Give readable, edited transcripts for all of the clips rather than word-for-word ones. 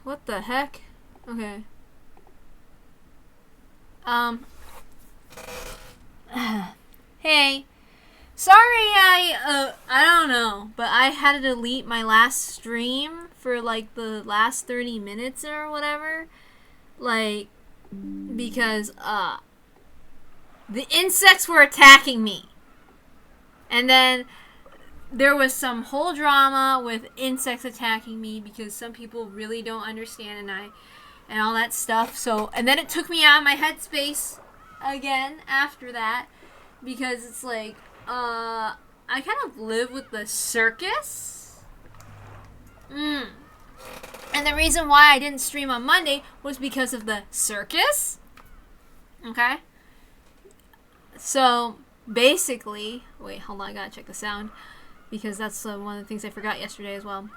What the heck? Okay. Hey. Sorry, I don't know, but I had to delete my last stream for like the last 30 minutes or whatever. Like, because, the insects were attacking me. And then there was some whole drama with insects attacking me because some people really don't understand and all that stuff. So, and then it took me out of my headspace again after that because it's like, I kind of live with the circus. And the reason why I didn't stream on Monday was because of the circus. Okay? So, basically, wait, hold on, I gotta check the sound because that's one of the things I forgot yesterday as well.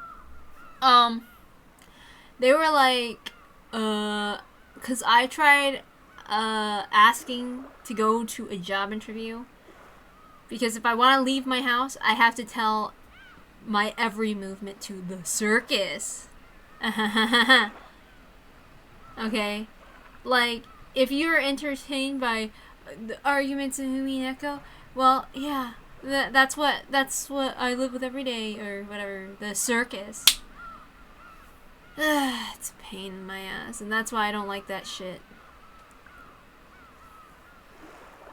They were like, cause I tried, asking to go to a job interview because if I want to leave my house, I have to tell my every movement to the circus. Okay? Like, if you're entertained by the arguments in Umineko, well, yeah, that's what I live with every day, or whatever, the circus. It's a pain in my ass, and that's why I don't like that shit.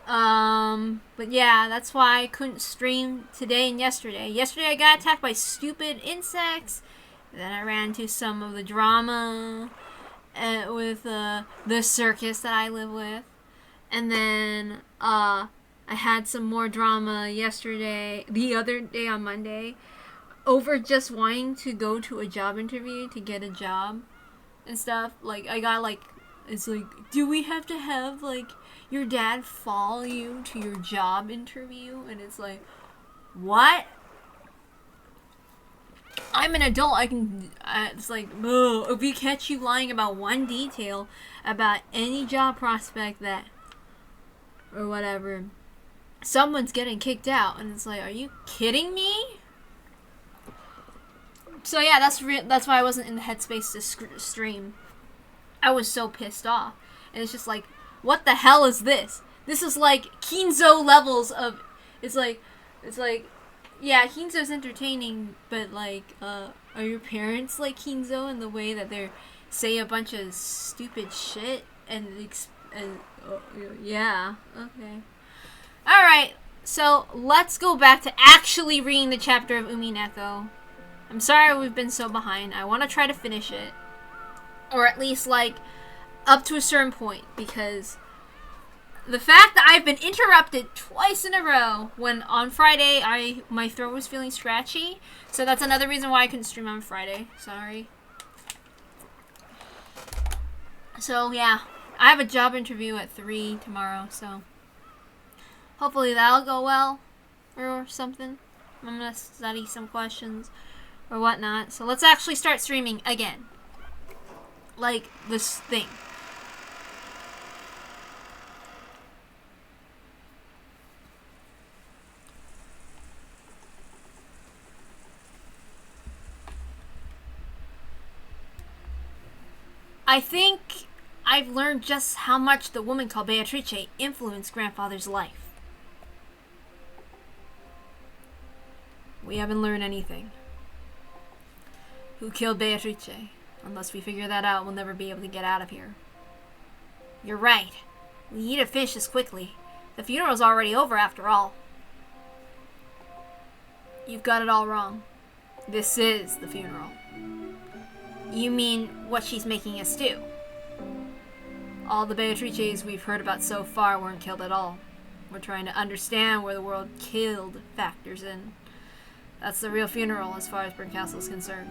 But yeah, that's why I couldn't stream today and yesterday. Yesterday I got attacked by stupid insects, then I ran into some of the drama with the circus that I live with. And then, I had some more drama the other day on Monday, over just wanting to go to a job interview to get a job and stuff. Like, I got, like, it's like, do we have to have, like, your dad follow you to your job interview? And it's like, what? I'm an adult, it's like, ugh, if we catch you lying about one detail about any job prospect that, or whatever, someone's getting kicked out, and it's like, are you kidding me? So yeah, that's why I wasn't in the headspace to stream. I was so pissed off, and it's just like, what the hell is this? This is like Kinzo levels of, it's like, yeah, Kinzo's entertaining, but like, are your parents like Kinzo in the way that they say a bunch of stupid shit and yeah, okay. Alright, so let's go back to actually reading the chapter of Umineko. I'm sorry we've been so behind. I want to try to finish it. Or at least, like, up to a certain point. Because the fact that I've been interrupted twice in a row when on Friday my throat was feeling scratchy. So that's another reason why I couldn't stream on Friday. Sorry. So, yeah. I have a job interview at 3 tomorrow, so hopefully that'll go well or something. I'm gonna study some questions or whatnot. So let's actually start streaming again. Like this thing. I think I've learned just how much the woman called Beatrice influenced grandfather's life. We haven't learned anything. Who killed Beatrice? Unless we figure that out, we'll never be able to get out of here. You're right. We need to finish this quickly. The funeral's already over after all. You've got it all wrong. This is the funeral. You mean what she's making us do? All the Beatrices we've heard about so far weren't killed at all. We're trying to understand where the word killed factors in. That's the real funeral as far as Burn Castle is concerned.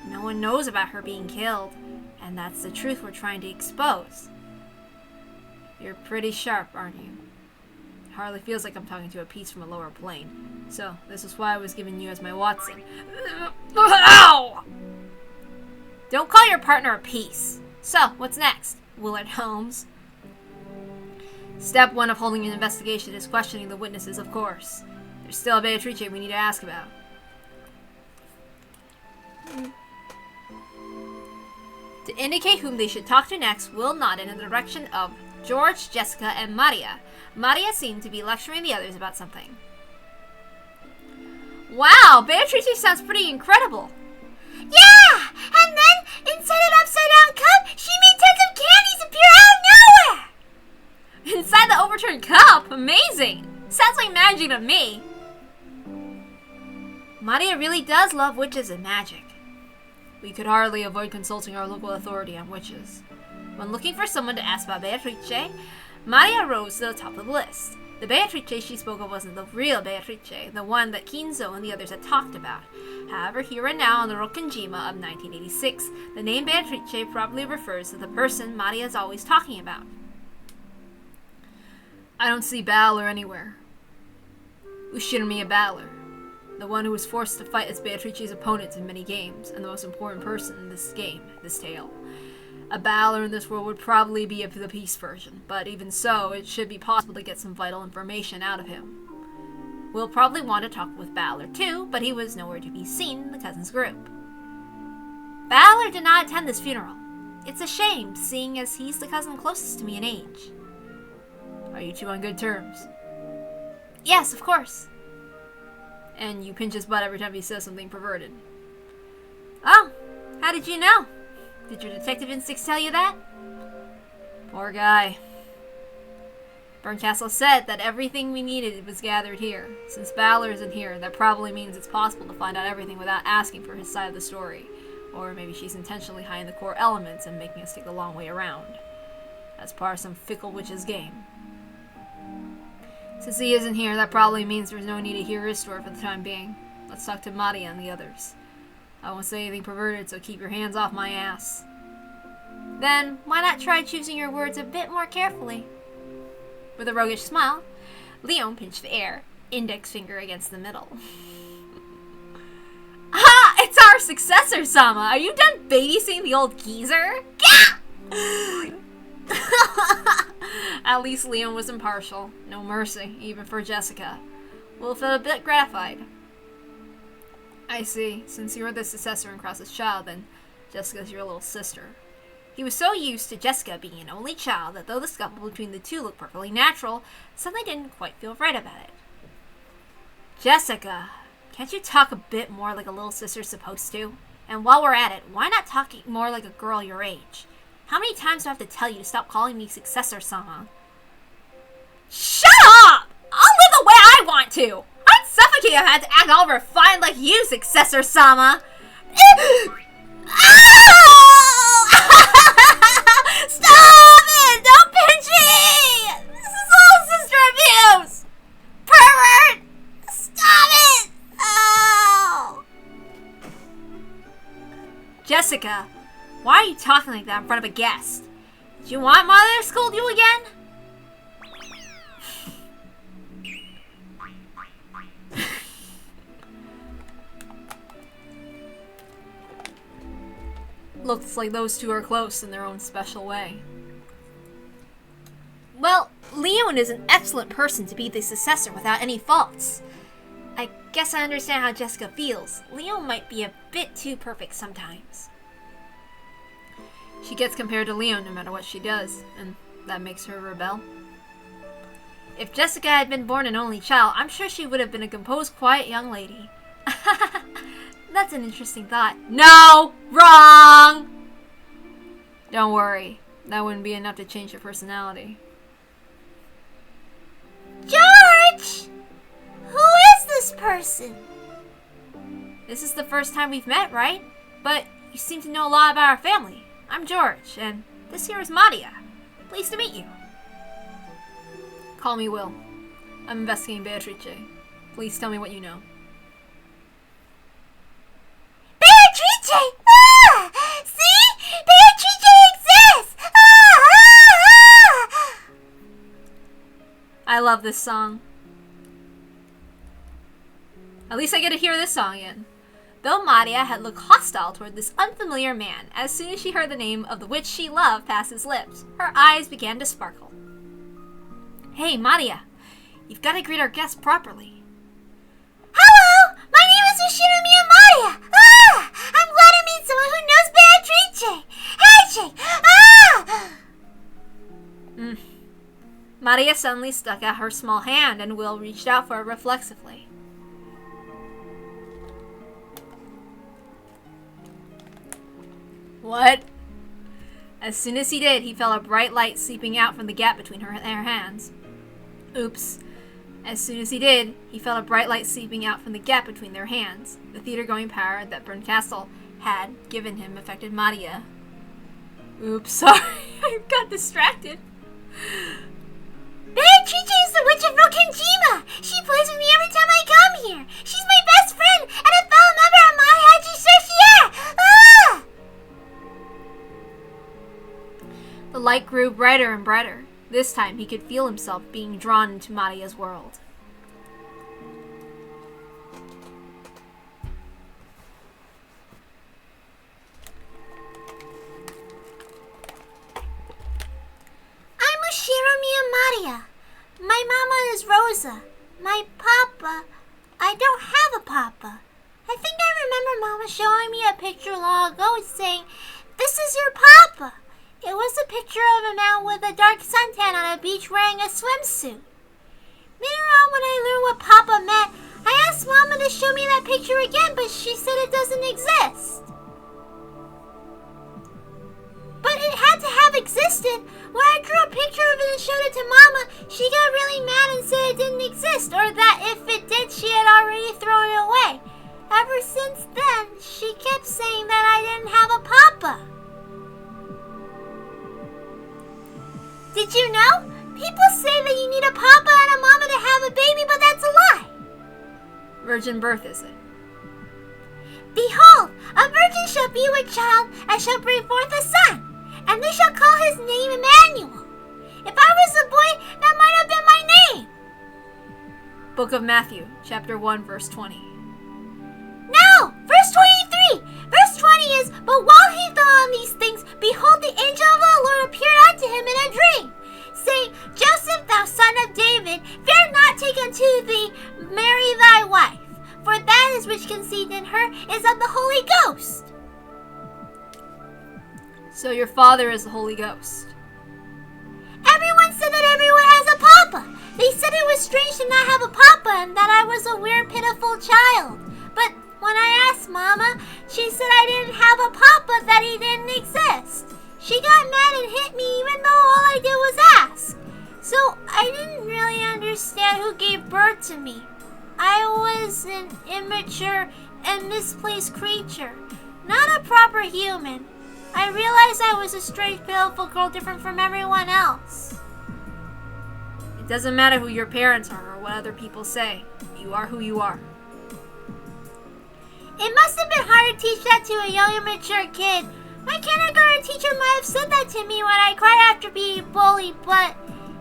No one knows about her being killed, and that's the truth we're trying to expose. You're pretty sharp, aren't you? It hardly feels like I'm talking to a piece from a lower plane. So, this is why I was given you as my Watson. Ow! Don't call your partner a piece. So, what's next, Willard Holmes? Step 1 of holding an investigation is questioning the witnesses, of course. There's still a Beatrice we need to ask about. To indicate whom they should talk to next, Will nodded in the direction of George, Jessica, and Maria. Maria seemed to be lecturing the others about something. Wow, Beatrice sounds pretty incredible. Yeah, and then inside an upside-down cup, she made tons of candies appear out of nowhere! Inside the overturned cup? Amazing! Sounds like magic to me. Maria really does love witches and magic. We could hardly avoid consulting our local authority on witches. When looking for someone to ask about Beatrice, Maria rose to the top of the list. The Beatrice she spoke of wasn't the real Beatrice, the one that Kinzo and the others had talked about. However, here and now on the Rokenjima of 1986, the name Beatrice probably refers to the person Maria is always talking about. I don't see Balor anywhere. Ushirimiya Balor, the one who was forced to fight as Beatrice's opponent in many games, and the most important person in this game, this tale. A Balor in this world would probably be the peace version, but even so, it should be possible to get some vital information out of him. We'll probably want to talk with Balor too, but he was nowhere to be seen in the cousins' group. Balor did not attend this funeral. It's a shame, seeing as he's the cousin closest to me in age. Are you two on good terms? Yes, of course. And you pinch his butt every time he says something perverted. Oh, how did you know? Did your detective instincts tell you that? Poor guy. Burncastle said that everything we needed was gathered here. Since Balor isn't here, that probably means it's possible to find out everything without asking for his side of the story. Or maybe she's intentionally hiding the core elements and making us take the long way around. As part of some fickle witch's game. Since he isn't here, that probably means there's no need to hear his story for the time being. Let's talk to Maria and the others. I won't say anything perverted, so keep your hands off my ass. Then, why not try choosing your words a bit more carefully? With a roguish smile, Leon pinched the air, index finger against the middle. Ah! It's our successor, Sama! Are you done babysitting the old geezer? Gah! At least Leon was impartial. No mercy, even for Jessica. Will felt a bit gratified. I see. Since you are the successor and Cross's child, then Jessica's your little sister. He was so used to Jessica being an only child that though the scuffle between the two looked perfectly natural, something didn't quite feel right about it. Jessica, can't you talk a bit more like a little sister's supposed to? And while we're at it, why not talk more like a girl your age? How many times do I have to tell you to stop calling me successor-sama? Shut up! I'll live the way I want to! I'd suffocate if I had to act all refined like you, successor-sama! Stop it! Don't pinch me! This is all sister abuse! Pervert! Stop it! Oh! Jessica, why are you talking like that in front of a guest? Do you want Mother to scold you again? Looks like those two are close in their own special way. Well, Leon is an excellent person to be the successor without any faults. I guess I understand how Jessica feels. Leon might be a bit too perfect sometimes. She gets compared to Leon no matter what she does, and that makes her rebel. If Jessica had been born an only child, I'm sure she would have been a composed, quiet young lady. That's an interesting thought. No! Wrong! Don't worry. That wouldn't be enough to change her personality. George! Who is this person? This is the first time we've met, right? But you seem to know a lot about our family. I'm George, and this here is Maria. Pleased to meet you. Call me Will. I'm investigating Beatrice. Please tell me what you know. Beatrice! Ah! See? Beatrice exists! Ah! I love this song. At least I get to hear this song again. Though Maria had looked hostile toward this unfamiliar man, as soon as she heard the name of the witch she loved pass his lips, her eyes began to sparkle. Hey, Maria, you've got to greet our guests properly. Hello! My name is Ushirimiya Maria! Ah! I'm glad I meet someone who knows Beatrice! Hey, Maria suddenly stuck out her small hand, and Will reached out for it reflexively. What? As soon as he did, he felt a bright light seeping out from the gap between her hands. Oops. As soon as he did, he felt a bright light seeping out from the gap between their hands. The theater-going power that Bernkastel had given him affected Maria. Oops, sorry. I got distracted. Beatrice is the witch of Rokenjima. She plays with me every time I come here. She's my best friend and a fellow member of my Haji Sorcier. Ah! The light grew brighter and brighter. This time he could feel himself being drawn into Maria's world. I'm Ushiro Miyamaria. My mama is Rosa. My papa... I don't have a papa. I think I remember Mama showing me a picture long ago and saying, "This is your papa." It was a picture of a man with a dark suntan on a beach wearing a swimsuit. Later on, when I learned what Papa meant, I asked Mama to show me that picture again, but she said it doesn't exist. But it had to have existed. When I drew a picture of it and showed it to Mama, she got really mad and said it didn't exist, or that if it did, she had already thrown it away. Ever since then, she kept saying that I didn't have a papa. Did you know? People say that you need a papa and a mama to have a baby, but that's a lie. Virgin birth, is it? Behold, a virgin shall be with child and shall bring forth a son, and they shall call his name Emmanuel. If I was a boy, that might have been my name. Book of Matthew, chapter 1, verse 20. No! Verse 23! Verse 20 is, "But while he thought on these things, behold, the angel of the Lord appeared unto him in a dream, saying, Joseph, thou son of David, fear not take unto thee Mary thy wife, for that is which conceived in her is of the Holy Ghost." So your father is the Holy Ghost. Everyone said that everyone has a papa. They said it was strange to not have a papa and that I was a weird, pitiful child. But when I asked Mama, she said I didn't have a papa, that he didn't exist. She got mad and hit me even though all I did was ask. So I didn't really understand who gave birth to me. I was an immature and misplaced creature, not a proper human. I realized I was a strange, pitiful girl different from everyone else. It doesn't matter who your parents are or what other people say. You are who you are. It must have been hard to teach that to a young, immature kid. My kindergarten teacher might have said that to me when I cried after being bullied, but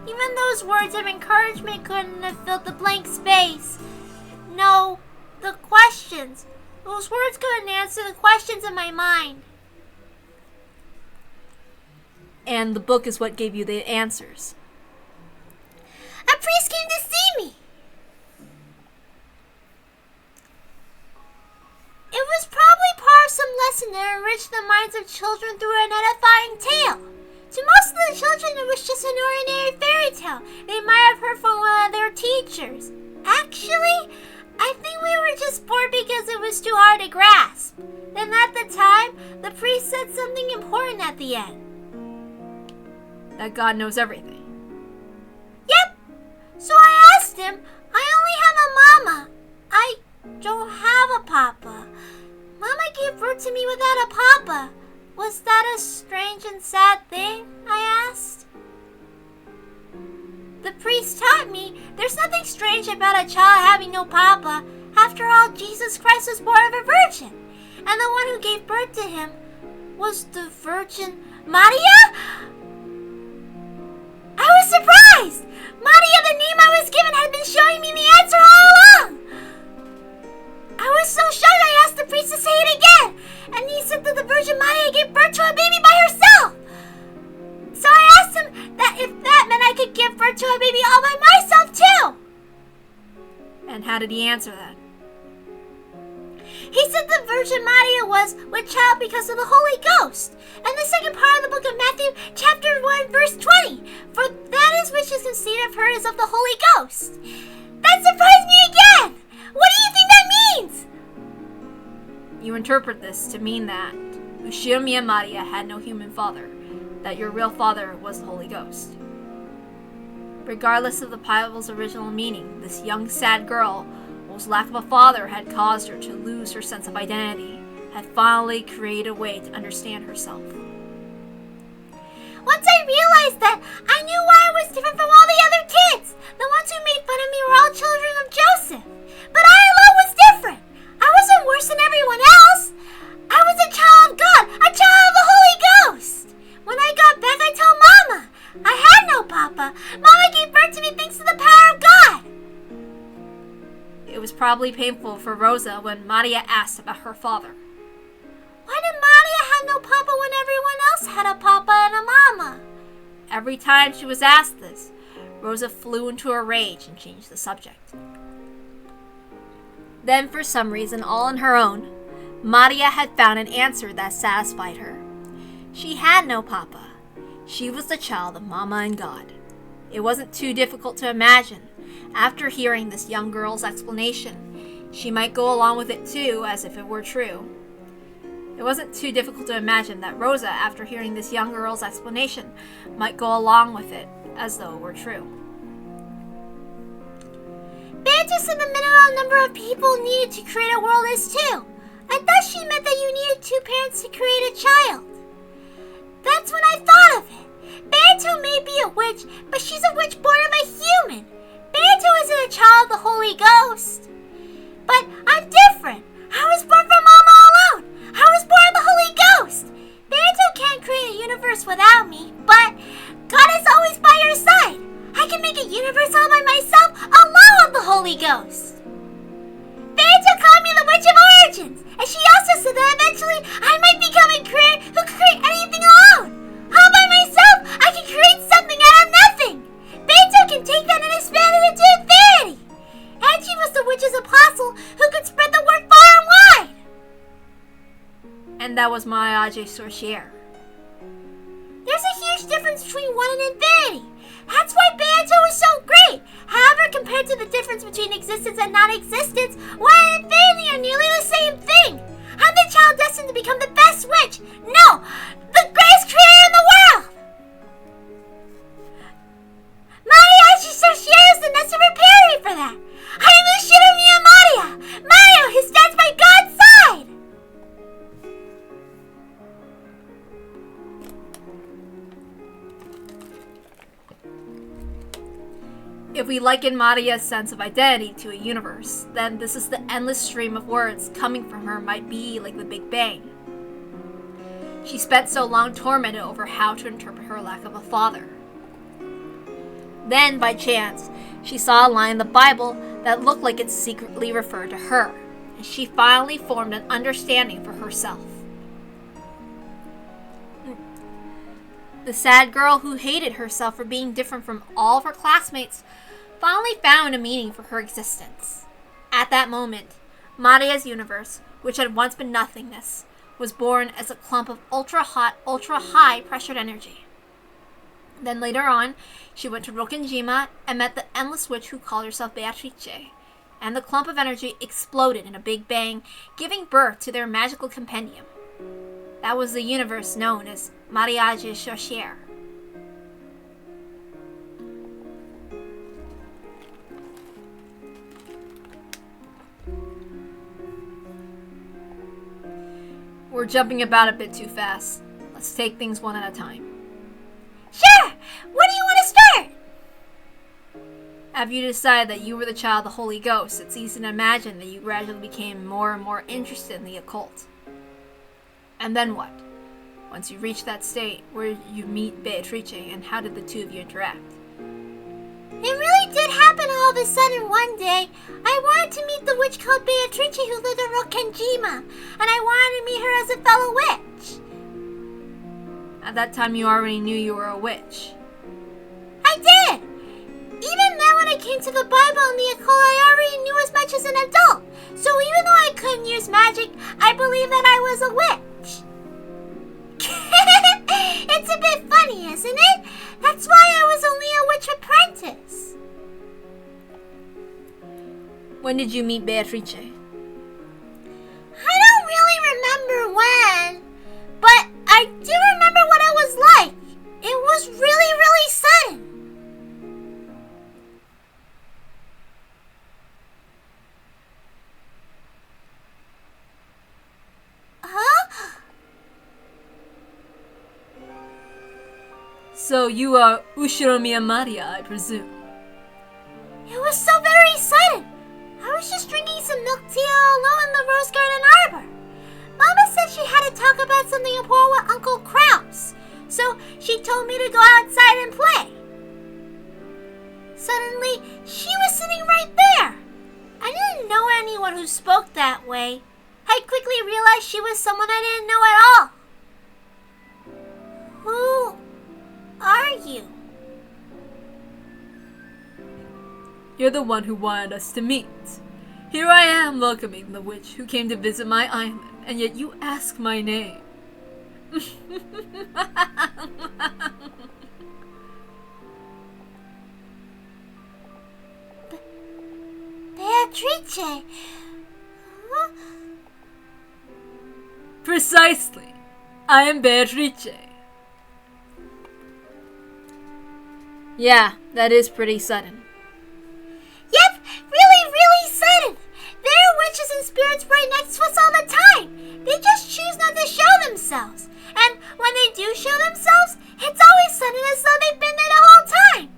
even those words of encouragement couldn't have filled the blank space. No, the questions. Those words couldn't answer the questions in my mind. And the book is what gave you the answers. A priest came to see me. It was probably part of some lesson to enrich the minds of children through an edifying tale. To most of the children, it was just an ordinary fairy tale they might have heard from one of their teachers. Actually, I think we were just bored because it was too hard to grasp. Then at the time, the priest said something important at the end. That God knows everything. Yep. So I asked him, I only have a mama. I don't have a papa. Mama gave birth to me without a papa. Was that a strange and sad thing? I asked. The priest taught me there's nothing strange about a child having no papa. After all, Jesus Christ was born of a virgin. And the one who gave birth to him was the Virgin Maria? I was surprised! Maria, the name I was given, had been showing me the answer all along! I was so shocked I asked the priest to say it again, and he said that the Virgin Maria gave birth to a baby by herself! So I asked him that if that meant I could give birth to a baby all by myself too! And how did he answer that? He said the Virgin Maria was with child because of the Holy Ghost. And the second part of the book of Matthew, chapter 1, verse 20. For that greatest wish conceived of her is of the Holy Ghost. That surprised me again! What do you think that means? You interpret this to mean that Ushiomi and Maria had no human father, that your real father was the Holy Ghost. Regardless of the Bible's original meaning, this young, sad girl, whose lack of a father had caused her to lose her sense of identity, had finally created a way to understand herself. Once I realized that, I knew why I was different from all the other kids. The ones who made fun of me were all children of Joseph. But I alone was different. I wasn't worse than everyone else. I was a child of God, a child of the Holy Ghost. When I got back, I told Mama. I had no papa. Mama gave birth to me thanks to the power of God. It was probably painful for Rosa when Maria asked about her father. Why did Maria have no papa when everyone else had a papa and a mama? Every time she was asked this, Rosa flew into a rage and changed the subject. Then, for some reason all on her own, Maria had found an answer that satisfied her. She had no papa. She was the child of Mama and God. It wasn't too difficult to imagine. After hearing this young girl's explanation, she might go along with it too, as if it were true. It wasn't too difficult to imagine that Rosa, after hearing this young girl's explanation, might go along with it as though it were true. Banjo said the minimum number of people needed to create a world is 2. I thought she meant that you needed 2 parents to create a child. That's when I thought of it. Banjo may be a witch, but she's a witch born of a human. Banjo isn't a child of the Holy Ghost. But I'm different. I was born from Mama alone. I was born of the Holy Ghost. Banjo can't create a universe without me, but God is always by your side. I can make a universe all by myself alone with the Holy Ghost. Banjo called me the Witch of Origins, and she also said that eventually I might become a creator who could create anything alone. All by myself, I can create something out of nothing. Banjo can take that and expand it into infinity. And she was the witch's apostle who could spread the word far and wide. And that was Mariage Sorcière. There's a huge difference between 1 and infinity. That's why Banjo is so great. However, compared to the difference between existence and non-existence, 1 and infinity are nearly the same thing. I'm the child destined to become the best witch. No, the greatest creator in the world. Mariachi Sorcière is the necessary preparing for that. I am Ushiomi and Maria. Mario, who stands by God's side. If we liken Maria's sense of identity to a universe, then this is the endless stream of words coming from her might be like the Big Bang. She spent so long tormented over how to interpret her lack of a father. Then, by chance, she saw a line in the Bible that looked like it secretly referred to her, and she finally formed an understanding for herself. The sad girl who hated herself for being different from all of her classmates finally found a meaning for her existence. At that moment, Maria's universe, which had once been nothingness, was born as a clump of ultra-hot, ultra-high pressured energy. Then later on, she went to Rokkenjima and met the endless witch who called herself Beatrice, and the clump of energy exploded in a big bang, giving birth to their magical compendium. That was the universe known as Mariage Sorcière. We're jumping about a bit too fast. Let's take things one at a time. Sure! Where do you want to start? After you decided that you were the child of the Holy Ghost, it's easy to imagine that you gradually became more and more interested in the occult. And then what? Once you reach that state, where did you meet Beatrice, and how did the two of you interact? It really did happen all of a sudden one day. I wanted to meet the witch called Beatrice who lived in Rokkenjima, and I wanted to meet her as a fellow witch. At that time, you already knew you were a witch. I did! Even then, when I came to the Bible and the occult, I already knew as much as an adult. So even though I couldn't use magic, I believed that I was a witch. It's a bit funny, isn't it? That's why I was only a witch with When did you meet Beatrice? I don't really remember when, but I do remember what it was like. It was really, really sudden. Huh? So you are Ushiromiya Maria, I presume. It was so very sudden. I was just drinking some milk tea all alone in the Rose Garden Arbor. Mama said she had to talk about something important with Uncle Kraus, so she told me to go outside and play. Suddenly, she was sitting right there. I didn't know anyone who spoke that way. I quickly realized she was someone I didn't know at all. Who are you? You're the one who wanted us to meet. Here I am welcoming the witch who came to visit my island, and yet you ask my name. Beatrice. Huh? Precisely. I am Beatrice. Yeah, that is pretty sudden. Yep, really, really sudden. There are witches and spirits right next to us all the time. They just choose not to show themselves. And when they do show themselves, it's always sudden as though they've been there the whole time.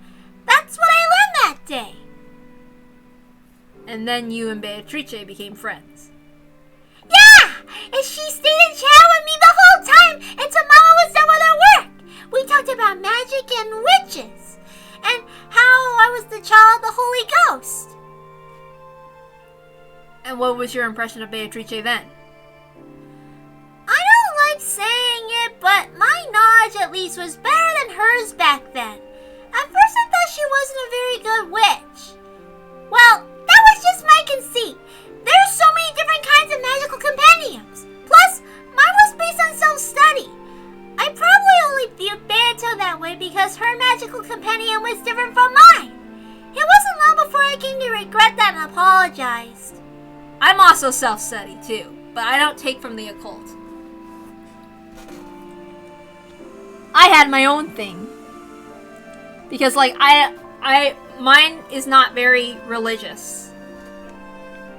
That's what I learned that day. And then you and Beatrice became friends. Yeah! And she stayed and chatted with me the whole time until Mama was done with her work. We talked about magic and witches. And how I was the child of the Holy Ghost. And what was your impression of Beatrice then? I don't like saying it, but my knowledge at least was better than hers back then. At first I thought she wasn't a very good witch. Well, that was just my conceit. There's so many different kinds of magical compendiums. Plus, mine was based on self-study. I probably only viewed Beato that way because her magical compendium was different from mine. It wasn't long before I came to regret that and apologized. I'm also self-study too, but I don't take from the occult. I had my own thing. Because mine is not very religious.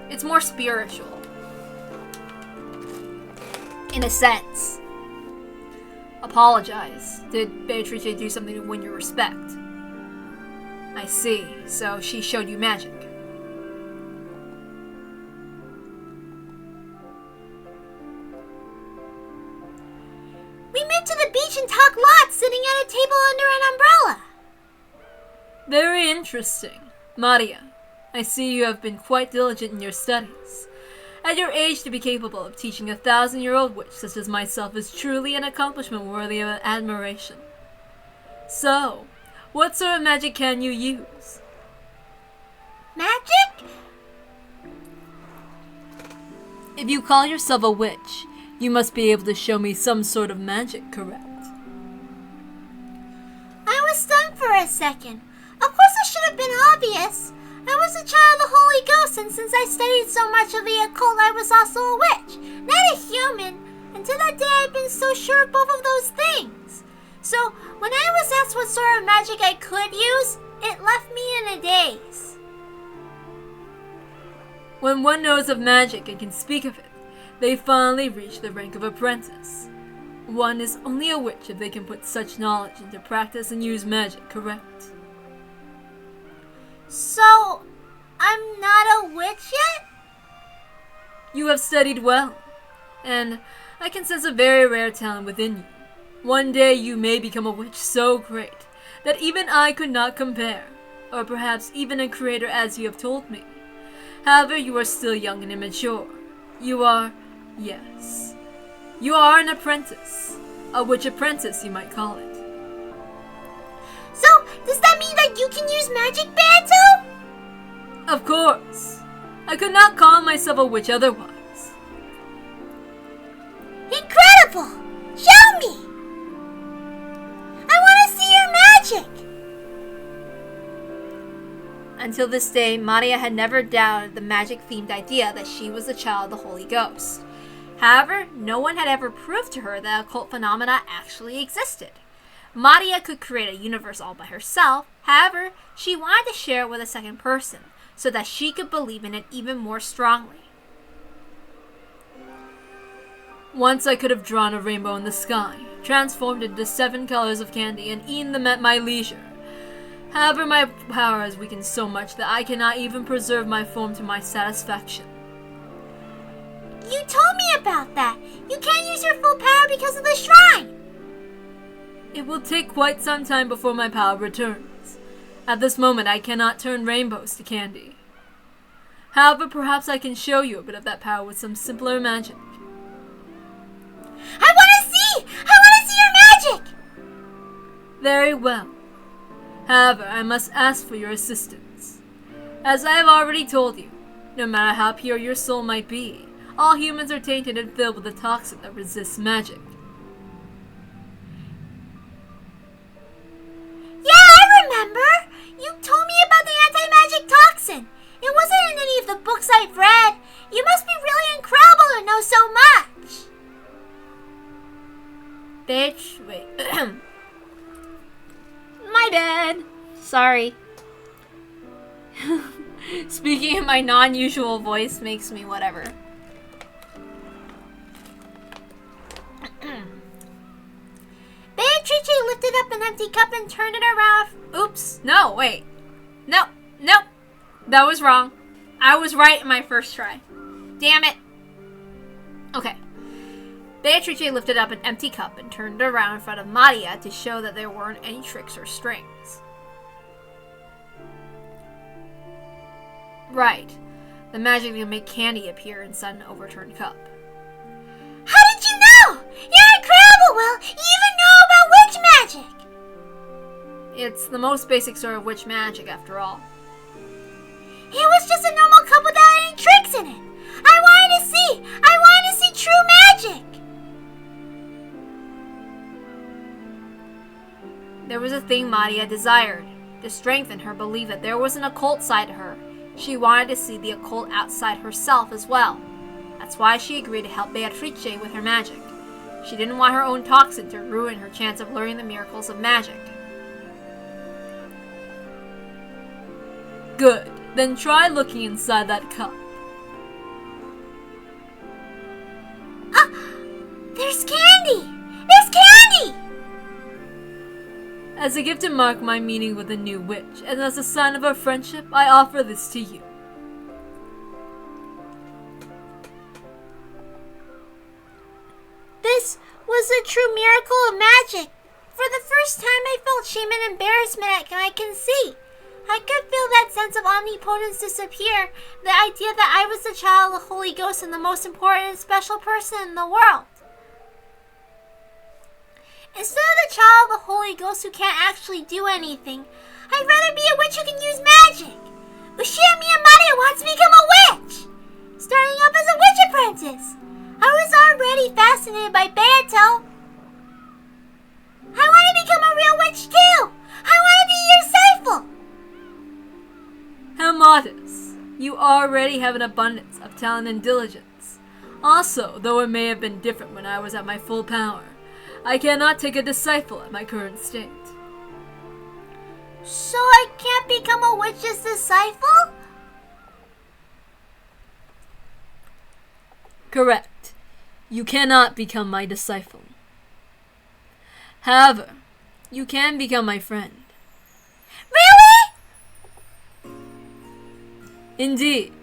It's more spiritual. In a sense. Apologize. Did Beatrice do something to win your respect? I see. So she showed you magic. We met to the beach and talked lots, sitting at a table under an umbrella. Very interesting. Maria, I see you have been quite diligent in your studies. At your age to be capable of teaching a 1,000-year-old witch such as myself is truly an accomplishment worthy of admiration. So, what sort of magic can you use? Magic? If you call yourself a witch, you must be able to show me some sort of magic, correct? I was stunned for a second. Of course it should have been obvious. I was a child of the Holy Ghost, and since I studied so much of the occult, I was also a witch, not a human. Until that day, I'd been so sure of both of those things. So, when I was asked what sort of magic I could use, it left me in a daze. When one knows of magic and can speak of it, they finally reach the rank of apprentice. One is only a witch if they can put such knowledge into practice and use magic, correct? So, I'm not a witch yet? You have studied well, and I can sense a very rare talent within you. One day you may become a witch so great that even I could not compare, or perhaps even a creator as you have told me. However, you are still young and immature. You are, yes, you are an apprentice. A witch apprentice, you might call it. So, does that mean that you can use magic, Beato? Of course. I could not call myself a witch otherwise. Incredible! Show me! I want to see your magic! Until this day, Maria had never doubted the magic-themed idea that she was the child of the Holy Ghost. However, no one had ever proved to her that occult phenomena actually existed. Maria could create a universe all by herself. However, she wanted to share it with a second person, so that she could believe in it even more strongly. Once I could have drawn a rainbow in the sky, transformed into 7 colors of candy, and eaten them at my leisure. However, my power has weakened so much that I cannot even preserve my form to my satisfaction. You told me about that. You can't use your full power because of the shrine. It will take quite some time before my power returns. At this moment, I cannot turn rainbows to candy. However, perhaps I can show you a bit of that power with some simpler magic. I want to see! I want to see your magic! Very well. However, I must ask for your assistance. As I have already told you, no matter how pure your soul might be, all humans are tainted and filled with a toxin that resists magic. Yeah, I remember! You told me about the anti-magic toxin. It wasn't in any of the books I've read. You must be really incredible to know so much. Bitch, wait. My bad. Sorry. Speaking in my non-usual voice makes me whatever. Beatrice lifted up an empty cup and turned it around. Oops. No, wait. No. That was wrong. I was right in my first try. Damn it. Okay. Beatrice lifted up an empty cup and turned it around in front of Maria to show that there weren't any tricks or strings. Right. The magic will make candy appear inside an overturned cup. How did you know? You're incredible, Will. You even know about witch magic. It's the most basic sort of witch magic, after all. It was just a normal cup without any tricks in it. I wanted to see true magic. There was a thing Maria desired, to strengthen her belief that there was an occult side to her. She wanted to see the occult outside herself as well. That's why she agreed to help Beatrice with her magic. She didn't want her own toxin to ruin her chance of learning the miracles of magic. Good. Then try looking inside that cup. There's candy! There's candy! As a gift to mark my meeting with a new witch, and as a sign of our friendship, I offer this to you. This was a true miracle of magic. For the first time, I felt shame and embarrassment I can see. I could feel that sense of omnipotence disappear, the idea that I was the child of the Holy Ghost and the most important and special person in the world. Instead of the child of the Holy Ghost who can't actually do anything, I'd rather be a witch who can use magic. Ushia Miyamada wants to become a witch! Starting off as a witch apprentice. I was already fascinated by Beato. I want to become a real witch too! I want to be your disciple! How modest. You already have an abundance of talent and diligence. Also, though it may have been different when I was at my full power, I cannot take a disciple at my current state. So I can't become a witch's disciple? Correct. You cannot become my disciple. However, you can become my friend. Really? Indeed.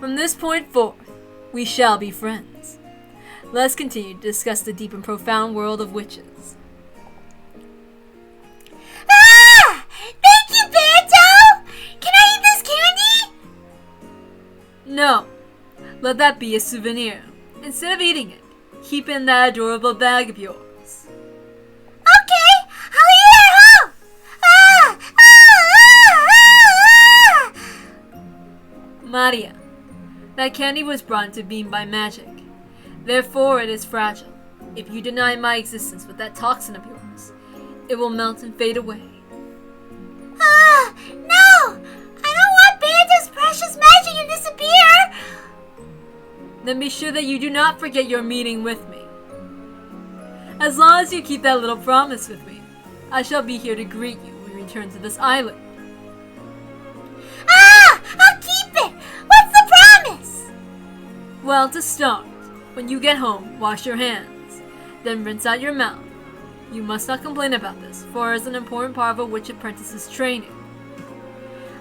From this point forth, we shall be friends. Let's continue to discuss the deep and profound world of witches. Ah! Thank you, Beato! Can I eat this candy? No. Let that be a souvenir. Instead of eating it, keep in that adorable bag of yours. Okay, I'll eat it at home. Ah! Ah! Ah! Ah! Maria, that candy was brought into being by magic. Therefore, it is fragile. If you deny my existence with that toxin of yours, it will melt and fade away. Ah! No! Then be sure that you do not forget your meeting with me. As long as you keep that little promise with me, I shall be here to greet you when we return to this island. Ah! I'll keep it! What's the promise? Well, to start, when you get home, wash your hands. Then rinse out your mouth. You must not complain about this, for it is an important part of a witch apprentice's training.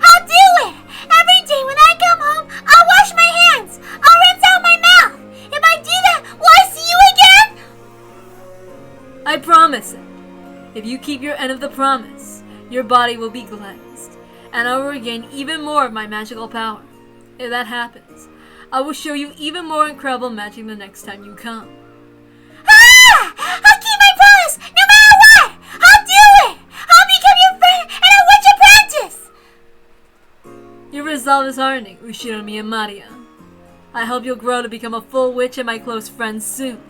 I'll do it! Every day when I come home, I'll wash my hands! I'll rinse out my mouth! If I do that, will I see you again? I promise it. If you keep your end of the promise, your body will be cleansed, and I will regain even more of my magical power. If that happens, I will show you even more incredible magic the next time you come. Ah! I'll keep my promise, no matter what! I'll do it! I'll become your friend and a witch apprentice! Your resolve is heartening, Ushiromi and Maria. I hope you'll grow to become a full witch and my close friend soon.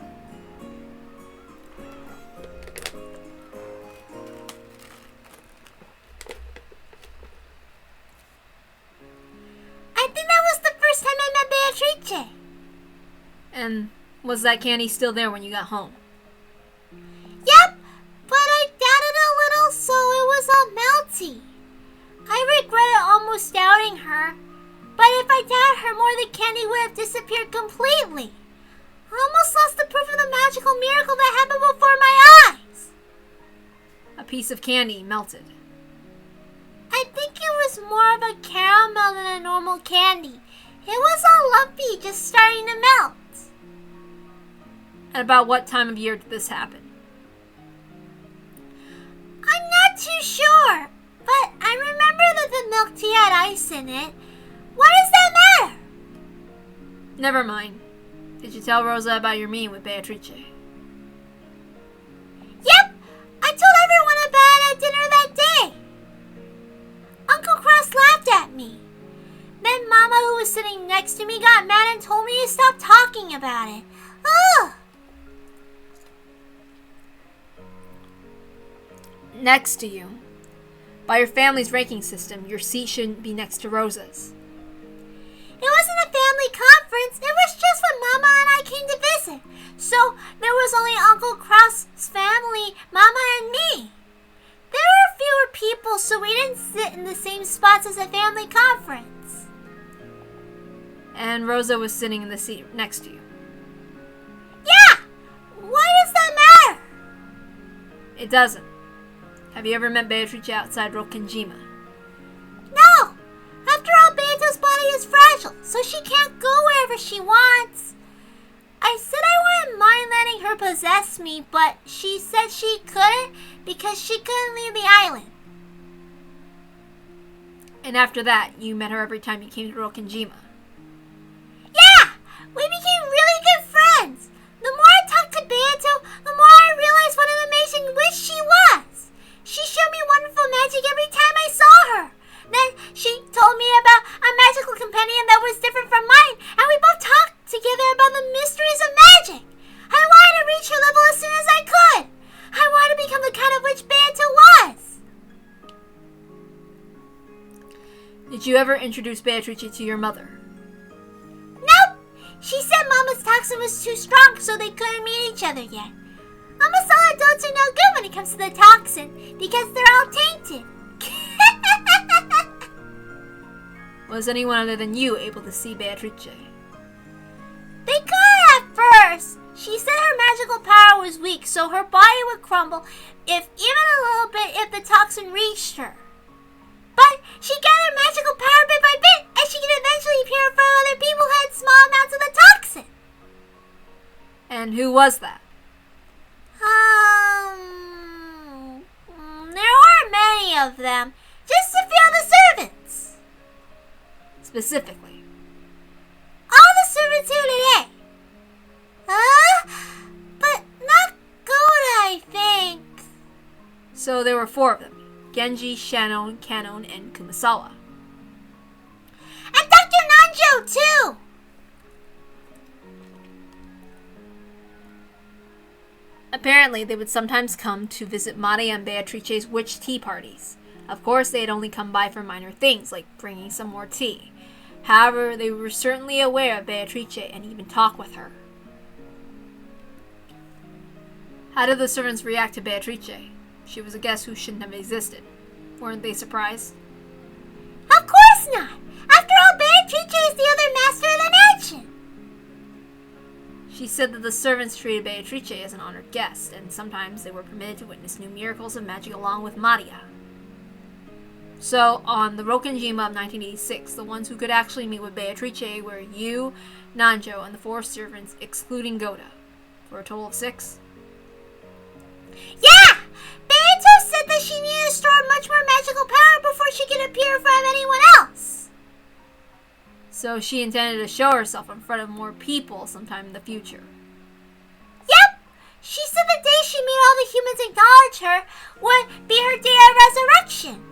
I think that was the first time I met Beatrice. And was that candy still there when you got home? Yep, but I doubted a little, so it was all melty. I regretted almost doubting her, but if I doubted her more, the candy would have disappeared completely. I almost lost the proof of the magical miracle that happened before my eyes. A piece of candy melted. I think it was more of a caramel than a normal candy. It was all lumpy, just starting to melt. At about what time of year did this happen? I'm not too sure, but I remember that the milk tea had ice in it. What does that matter? Never mind. Did you tell Rosa about your meeting with Beatrice? Yep, I told everyone about it at dinner that day. Uncle Cross laughed at me. Then Mama, who was sitting next to me, got mad and told me to stop talking about it. Ugh! Next to you. By your family's ranking system, your seat shouldn't be next to Rosa's. It wasn't a family conference. It was just when Mama and I came to visit. So there was only Uncle Cross's family, Mama and me. There were fewer people, so we didn't sit in the same spots as a family conference. And Rosa was sitting in the seat next to you. Yeah! Why does that matter? It doesn't. Have you ever met Beatrice outside Rokenjima? No! After all, Beato's body is fragile, so she can't go wherever she wants. I said I wouldn't mind letting her possess me, but she said she couldn't because she couldn't leave the island. And after that, you met her every time you came to Rokenjima. Yeah! We became really good friends. The more I talked to Beato, the more I realized what an amazing witch she was. She showed me wonderful magic every time I saw her. Then she told me about a magical companion that was different from mine, and we both talked together about the mysteries of magic. I wanted to reach her level as soon as I could. I wanted to become the kind of witch Beato was. Did you ever introduce Beatrice to your mother? Nope. She said Mama's toxin was too strong, so they couldn't meet each other yet. Almost all adults are no good when it comes to the toxin, because they're all tainted. Was anyone other than you able to see Beatrice? They could at first. She said her magical power was weak, so her body would crumble, if even a little bit, if the toxin reached her. But she gathered magical power bit by bit, and she could eventually purify other people who had small amounts of the toxin. And who was that? There weren't many of them. Just a few of the servants. Specifically? All the servants here today. But not good, I think. So there were 4 of them. Genji, Shannon, Kanon, and Kumasawa. And Dr. Nanjo, too. Apparently, they would sometimes come to visit Maria and Beatrice's witch tea parties. Of course, they had only come by for minor things, like bringing some more tea. However, they were certainly aware of Beatrice and even talked with her. How did the servants react to Beatrice? She was a guest who shouldn't have existed. Weren't they surprised? Of course not! After all, Beatrice is the other master of the mansion! She said that the servants treated Beatrice as an honored guest, and sometimes they were permitted to witness new miracles of magic along with Maria. So, on the Rokenjima of 1986, the ones who could actually meet with Beatrice were you, Nanjo, and the 4 servants, excluding Goda, for a total of 6. Yeah! Beato said that she needed to store much more magical power before she could appear in front of anyone else. So she intended to show herself in front of more people sometime in the future. Yep! She said the day she made all the humans acknowledge her would be her day of resurrection.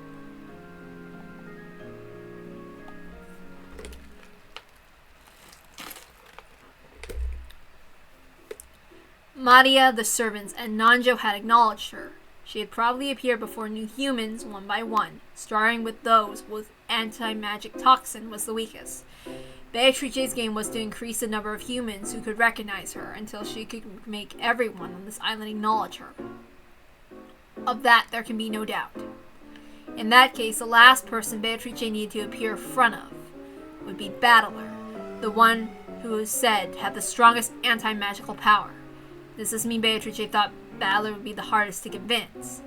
Maria, the servants, and Nanjo had acknowledged her. She had probably appeared before new humans one by one, starting with those with anti-magic toxin was the weakest. Beatrice's game was to increase the number of humans who could recognize her until she could make everyone on this island acknowledge her. Of that, there can be no doubt. In that case, the last person Beatrice needed to appear in front of would be Battler, the one who is said to have the strongest anti-magical power. Does this mean Beatrice thought Battler would be the hardest to convince?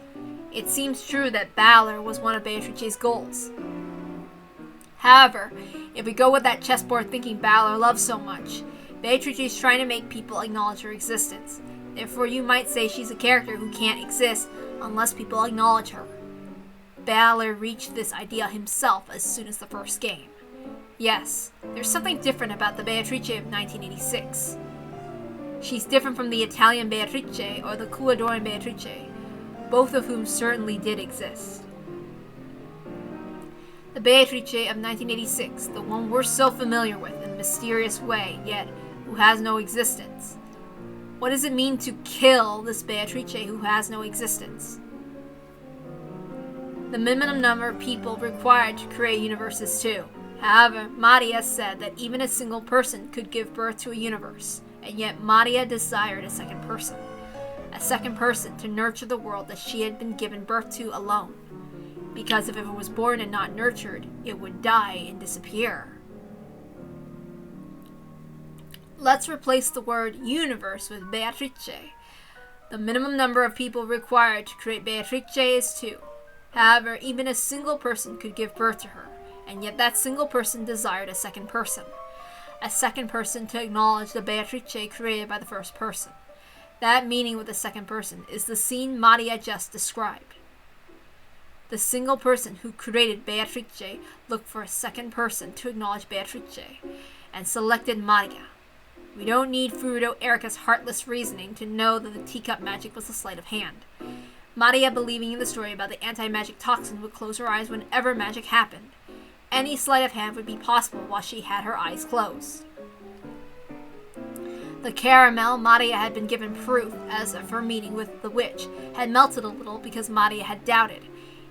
It seems true that Battler was one of Beatrice's goals. However, if we go with that chessboard thinking Battler loves so much, Beatrice is trying to make people acknowledge her existence. Therefore, you might say she's a character who can't exist unless people acknowledge her. Battler reached this idea himself as soon as the first game. Yes, there's something different about the Beatrice of 1986. She's different from the Italian Beatrice or the Ecuadorian Beatrice, both of whom certainly did exist. The Beatrice of 1986, the one we're so familiar with in a mysterious way, yet who has no existence. What does it mean to kill this Beatrice who has no existence? The minimum number of people required to create universes too. However, Maria said that even a single person could give birth to a universe, and yet Maria desired a second person to nurture the world that she had been given birth to alone. Because if it was born and not nurtured, it would die and disappear. Let's replace the word universe with Beatrice. The minimum number of people required to create Beatrice is 2. However, even a single person could give birth to her, and yet that single person desired a second person. A second person to acknowledge the Beatrice created by the first person. That meaning with the second person is the scene Maria just described. The single person who created Beatrice looked for a second person to acknowledge Beatrice, and selected Maria. We don't need Furuto Erika's heartless reasoning to know that the teacup magic was a sleight of hand. Maria, believing in the story about the anti-magic toxin, would close her eyes whenever magic happened. Any sleight of hand would be possible while she had her eyes closed. The caramel Maria had been given proof as of her meeting with the witch had melted a little because Maria had doubted.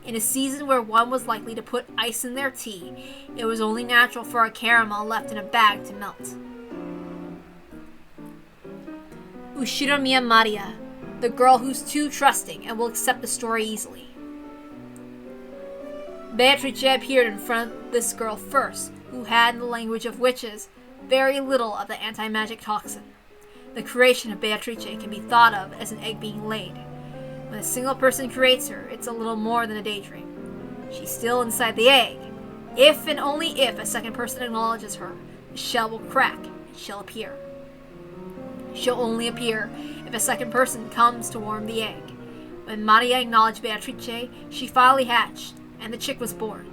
In a season where one was likely to put ice in their tea, it was only natural for a caramel left in a bag to melt. Ushiromiya Maria, the girl who's too trusting and will accept the story easily. Beatrice appeared in front of this girl first, who had, in the language of witches, very little of the anti-magic toxin. The creation of Beatrice can be thought of as an egg being laid. When a single person creates her, it's a little more than a daydream. She's still inside the egg. If and only if a second person acknowledges her, the shell will crack and she'll appear. She'll only appear if a second person comes to warm the egg. When Maria acknowledged Beatrice, she finally hatched, and the chick was born.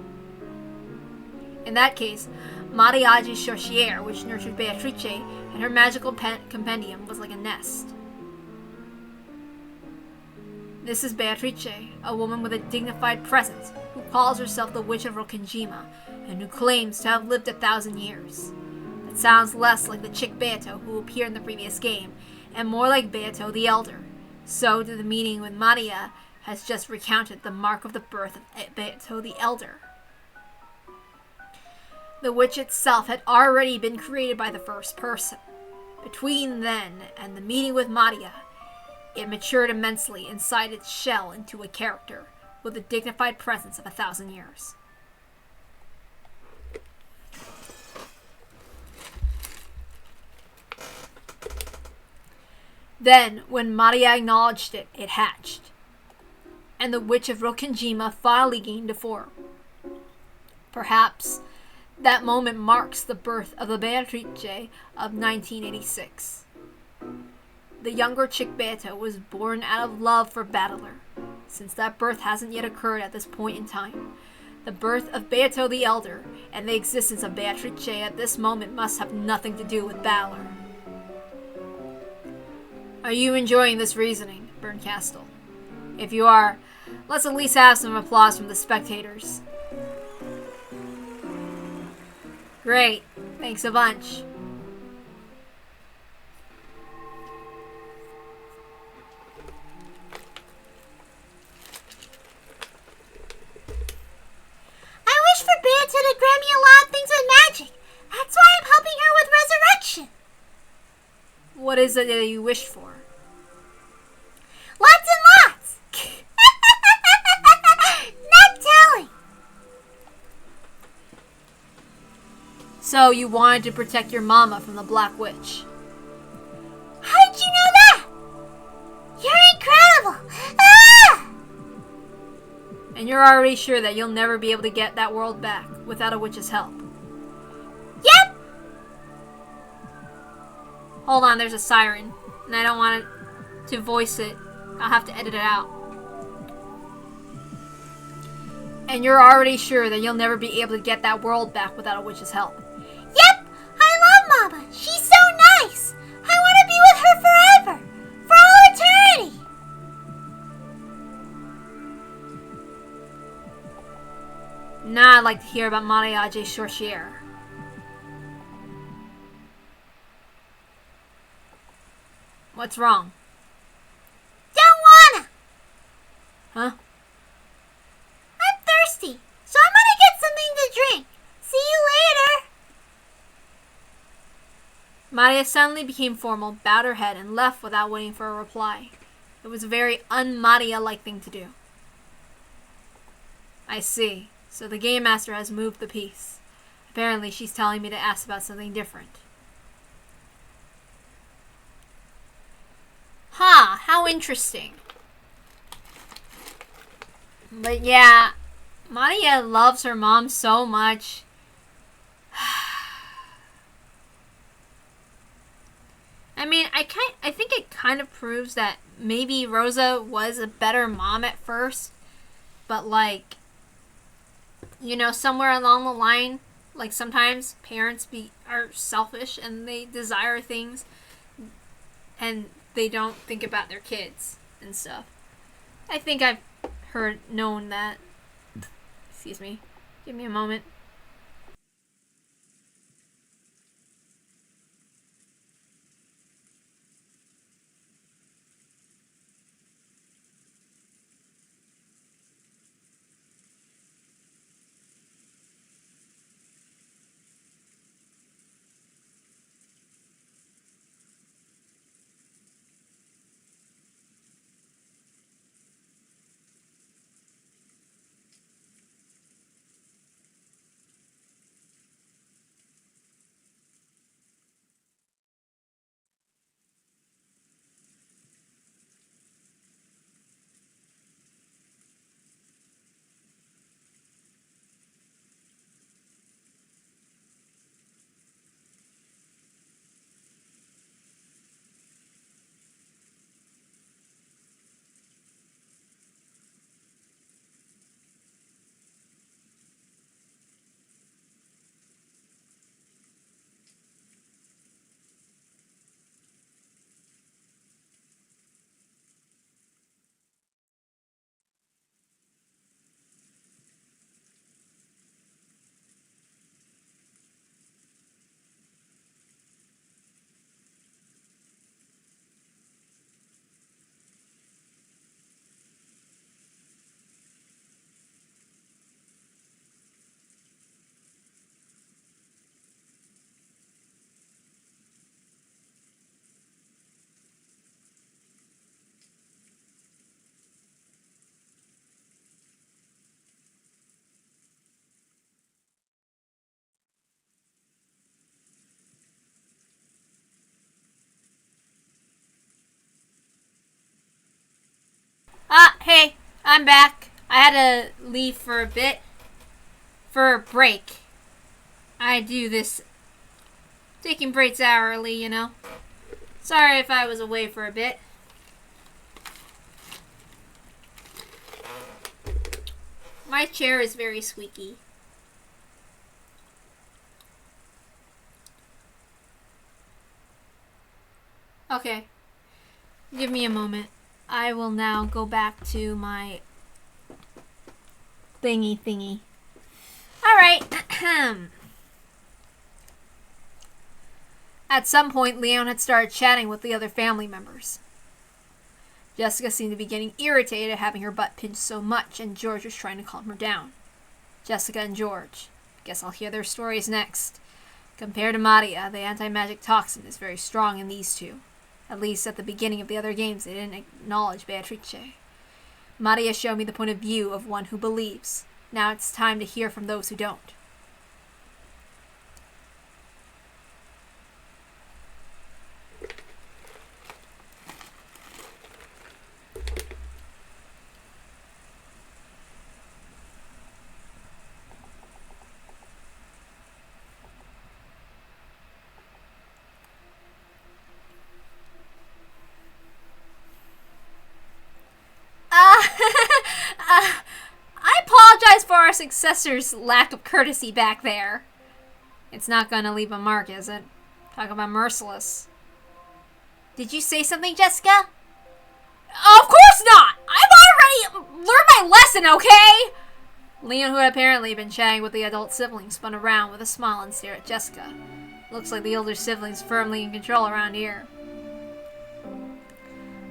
In that case, Mariage's Sorciere, which nurtured Beatrice, and her magical compendium was like a nest. This is Beatrice, a woman with a dignified presence, who calls herself the Witch of Rokenjima, and who claims to have lived 1,000 years. It sounds less like the chick Beato who appeared in the previous game, and more like Beato the Elder. So to the meeting with Maria has just recounted the mark of the birth of Beato the Elder. The witch itself had already been created by the first person. Between then and the meeting with Maria, it matured immensely inside its shell into a character with the dignified presence of 1,000 years. Then, when Maria acknowledged it, it hatched, and the witch of Rokenjima finally gained a form. Perhaps that moment marks the birth of the Beatrice of 1986. The younger chick Beato was born out of love for Battler. Since that birth hasn't yet occurred at this point in time, the birth of Beato the Elder and the existence of Beatrice at this moment must have nothing to do with Battler. Are you enjoying this reasoning, Berncastle? If you are, let's at least have some applause from the spectators. Great, thanks a bunch. I wish for Beato to grant me a lot of things with magic. That's why I'm helping her with resurrection. What is it that you wish for? Lots and lots. Not telling. So you wanted to protect your mama from the Black Witch. How did you know that? You're incredible. Ah! And you're already sure that you'll never be able to get that world back without a witch's help. Yep. Hold on, there's a siren, and I don't want to voice it. I'll have to edit it out. And you're already sure that you'll never be able to get that world back without a witch's help. Yep. I love Mama. She's so nice. I want to be with her forever. For all eternity. Now I'd like to hear about Mariage Sorcière. What's wrong? Don't wanna. Huh? I'm thirsty, so I'm gonna get something to drink. See you later. Maria suddenly became formal, bowed her head, and left without waiting for a reply. It was a very un-Maria-like thing to do. I see. So the Game Master has moved the piece. Apparently she's telling me to ask about something different. Huh, how interesting. But yeah, Maria loves her mom so much. I mean, I think it kind of proves that maybe Rosa was a better mom at first, but like, you know, somewhere along the line, like sometimes parents are selfish and they desire things and they don't think about their kids and stuff. I think I've known that. Excuse me. Give me a moment. I'm back. I had to leave for a bit. For a break. I do this taking breaks hourly, you know. Sorry if I was away for a bit. My chair is very squeaky. Okay. Give me a moment. I will now go back to my thingy. Alright. At some point, Leon had started chatting with the other family members. Jessica seemed to be getting irritated at having her butt pinched so much, and George was trying to calm her down. Jessica and George. Guess I'll hear their stories next. Compared to Maria, the anti-magic toxin is very strong in these two. At least at the beginning of the other games, they didn't acknowledge Beatrice. Maria showed me the point of view of one who believes. Now it's time to hear from those who don't. I apologize for our successor's lack of courtesy back there. It's not gonna leave a mark, is it? Talk about merciless. Did you say something, Jessica? Of course not! I've already learned my lesson, okay? Leon, who had apparently been chatting with the adult siblings, spun around with a smile and stared at Jessica. Looks like the older sibling's firmly in control around here.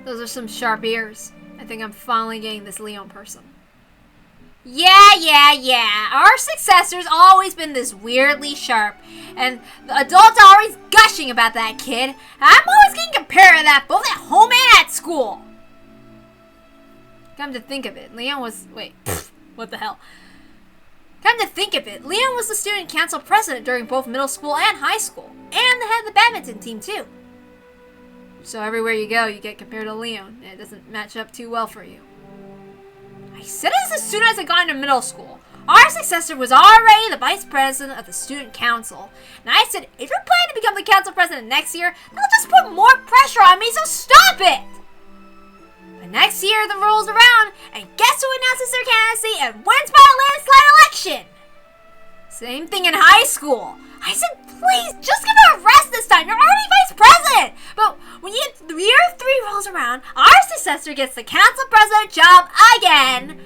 Those are some sharp ears. I think I'm finally getting this Leon person. Yeah. Our successor's always been this weirdly sharp. And the adults are always gushing about that kid. I'm always getting compared to that both at home and at school. Come to think of it, Leon was... Wait, what the hell? Come to think of it, Leon was the student council president during both middle school and high school. And the head of the badminton team, too. So everywhere you go, you get compared to Leon, and it doesn't match up too well for you. I said this as soon as I got into middle school. Our successor was already the vice president of the student council. And I said, if you're planning to become the council president next year, that'll just put more pressure on me, so stop it! But next year, the rolls around, and guess who announces their candidacy and wins by a landslide election? Same thing in high school. I said, please, just give her a rest this time. You're already vice president. But when year 3 rolls around, our successor gets the council president job again.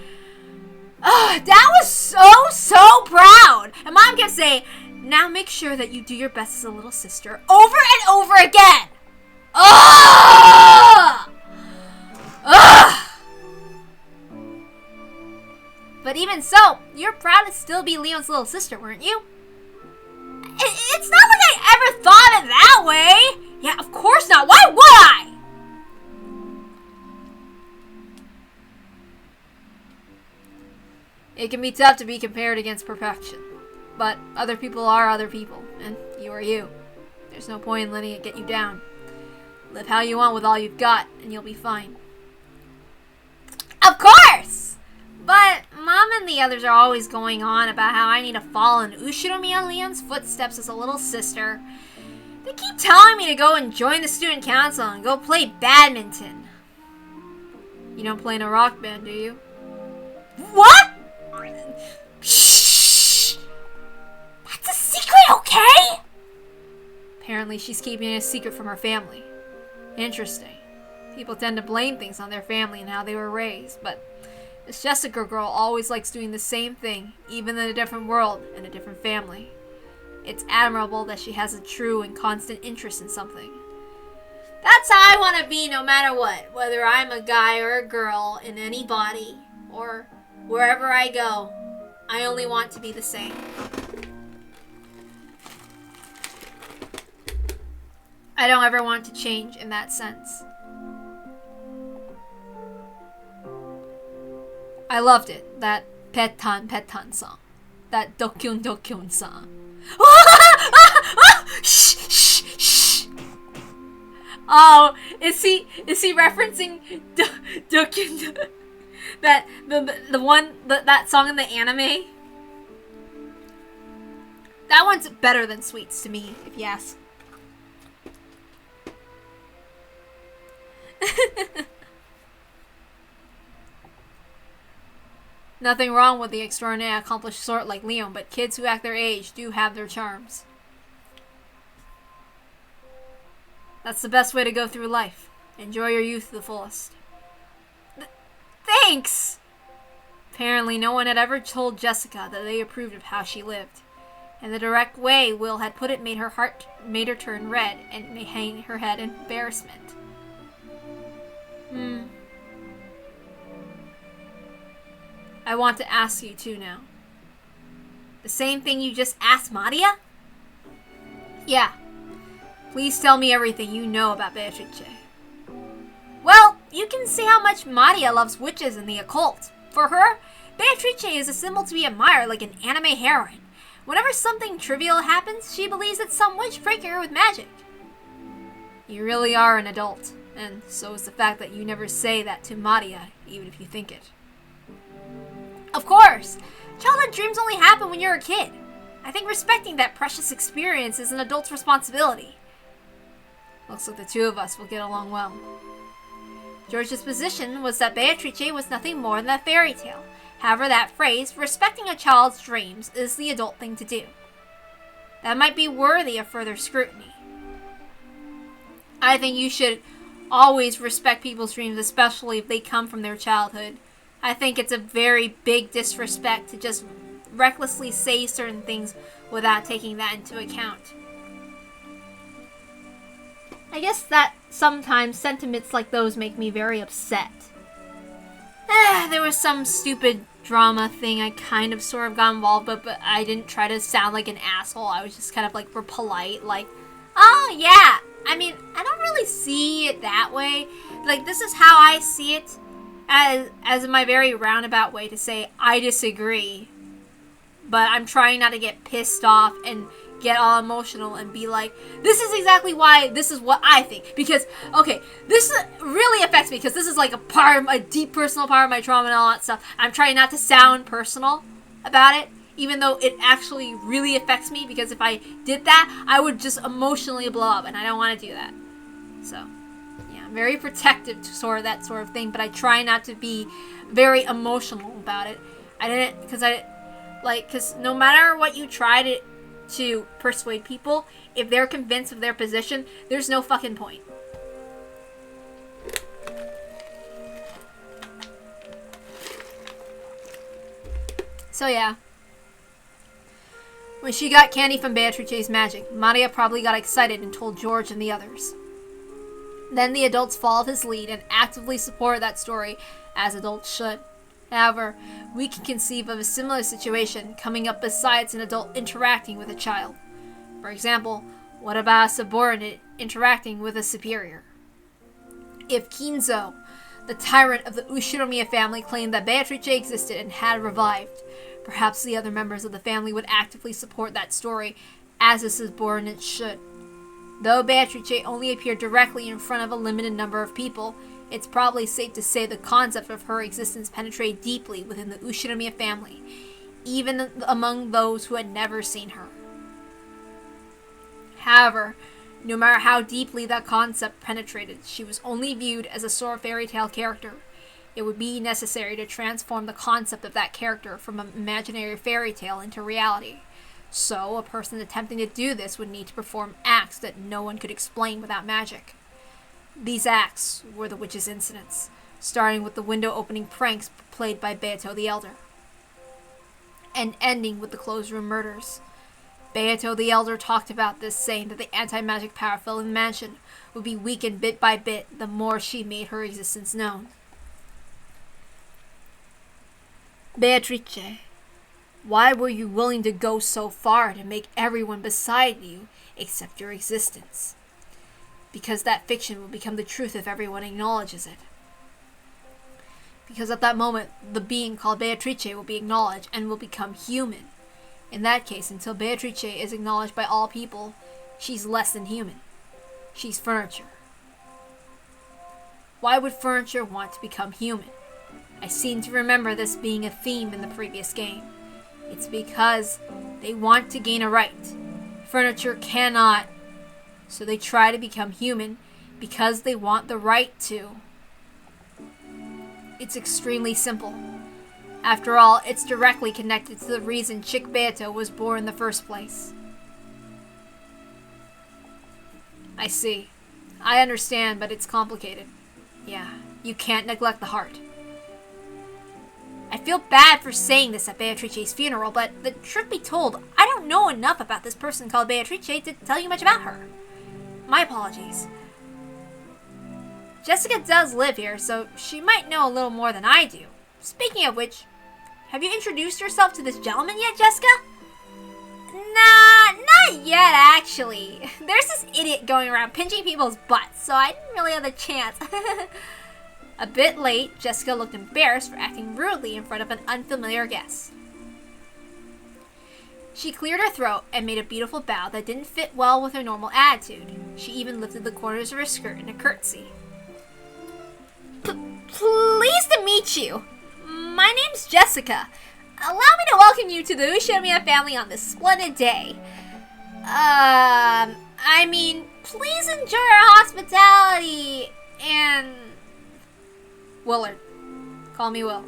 Dad was so proud. And Mom kept saying, now make sure that you do your best as a little sister over and over again. But even so, you're proud to still be Leon's little sister, weren't you? It's not like I ever thought it that way. Yeah, of course not. Why would I? It can be tough to be compared against perfection. But other people are other people, and you are you. There's no point in letting it get you down. Live how you want with all you've got, and you'll be fine. Of course! But Mom and the others are always going on about how I need to follow in Ushiromiya Leon's footsteps as a little sister. They keep telling me to go and join the student council and go play badminton. You don't play in a rock band, do you? What? Shh! That's a secret, okay? Apparently she's keeping it a secret from her family. Interesting. People tend to blame things on their family and how they were raised, but this Jessica girl always likes doing the same thing, even in a different world and a different family. It's admirable that she has a true and constant interest in something. That's how I want to be no matter what, whether I'm a guy or a girl in any body, or wherever I go. I only want to be the same. I don't ever want to change in that sense. I loved it, that Petan song. That Dokyun song. Shh. Oh, is he referencing Dokyun? that that song in the anime. That one's better than Sweets to me, if you ask. Nothing wrong with the extraordinary accomplished sort like Leon, but kids who act their age do have their charms. That's the best way to go through life. Enjoy your youth to the fullest. Thanks! Apparently no one had ever told Jessica that they approved of how she lived. And the direct way Will had put it made her turn red and hang her head in embarrassment. I want to ask you too now. The same thing you just asked Maria? Yeah. Please tell me everything you know about Beatrice. Well, you can see how much Maria loves witches and the occult. For her, Beatrice is a symbol to be admired like an anime heroine. Whenever something trivial happens, she believes it's some witch breaking her with magic. You really are an adult, and so is the fact that you never say that to Maria, even if you think it. Of course! Childhood dreams only happen when you're a kid. I think respecting that precious experience is an adult's responsibility. Looks like the two of us will get along well. George's position was that Beatrice was nothing more than a fairy tale. However, that phrase, respecting a child's dreams, is the adult thing to do. That might be worthy of further scrutiny. I think you should always respect people's dreams, especially if they come from their childhood. I think it's a very big disrespect to just recklessly say certain things without taking that into account. I guess that sometimes sentiments like those make me very upset. There was some stupid drama thing I kind of sort of got involved with, but I didn't try to sound like an asshole. I was just kind of like polite, like, oh yeah. I mean, I don't really see it that way. Like, this is how I see it, as my very roundabout way to say I disagree. But I'm trying not to get pissed off and get all emotional and be like, this is exactly why this is what I think. Because, okay, this really affects me because this is like a deep personal part of my trauma and all that stuff. I'm trying not to sound personal about it, even though it actually really affects me, because if I did that, I would just emotionally blow up, and I don't want to do that. So, yeah, I'm very protective to sort of that sort of thing, but I try not to be very emotional about it. Because no matter what you try to persuade people, if they're convinced of their position, there's no fucking point. So yeah. When she got candy from Beatrice's magic, Maria probably got excited and told George and the others. Then the adults followed his lead and actively supported that story, as adults should. However, we can conceive of a similar situation coming up besides an adult interacting with a child. For example, what about a subordinate interacting with a superior? If Kinzo, the tyrant of the Ushinomiya family, claimed that Beatrice existed and had revived, perhaps the other members of the family would actively support that story, as a subordinate should. Though Beatrice only appeared directly in front of a limited number of people, it's probably safe to say the concept of her existence penetrated deeply within the Ushinomiya family, even among those who had never seen her. However, no matter how deeply that concept penetrated, she was only viewed as a sort of fairy tale character. It would be necessary to transform the concept of that character from an imaginary fairy tale into reality. So, a person attempting to do this would need to perform acts that no one could explain without magic. These acts were the witch's incidents, starting with the window-opening pranks played by Beato the Elder, and ending with the closed-room murders. Beato the Elder talked about this, saying that the anti-magic power filling the mansion would be weakened bit by bit the more she made her existence known. Beatrice, why were you willing to go so far to make everyone beside you accept your existence? Because that fiction will become the truth if everyone acknowledges it. Because at that moment, the being called Beatrice will be acknowledged and will become human. In that case, until Beatrice is acknowledged by all people, she's less than human. She's furniture. Why would furniture want to become human? I seem to remember this being a theme in the previous game. It's because they want to gain a right. Furniture cannot. So they try to become human because they want the right to. It's extremely simple. After all, it's directly connected to the reason Chick Beato was born in the first place. I see. I understand, but it's complicated. Yeah, you can't neglect the heart. I feel bad for saying this at Beatrice's funeral, but the truth be told, I don't know enough about this person called Beatrice to tell you much about her. My apologies. Jessica does live here, so she might know a little more than I do. Speaking of which, have you introduced yourself to this gentleman yet, Jessica? Nah, not yet, actually. There's this idiot going around pinching people's butts, so I didn't really have a chance. A bit late, Jessica looked embarrassed for acting rudely in front of an unfamiliar guest. She cleared her throat and made a beautiful bow that didn't fit well with her normal attitude. She even lifted the corners of her skirt in a curtsy. Pleased to meet you. My name's Jessica. Allow me to welcome you to the Ushiramiya family on this splendid day. Please enjoy our hospitality and... Willard. Call me Will.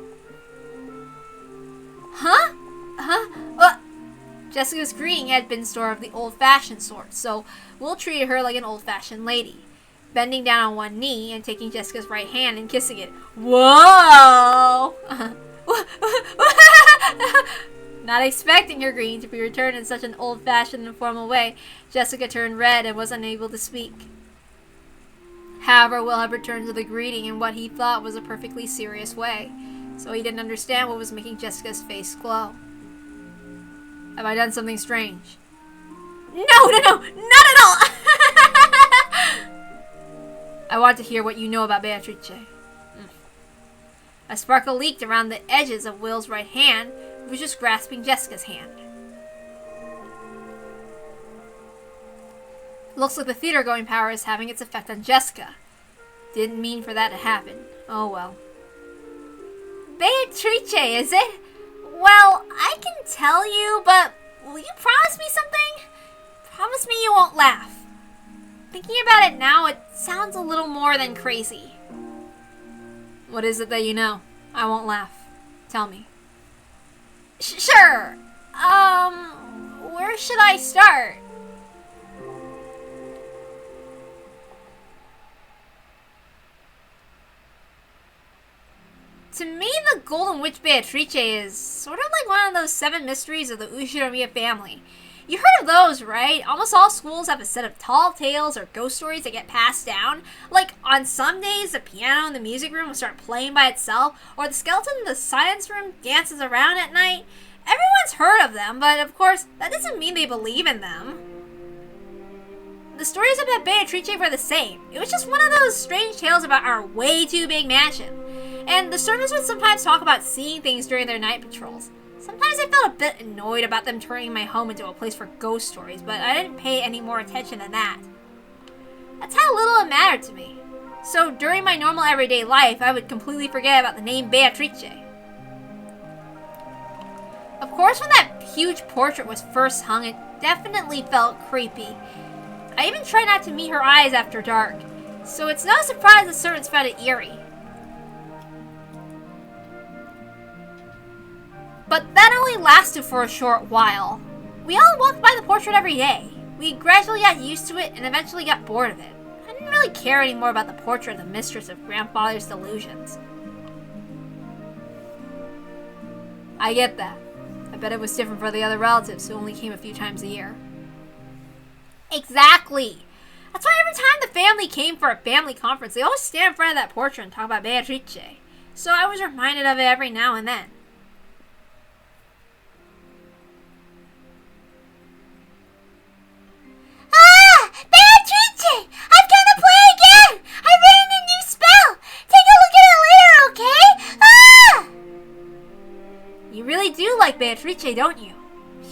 Huh? Jessica's greeting had been sort of the old-fashioned sort, so Will treated her like an old-fashioned lady, bending down on one knee and taking Jessica's right hand and kissing it. Whoa! Not expecting her greeting to be returned in such an old-fashioned and formal way, Jessica turned red and was unable to speak. However, Will had returned to the greeting in what he thought was a perfectly serious way, so he didn't understand what was making Jessica's face glow. Have I done something strange? No, not at all! I want to hear what you know about Beatrice. A sparkle leaked around the edges of Will's right hand, who was just grasping Jessica's hand. Looks like the theater-going power is having its effect on Jessica. Didn't mean for that to happen. Oh well. Beatrice, is it? Well, I can tell you, but will you promise me something? Promise me you won't laugh. Thinking about it now, it sounds a little more than crazy. What is it that you know? I won't laugh. Tell me. Sure. Where should I start? To me, the Golden Witch Beatrice is sort of like one of those 7 mysteries of the Ushiramiya family. You heard of those, right? Almost all schools have a set of tall tales or ghost stories that get passed down. Like, on some days, the piano in the music room will start playing by itself, or the skeleton in the science room dances around at night. Everyone's heard of them, but of course, that doesn't mean they believe in them. The stories about Beatrice were the same. It was just one of those strange tales about our way too big mansion. And the servants would sometimes talk about seeing things during their night patrols. Sometimes I felt a bit annoyed about them turning my home into a place for ghost stories, but I didn't pay any more attention than that. That's how little it mattered to me. So during my normal everyday life, I would completely forget about the name Beatrice. Of course, when that huge portrait was first hung, it definitely felt creepy. I even tried not to meet her eyes after dark, so it's no surprise the servants found it eerie. But that only lasted for a short while. We all walked by the portrait every day. We gradually got used to it and eventually got bored of it. I didn't really care anymore about the portrait of the mistress of grandfather's delusions. I get that. I bet it was different for the other relatives who only came a few times a year. Exactly. That's why every time the family came for a family conference, they always stand in front of that portrait and talk about Beatrice. So I was reminded of it every now and then. Beatrice! I've done the play again! I've written a new spell! Take a look at it later, okay? Ah! You really do like Beatrice, don't you?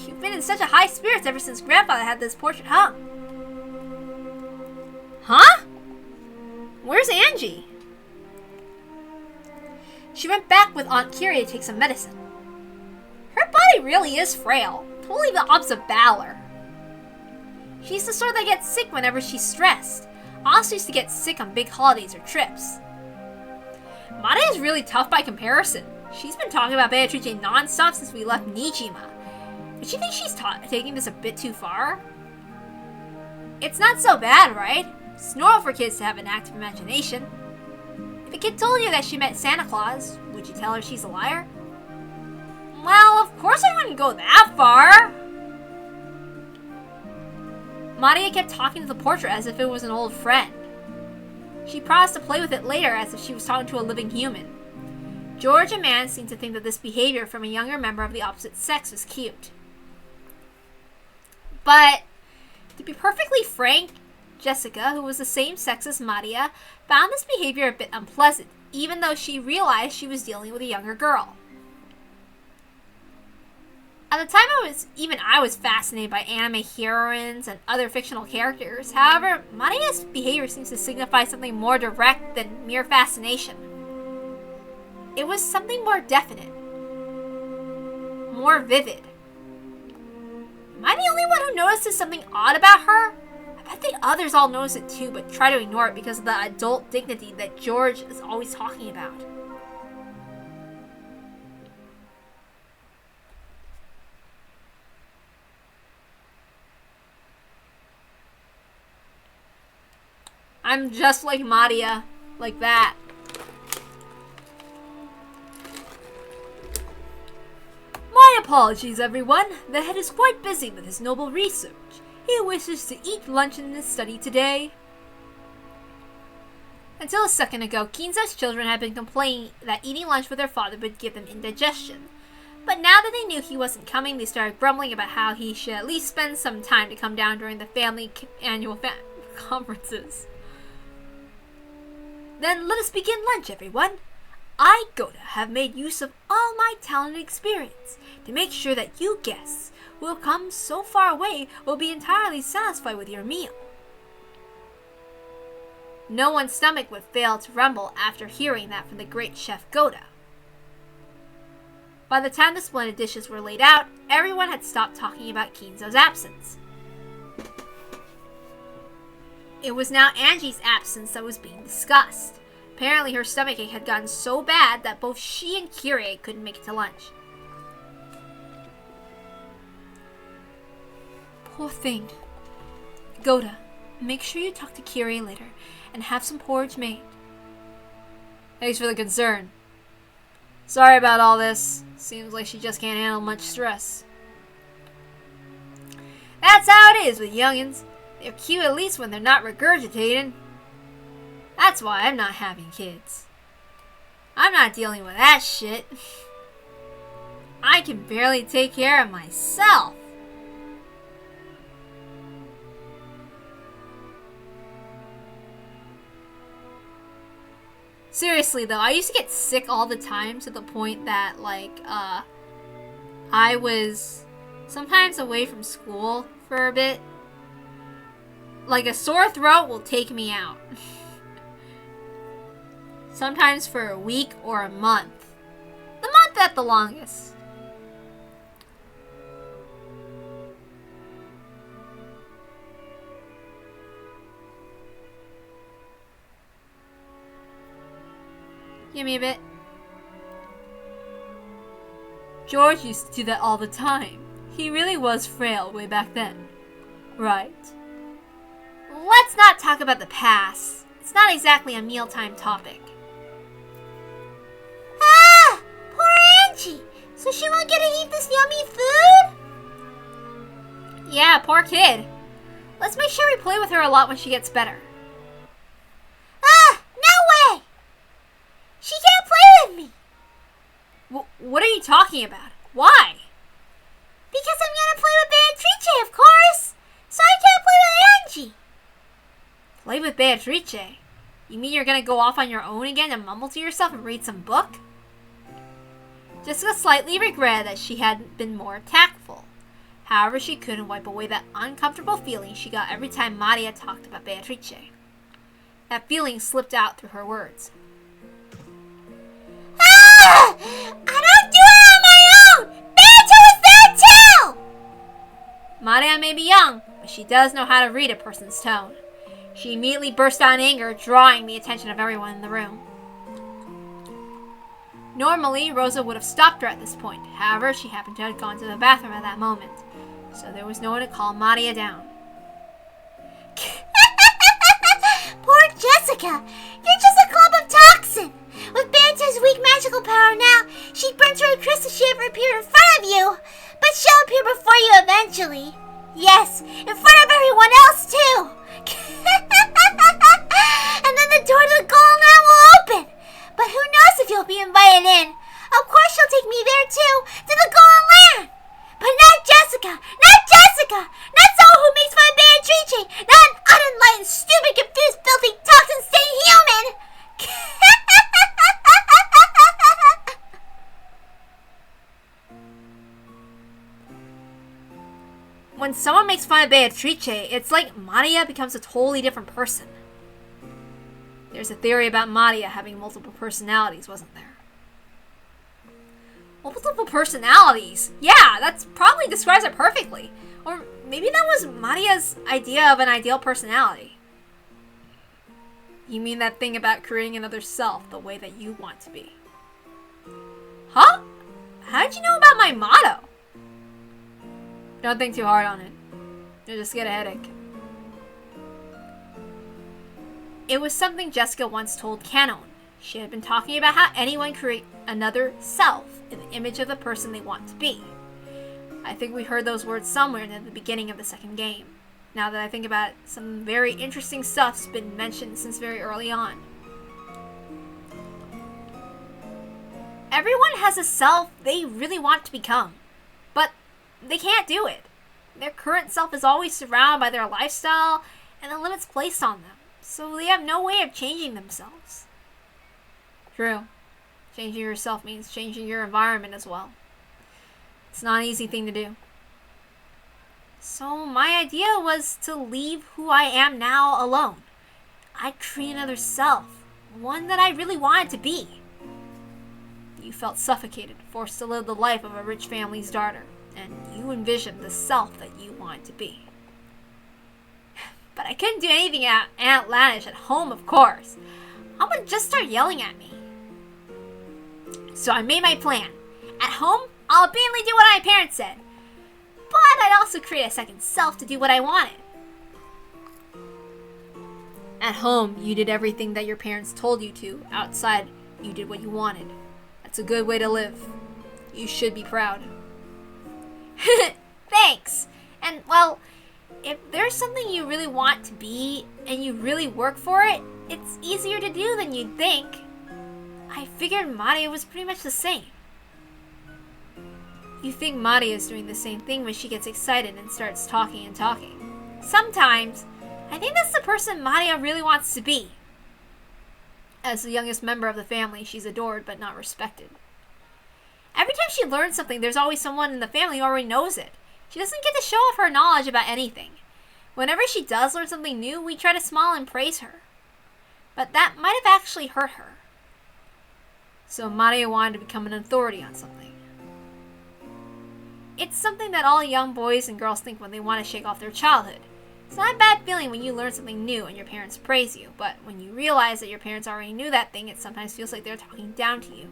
You've been in such a high spirits ever since Grandfather had this portrait hung. Huh? Where's Angie? She went back with Aunt Kyrie to take some medicine. Her body really is frail, totally the opposite of Balor. She's the sort that gets sick whenever she's stressed. Also used to get sick on big holidays or trips. Maria is really tough by comparison. She's been talking about Beatrice non-stop since we left Nijima. But she thinks she's taking this a bit too far? It's not so bad, right? It's normal for kids to have an active imagination. If a kid told you that she met Santa Claus, would you tell her she's a liar? Well, of course I wouldn't go that far. Maria kept talking to the portrait as if it was an old friend. She promised to play with it later as if she was talking to a living human. George and Man seemed to think that this behavior from a younger member of the opposite sex was cute. But, to be perfectly frank, Jessica, who was the same sex as Maria, found this behavior a bit unpleasant, even though she realized she was dealing with a younger girl. At the time, I was fascinated by anime heroines and other fictional characters. However, Maria's behavior seems to signify something more direct than mere fascination. It was something more definite, more vivid. Am I the only one who notices something odd about her? I bet the others all notice it too, but try to ignore it because of the adult dignity that George is always talking about. I'm just like Maria, like that. My apologies, everyone. The head is quite busy with his noble research. He wishes to eat lunch in his study today. Until a second ago, Kinzo's children had been complaining that eating lunch with their father would give them indigestion. But now that they knew he wasn't coming, they started grumbling about how he should at least spend some time to come down during the family annual conferences. Then let us begin lunch, everyone. I, Goda, have made use of all my talent and experience to make sure that you guests who have come so far away will be entirely satisfied with your meal. No one's stomach would fail to rumble after hearing that from the great chef Goda. By the time the splendid dishes were laid out, everyone had stopped talking about Kinzo's absence. It was now Angie's absence that was being discussed. Apparently her stomachache had gotten so bad that both she and Kyrie couldn't make it to lunch. Poor thing. Goda, make sure you talk to Kyrie later and have some porridge made. Thanks for the concern. Sorry about all this. Seems like she just can't handle much stress. That's how it is with youngins. They're cute at least when they're not regurgitating. That's why I'm not having kids. I'm not dealing with that shit. I can barely take care of myself. Seriously though, I used to get sick all the time to the point that I was sometimes away from school for a bit. Like a sore throat will take me out. Sometimes for a week or a month. A month at the longest. Give me a bit. George used to do that all the time. He really was frail way back then. Right. Let's not talk about the past. It's not exactly a mealtime topic. Ah! Poor Angie! So she won't get to eat this yummy food? Yeah, poor kid. Let's make sure we play with her a lot when she gets better. Ah! No way! She can't play with me! What are you talking about? Why? Because I'm gonna play with Beatrice, of course! So I can't play with Angie! Play with Beatrice? You mean you're gonna go off on your own again and mumble to yourself and read some book? Jessica slightly regretted that she hadn't been more tactful. However, she couldn't wipe away that uncomfortable feeling she got every time Maria talked about Beatrice. That feeling slipped out through her words. Ah! she does know how to read a person's tone. She immediately burst out in anger, drawing the attention of everyone in the room. Normally, Rosa would have stopped her at this point. However, she happened to have gone to the bathroom at that moment, so there was no one to calm Maria down. Poor Jessica! You're just a clump of toxin! With Banta's weak magical power now, she'd burn to a crisp if she ever appeared in front of you! But she'll appear before you eventually. Yes, in front of everyone else, too! And then the door to the Golden Land will open! But who knows if you'll be invited in? Of course she'll take me there, too, to the Golden Land! But not Jessica! Not Jessica! Not someone who makes fun of Beatrice! Not an unenlightened, stupid, confused, filthy, toxin-stained human! When someone makes fun of Beatrice, it's like Maria becomes a totally different person. There's a theory about Maria having multiple personalities, wasn't there? Multiple personalities? Yeah, that probably describes it perfectly. Or maybe that was Maria's idea of an ideal personality. You mean that thing about creating another self the way that you want to be? Huh? How did you know about my motto? Don't think too hard on it. You'll just get a headache. It was something Jessica once told Canon. She had been talking about how anyone create another self in the image of the person they want to be. I think we heard those words somewhere near the beginning of the second game. Now that I think about it, some very interesting stuff's been mentioned since very early on. Everyone has a self they really want to become, but they can't do it. Their current self is always surrounded by their lifestyle and the limits placed on them, so they have no way of changing themselves. True. Changing yourself means changing your environment as well. It's not an easy thing to do. So my idea was to leave who I am now alone. I'd create another self, one that I really wanted to be. You felt suffocated, forced to live the life of a rich family's daughter, and you envisioned the self that you wanted to be. But I couldn't do anything outlandish at home, of course. Mom would just start yelling at me. So I made my plan. At home, I'll obediently do what my parents said. But I'd also create a second self to do what I wanted. At home, you did everything that your parents told you to. Outside, you did what you wanted. That's a good way to live. You should be proud. Thanks! And, well, if there's something you really want to be, and you really work for it, it's easier to do than you'd think. I figured Maria was pretty much the same. You think Maria is doing the same thing when she gets excited and starts talking and talking. Sometimes, I think that's the person Maria really wants to be. As the youngest member of the family, she's adored but not respected. Every time she learns something, there's always someone in the family who already knows it. She doesn't get to show off her knowledge about anything. Whenever she does learn something new, we try to smile and praise her. But that might have actually hurt her. So Maria wanted to become an authority on something. It's something that all young boys and girls think when they want to shake off their childhood. It's not a bad feeling when you learn something new and your parents praise you, but when you realize that your parents already knew that thing, it sometimes feels like they're talking down to you.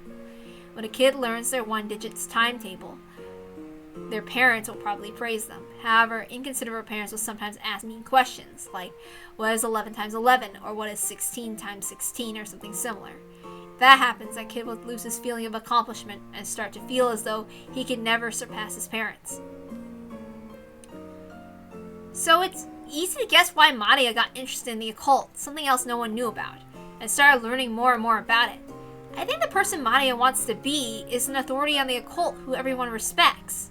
When a kid learns their 1-digit timetable, their parents will probably praise them. However, inconsiderate parents will sometimes ask mean questions, like, what is 11 times 11, or what is 16 times 16, or something similar. If that happens, that kid will lose his feeling of accomplishment and start to feel as though he can never surpass his parents. So it's easy to guess why Maria got interested in the occult, something else no one knew about, and started learning more and more about it. I think the person Maria wants to be is an authority on the occult who everyone respects.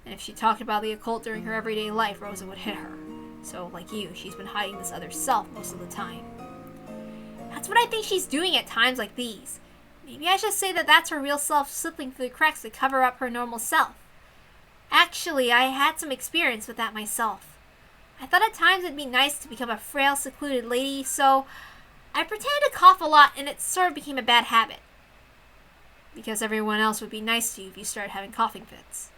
And if she talked about the occult during her everyday life, Rosa would hit her. So, like you, she's been hiding this other self most of the time. That's what I think she's doing at times like these. Maybe I should say that that's her real self slipping through the cracks to cover up her normal self. Actually, I had some experience with that myself. I thought at times it'd be nice to become a frail, secluded lady, so I pretended to cough a lot and it sort of became a bad habit. Because everyone else would be nice to you if you started having coughing fits.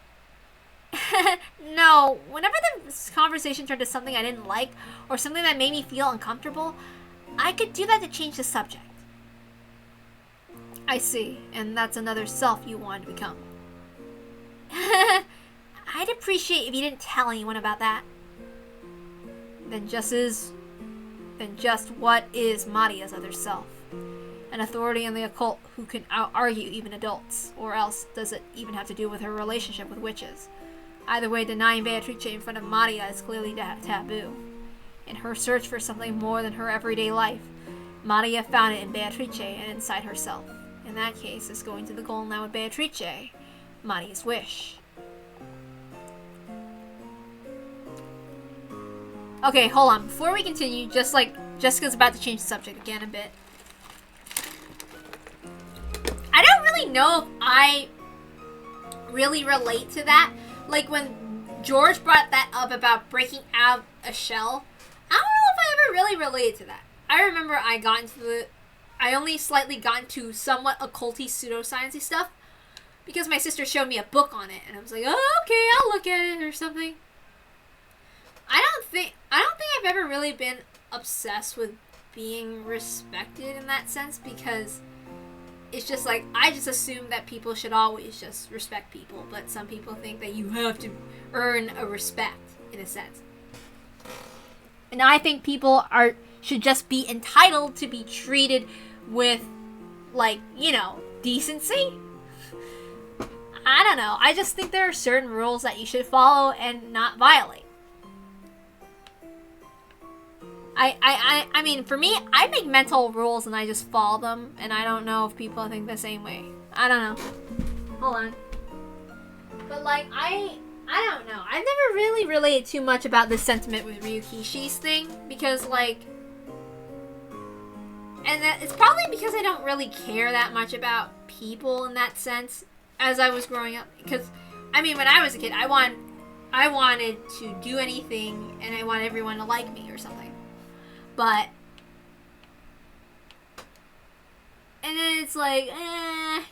No, whenever the conversation turned to something I didn't like or something that made me feel uncomfortable, I could do that to change the subject. I see, and that's another self you want to become. I'd appreciate if you didn't tell anyone about that. Then just what is Maria's other self? An authority in the occult who can out-argue even adults, or else does it even have to do with her relationship with witches? Either way, denying Beatrice in front of Maria is clearly taboo. In her search for something more than her everyday life, Maria found it in Beatrice and inside herself. In that case, it's going to the goal now with Beatrice, Maria's wish. Okay, hold on. Before we continue, just like Jessica's about to change the subject again a bit. I don't really know if I really relate to that. Like when George brought that up about breaking out a shell, I don't know if I ever really related to that. I remember I only slightly got into somewhat occulty pseudoscience-y stuff because my sister showed me a book on it and I was like, oh, okay, I'll look at it or something. I don't think I've ever really been obsessed with being respected in that sense because it's just like, I just assume that people should always just respect people, but some people think that you have to earn a respect, in a sense. And I think people should just be entitled to be treated with, like, you know, decency. I don't know. I just think there are certain rules that you should follow and not violate. I mean, for me, I make mental rules and I just follow them, and I don't know if people think the same way. I don't know. Hold on. But, like, I don't know. I've never really related too much about this sentiment with Ryukishi's thing, because, like, and it's probably because I don't really care that much about people in that sense as I was growing up. Because, I mean, when I was a kid, I wanted to do anything, and I wanted everyone to like me or something. But, and then it's like,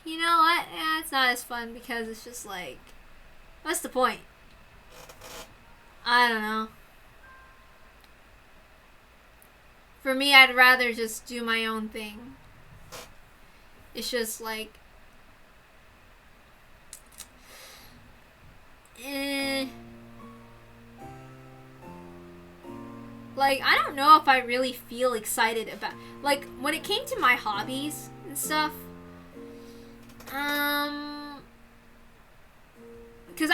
you know what? It's not as fun because it's just like, what's the point? I don't know. For me, I'd rather just do my own thing. It's just like, like, I don't know if I really feel excited about, like, when it came to my hobbies and stuff, because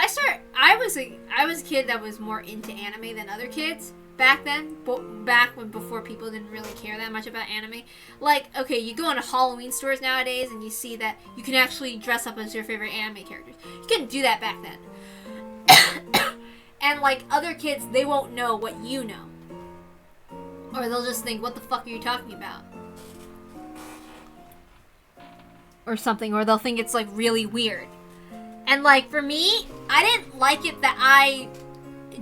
I was a kid that was more into anime than other kids back then, before people didn't really care that much about anime. Like, okay, you go into Halloween stores nowadays and you see that you can actually dress up as your favorite anime characters. You couldn't do that back then. And, like, other kids, they won't know what you know. Or they'll just think, what the fuck are you talking about? Or something. Or they'll think it's, like, really weird. And, like, for me, I didn't like it that I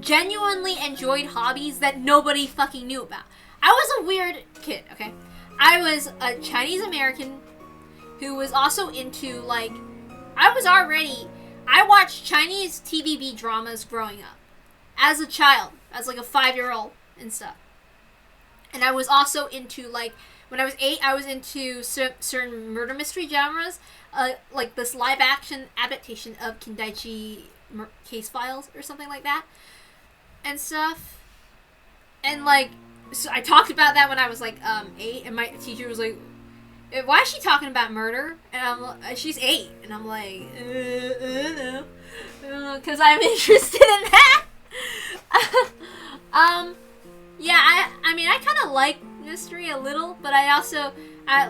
genuinely enjoyed hobbies that nobody fucking knew about. I was a weird kid, okay? I was a Chinese American who was also into, like, I watched Chinese TVB dramas growing up. As a child. As, like, a 5-year-old and stuff. And I was also into, like, when I was 8, I was into certain murder mystery genres, like this live-action adaptation of Kindaichi Case Files or something like that, and stuff. And, like, so I talked about that when I was, like, 8, and my teacher was like, why is she talking about murder? And she's 8, and I'm like, no, because I'm interested in that. Yeah, I mean, I kind of like mystery a little, but I also,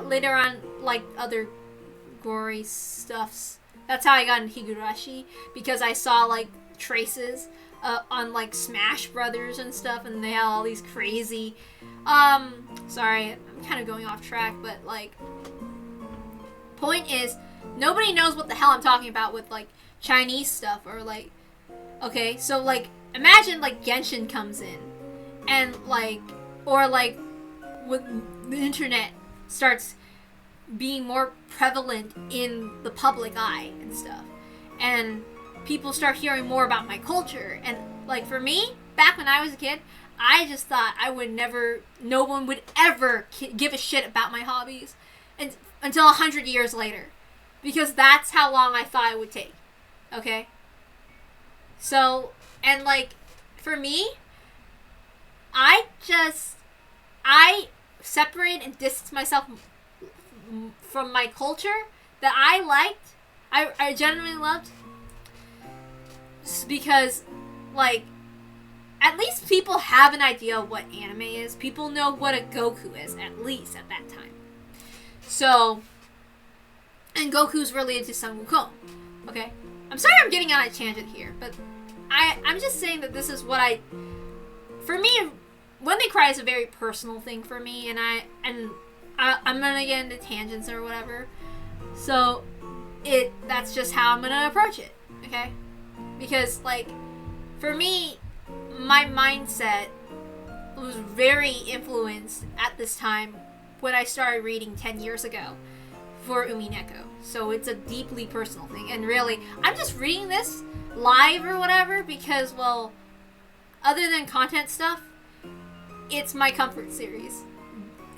later on, like other gory stuffs. That's how I got into Higurashi, because I saw, like, traces on, like, Smash Brothers and stuff, and they had all these crazy, sorry, I'm kind of going off track, but, like, point is, nobody knows what the hell I'm talking about with, like, Chinese stuff, or, like, okay, so, like, imagine, like, Genshin comes in, and, like, or, like, with the internet starts being more prevalent in the public eye and stuff. And people start hearing more about my culture. And like for me, back when I was a kid, I just thought no one would ever give a shit about my hobbies until 100 years later. Because that's how long I thought it would take. Okay? So, and like, for me, I separate and distance myself from my culture that I liked, I genuinely loved, because, like, at least people have an idea of what anime is. People know what a Goku is, at least at that time. So, and Goku's related to Sun Wukong. Okay? I'm sorry I'm getting on a tangent here, but I'm just saying that this is what for me, When They Cry is a very personal thing for me, and I'm gonna get into tangents or whatever. So, that's just how I'm gonna approach it, okay? Because, like, for me, my mindset was very influenced at this time when I started reading 10 years ago for Umineko. So it's a deeply personal thing. And really, I'm just reading this live or whatever because, well, other than content stuff, it's my comfort series.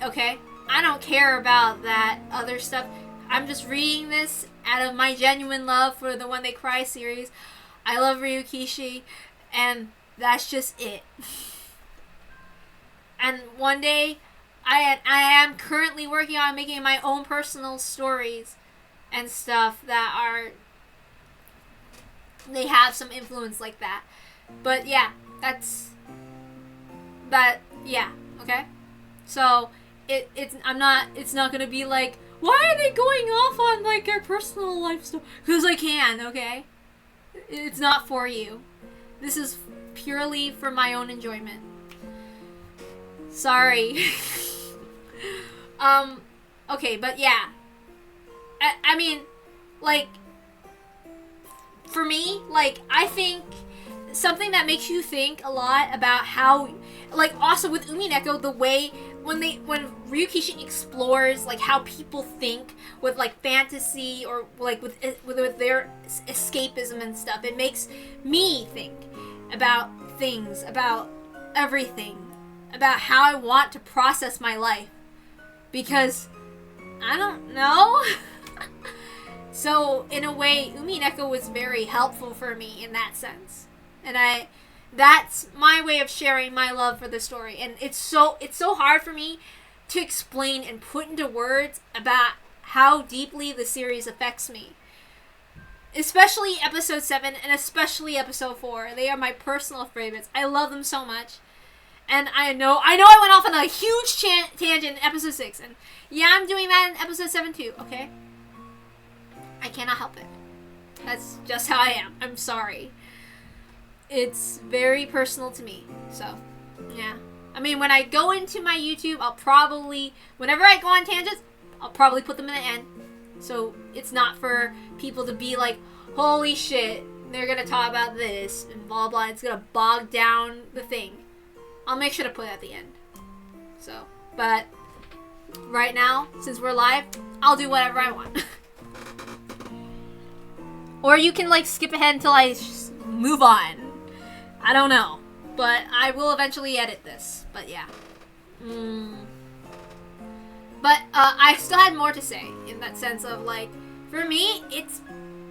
Okay? I don't care about that other stuff. I'm just reading this out of my genuine love for the When They Cry series. I love Ryukishi, and that's just it. And one day, I am currently working on making my own personal stories and stuff that they have some influence like that. But yeah, yeah, okay? So, it's not gonna be like, why are they going off on, like, their personal life stuff? Because I can, okay? It's not for you. This is purely for my own enjoyment. Sorry. Okay, but yeah. I mean, like, for me, like, I think something that makes you think a lot about how, like, also with Umineko, the way when Ryukishi explores, like, how people think with, like, fantasy or, like, with their escapism and stuff, it makes me think about things, about everything, about how I want to process my life, because I don't know. So in a way, Umineko was very helpful for me in that sense, and that's my way of sharing my love for the story. And it's so hard for me to explain and put into words about how deeply the series affects me. Especially episode 7 and especially episode 4. They are my personal favorites. I love them so much. And I know I went off on a huge tangent in episode 6. And yeah, I'm doing that in episode 7 too, okay? I cannot help it. That's just how I am. I'm sorry. It's very personal to me. So, yeah. I mean, when I go into my YouTube, whenever I go on tangents, I'll probably put them in the end. So, it's not for people to be like, holy shit, they're gonna talk about this, and blah blah, it's gonna bog down the thing. I'll make sure to put it at the end. So, but, right now, since we're live, I'll do whatever I want. Or you can, like, skip ahead until I move on. I don't know. But I will eventually edit this. But yeah. But I still had more to say in that sense of, like, for me, it's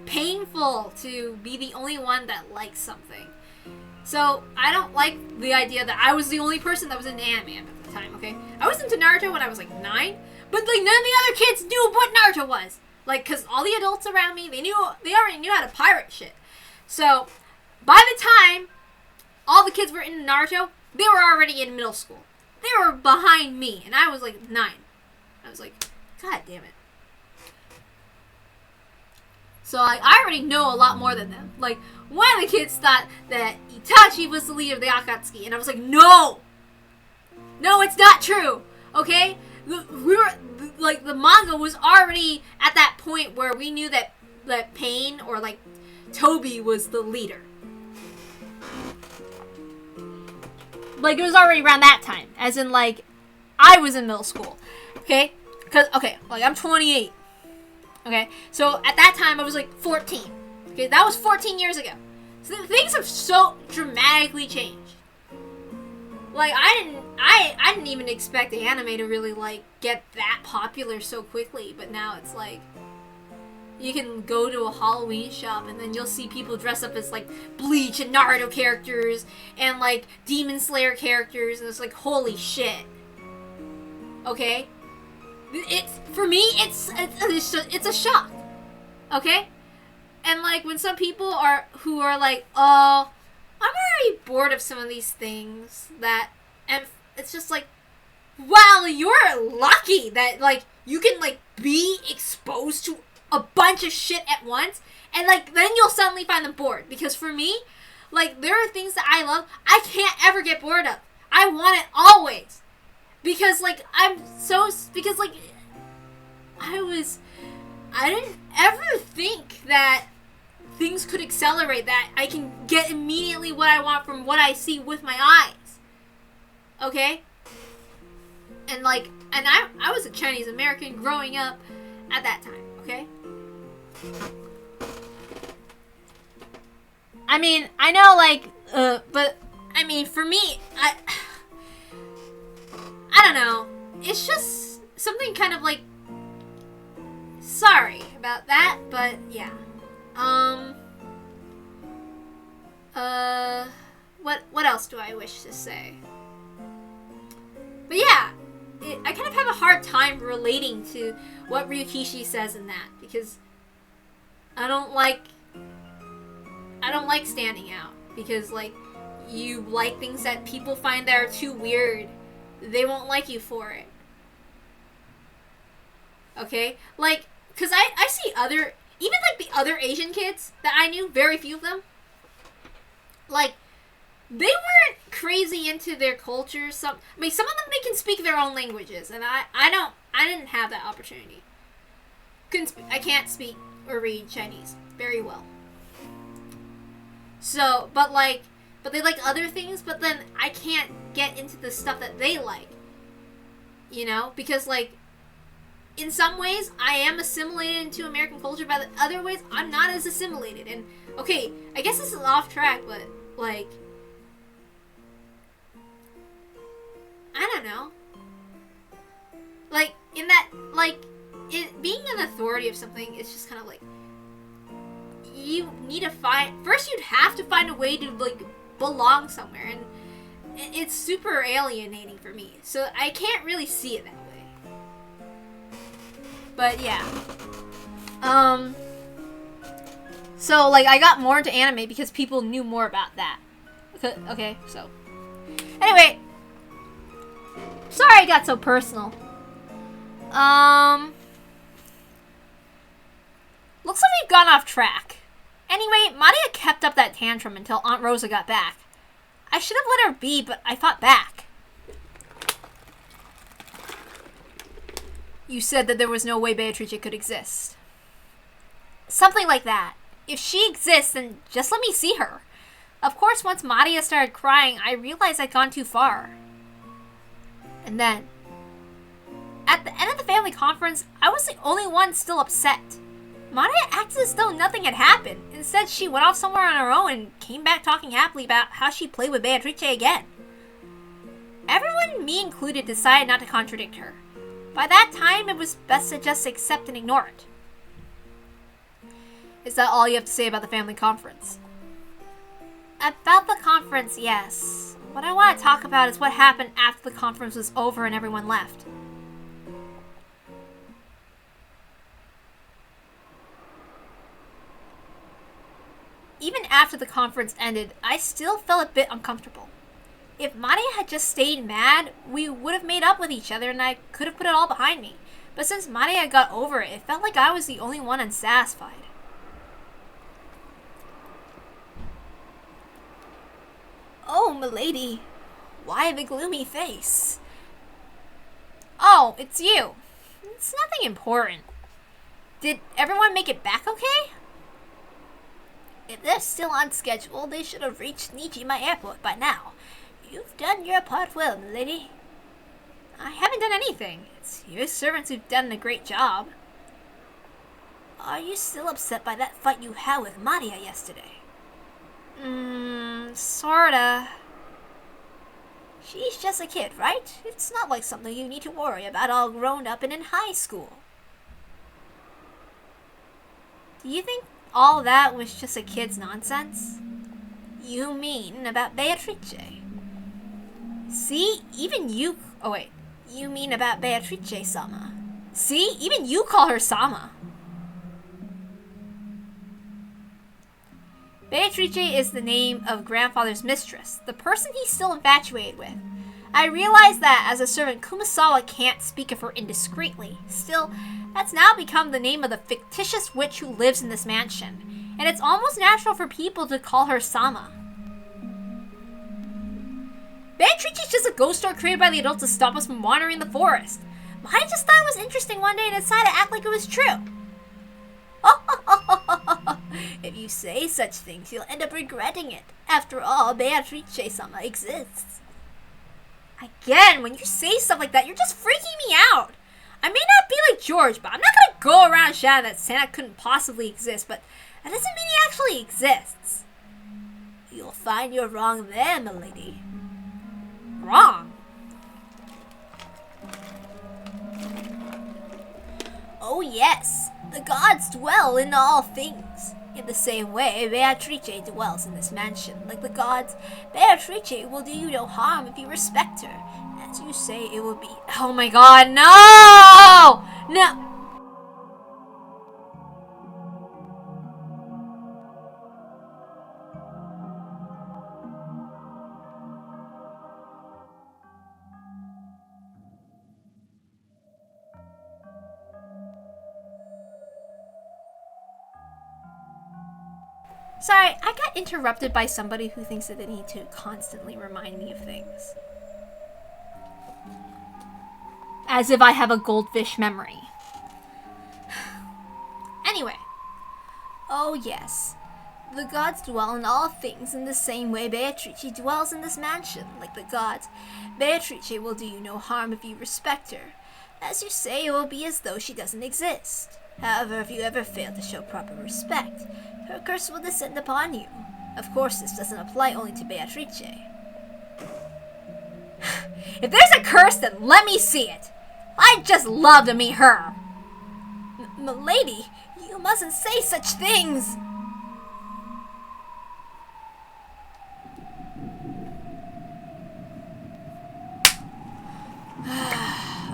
painful to be the only one that likes something. So I don't like the idea that I was the only person that was into anime at the time, okay? I was into Naruto when I was like 9, but like none of the other kids knew what Naruto was. Like, cause all the adults around me, they already knew how to pirate shit. So by the time all the kids were into Naruto, they were already in middle school. They were behind me, and I was like 9. I was like, God damn it. So I already know a lot more than them. Like, one of the kids thought that Itachi was the leader of the Akatsuki, and I was like, no! No, it's not true, okay? We were, like, the manga was already at that point where we knew that Pain, or, like, Toby was the leader. Like, it was already around that time. As in, like, I was in middle school. Okay? Because, okay, like, I'm 28. Okay? So, at that time, I was, like, 14. Okay, that was 14 years ago. So things have so dramatically changed. Like, I didn't even expect the anime to really, like, get that popular so quickly, but now it's like, you can go to a Halloween shop and then you'll see people dress up as, like, Bleach and Naruto characters and, like, Demon Slayer characters, and it's like, holy shit. Okay? For me, it's a shock. Okay? And, like, when some people who are like, oh, I'm already bored of some of these things and it's just like, wow, you're lucky that, like, you can, like, be exposed to a bunch of shit at once, and, like, then you'll suddenly find them bored. Because for me, like, there are things that I love, I can't ever get bored of. I want it always. Because, like, I didn't ever think that things could accelerate, that I can get immediately what I want from what I see with my eyes. Okay? And, like, I was a Chinese American growing up at that time, okay? I mean, I know, like, but, I mean, for me, I don't know. It's just something kind of, like, sorry about that, but, yeah. What else do I wish to say? But yeah, I kind of have a hard time relating to what Ryukishi says in that, because I don't like standing out, because, like, you like things that people find that are too weird, they won't like you for it. Okay? Like, because I see even, like, the other Asian kids that I knew, very few of them, like, they weren't crazy into their culture. Some of them, they can speak their own languages, and I didn't have that opportunity. I can't speak or read Chinese very well. So, but they like other things, but then I can't get into the stuff that they like. You know? Because, like, in some ways, I am assimilated into American culture, but in other ways, I'm not as assimilated. And, okay, I guess this is off track, but, like, I don't know. Like, in that, like, being an authority of something, it's just kind of like, you need to first you'd have to find a way to, like, belong somewhere, and it's super alienating for me, so I can't really see it that way. But yeah. So, like, I got more into anime because people knew more about that. Okay, so. Anyway. Sorry I got so personal. Looks like we've gone off track. Anyway, Maria kept up that tantrum until Aunt Rosa got back. I should have let her be, but I fought back. You said that there was no way Beatrice could exist. Something like that. If she exists, then just let me see her. Of course, once Maria started crying, I realized I'd gone too far. And then, at the end of the family conference, I was the only one still upset. Maria acted as though nothing had happened. Instead, she went off somewhere on her own and came back talking happily about how she played with Beatrice again. Everyone, me included, decided not to contradict her. By that time, it was best to just accept and ignore it. Is that all you have to say about the family conference? About the conference, yes. What I want to talk about is what happened after the conference was over and everyone left. Even after the conference ended, I still felt a bit uncomfortable. If Maria had just stayed mad, we would have made up with each other and I could have put it all behind me. But since Maria got over it, it felt like I was the only one unsatisfied. Oh, milady. Why the gloomy face? Oh, it's you. It's nothing important. Did everyone make it back okay? If they're still on schedule, they should have reached Nijima Airport by now. You've done your part well, milady. I haven't done anything. It's your servants who've done a great job. Are you still upset by that fight you had with Maria yesterday? Sorta. She's just a kid, right? It's not like something you need to worry about all grown up and in high school. Do you think all that was just a kid's nonsense? You mean about Beatrice? See, even you... Oh, wait. You mean about Beatrice-sama? See, even you call her Sama. Beatrice is the name of grandfather's mistress, the person he's still infatuated with. I realize that as a servant, Kumasawa can't speak of her indiscreetly. Still, that's now become the name of the fictitious witch who lives in this mansion, and it's almost natural for people to call her Sama. Beatrice is just a ghost story created by the adults to stop us from wandering the forest. I just thought it was interesting one day and decided to act like it was true. If you say such things, you'll end up regretting it. After all, Beatrice-sama exists. Again, when you say stuff like that, you're just freaking me out. I may not be like George, but I'm not gonna go around shouting that Santa couldn't possibly exist, but that doesn't mean he actually exists. You'll find you're wrong there, milady. Wrong? Oh yes, the gods dwell in all things. In the same way, Beatrice dwells in this mansion. Like the gods, Beatrice will do you no harm if you respect her. As you say, it will be... Oh my god, no! No! Sorry, I got interrupted by somebody who thinks that they need to constantly remind me of things. As if I have a goldfish memory. Anyway. Oh yes, the gods dwell in all things in the same way Beatrice dwells in this mansion. Like the gods, Beatrice will do you no harm if you respect her. As you say, it will be as though she doesn't exist. However, if you ever fail to show proper respect, her curse will descend upon you. Of course, this doesn't apply only to Beatrice. If there's a curse, then let me see it. I'd just love to meet her. Milady, you mustn't say such things.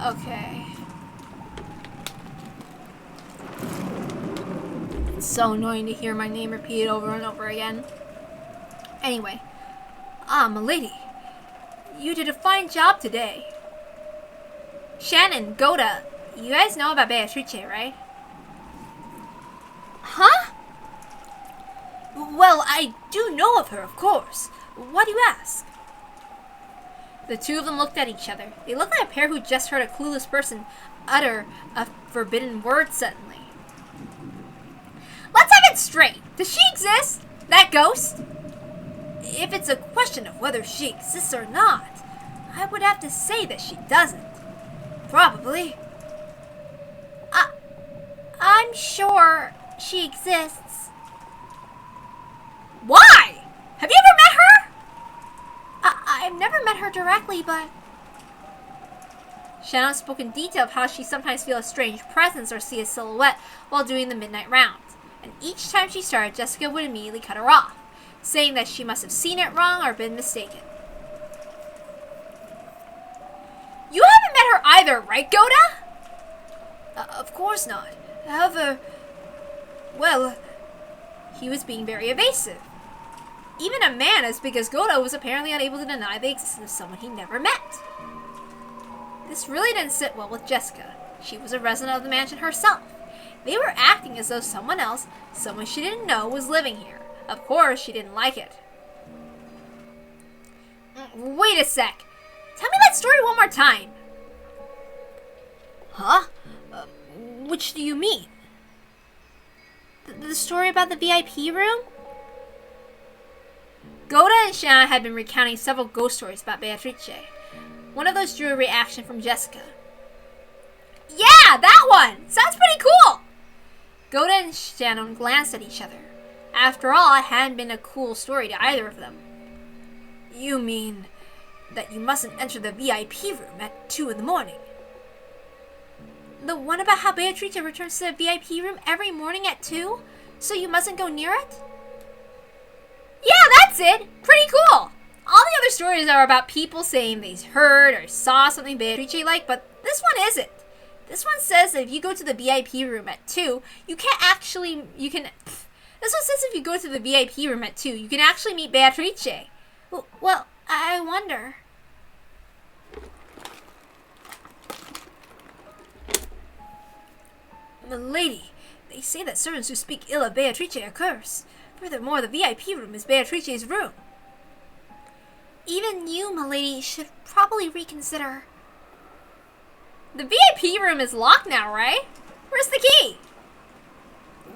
Okay. It's so annoying to hear my name repeated over and over again. Anyway. Milady. You did a fine job today. Shannon, Goda, you guys know about Beatrice, right? Huh? Well, I do know of her, of course. Why do you ask? The two of them looked at each other. They looked like a pair who just heard a clueless person utter a forbidden word suddenly. Let's have it straight. Does she exist? That ghost? If it's a question of whether she exists or not, I would have to say that she doesn't. Probably. I'm sure she exists. Why? Have you ever met her? I've never met her directly, but... Shannon spoke in detail of how she sometimes feels a strange presence or see a silhouette while doing the midnight rounds. And each time she started, Jessica would immediately cut her off, saying that she must have seen it wrong or been mistaken. You haven't met her either, right, Goda? Of course not. However, well... He was being very evasive. Even a man as big as Goda was apparently unable to deny the existence of someone he never met. This really didn't sit well with Jessica. She was a resident of the mansion herself. They were acting as though someone else, someone she didn't know, was living here. Of course, she didn't like it. Wait a sec. Tell me that story one more time. Huh? Which do you mean? The story about the VIP room? Goda and Shanna had been recounting several ghost stories about Beatrice. One of those drew a reaction from Jessica. Yeah, that one! Sounds pretty cool! Goda and Shannon glanced at each other. After all, it hadn't been a cool story to either of them. You mean that you mustn't enter the VIP room at 2 in the morning? The one about how Beatrice returns to the VIP room every morning at 2? So you mustn't go near it? Yeah, that's it! Pretty cool! All the other stories are about people saying they heard or saw something Beatrice liked, but this one isn't. This one says that if you go to the VIP room at 2, This one says if you go to the VIP room at 2, you can actually meet Beatrice. Well, I wonder. Milady, they say that servants who speak ill of Beatrice are cursed. Furthermore, the VIP room is Beatrice's room. Even you, milady, should probably reconsider. The VIP room is locked now, right? Where's the key?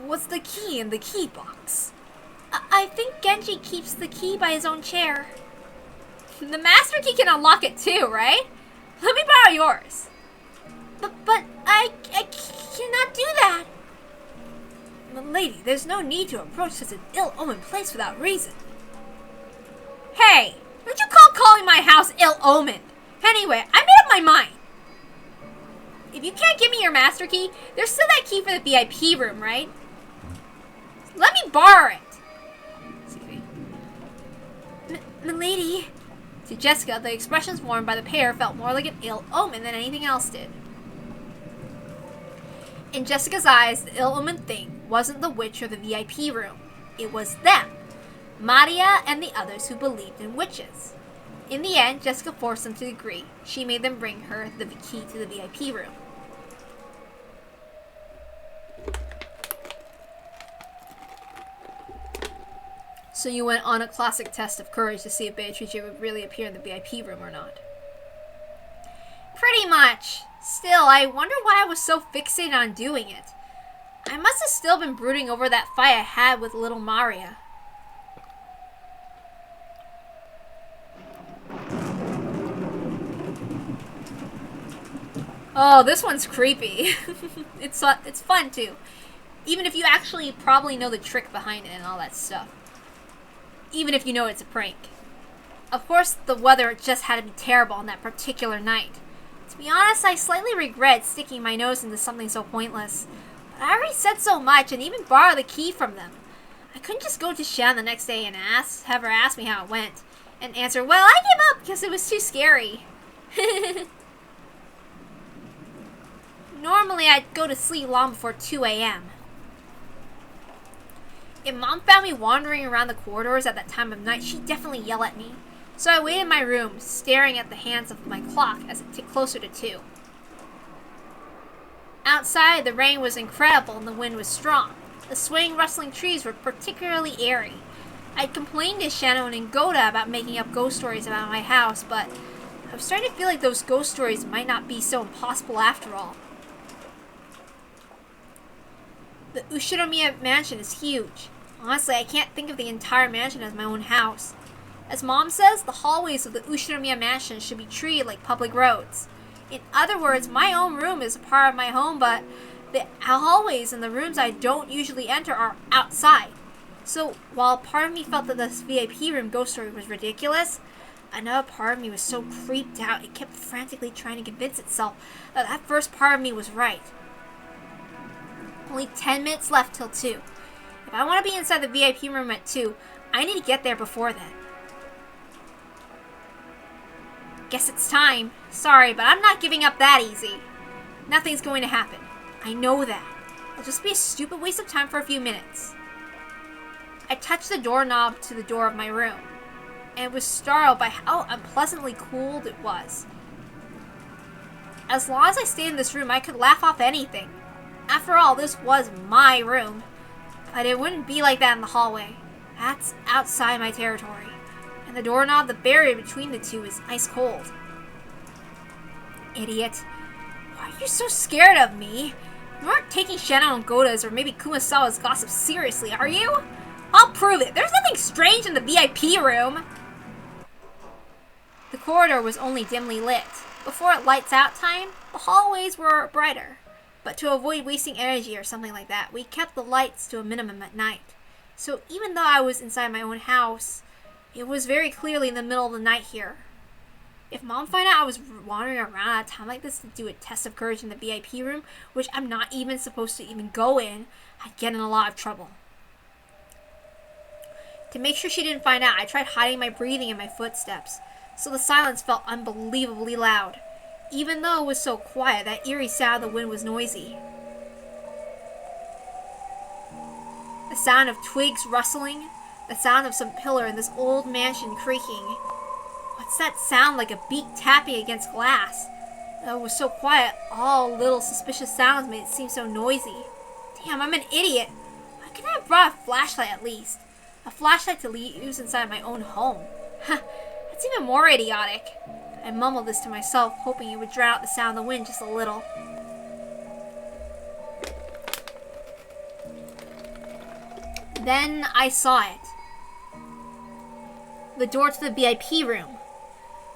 What's the key in the key box? I think Genji keeps the key by his own chair. The master key can unlock it too, right? Let me borrow yours. But I cannot do that. Milady, there's no need to approach such an ill-omened place without reason. Hey, don't you call calling my house ill-omened? Anyway, I made up my mind. If you can't give me your master key, there's still that key for the VIP room, right? Let me borrow it. Milady. To Jessica, the expressions worn by the pair felt more like an ill omen than anything else did. In Jessica's eyes, the ill-omened thing wasn't the witch or the VIP room. It was them. Maria and the others who believed in witches. In the end, Jessica forced them to agree. She made them bring her the key to the VIP room. So you went on a classic test of courage to see if Beatrice would really appear in the VIP room or not. Pretty much. Still, I wonder why I was so fixated on doing it. I must have still been brooding over that fight I had with little Maria. Oh, this one's creepy. It's fun too. Even if you actually probably know the trick behind it and all that stuff. Even if you know it's a prank. Of course, the weather just had to be terrible on that particular night. To be honest, I slightly regret sticking my nose into something so pointless. But I already said so much and even borrowed the key from them. I couldn't just go to Shan the next day and have her ask me how it went. And answer, well, I gave up because it was too scary. Normally, I'd go to sleep long before 2 a.m. If Mom found me wandering around the corridors at that time of night, she'd definitely yell at me. So I waited in my room, staring at the hands of my clock as it ticked closer to 2. Outside, the rain was incredible and the wind was strong. The swaying, rustling trees were particularly airy. I'd complained to Shannon and Goda about making up ghost stories about my house, but I was starting to feel like those ghost stories might not be so impossible after all. The Ushinomiya mansion is huge. Honestly, I can't think of the entire mansion as my own house. As Mom says, the hallways of the Ushinomiya mansion should be treated like public roads. In other words, my own room is a part of my home, but the hallways and the rooms I don't usually enter are outside. So, while part of me felt that this VIP room ghost story was ridiculous, another part of me was so creeped out it kept frantically trying to convince itself that that first part of me was right. Only 10 minutes left till 2. If I want to be inside the VIP room at 2, I need to get there before then. Guess it's time. Sorry, but I'm not giving up that easy. Nothing's going to happen. I know that. It'll just be a stupid waste of time for a few minutes. I touched the doorknob to the door of my room, and was startled by how unpleasantly cold it was. As long as I stayed in this room, I could laugh off anything. After all, this was my room. But it wouldn't be like that in the hallway. That's outside my territory. And the doorknob, the barrier between the two, is ice cold. Idiot. Why are you so scared of me? You aren't taking Shannon and Goda's or maybe Kumasawa's gossip seriously, are you? I'll prove it. There's nothing strange in the VIP room. The corridor was only dimly lit. Before it lights out time, the hallways were brighter. But to avoid wasting energy or something like that, we kept the lights to a minimum at night. So even though I was inside my own house, it was very clearly in the middle of the night here. If Mom found out I was wandering around at a time like this to do a test of courage in the VIP room, which I'm not even supposed to even go in, I'd get in a lot of trouble. To make sure she didn't find out, I tried hiding my breathing and my footsteps, so the silence felt unbelievably loud. Even though it was so quiet, that eerie sound of the wind was noisy. The sound of twigs rustling, the sound of some pillar in this old mansion creaking. What's that sound like a beak tapping against glass? Though it was so quiet, all little suspicious sounds made it seem so noisy. Damn, I'm an idiot. Why couldn't I have brought a flashlight at least? A flashlight to use inside my own home. That's even more idiotic. I mumbled this to myself, hoping it would drown out the sound of the wind just a little. Then I saw it. The door to the VIP room.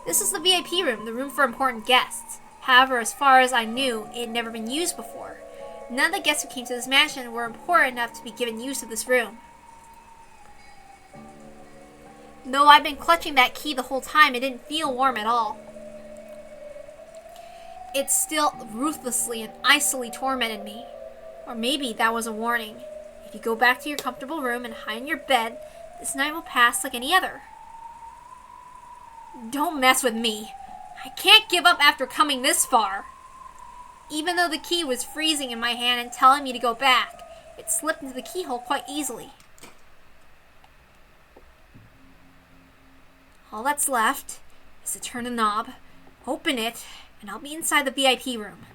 This is the VIP room, the room for important guests. However, as far as I knew, it had never been used before. None of the guests who came to this mansion were important enough to be given use of this room. Though I'd been clutching that key the whole time, it didn't feel warm at all. It still ruthlessly and icily tormented me. Or maybe that was a warning. If you go back to your comfortable room and hide in your bed, this night will pass like any other. Don't mess with me. I can't give up after coming this far. Even though the key was freezing in my hand and telling me to go back, it slipped into the keyhole quite easily. All that's left is to turn the knob, open it, and I'll be inside the VIP room.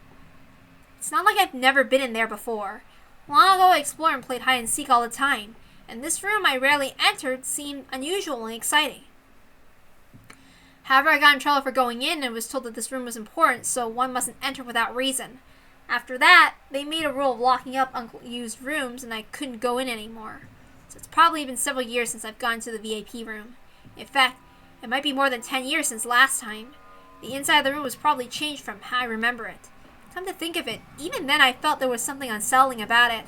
It's not like I've never been in there before. Long ago I explored and played hide and seek all the time, and this room I rarely entered seemed unusual and exciting. However, I got in trouble for going in and was told that this room was important, so one mustn't enter without reason. After that, they made a rule of locking up unused rooms and I couldn't go in anymore. So it's probably been several years since I've gone to the VIP room. In fact, it might be more than 10 years since last time. The inside of the room was probably changed from how I remember it. Come to think of it, even then I felt there was something unsettling about it.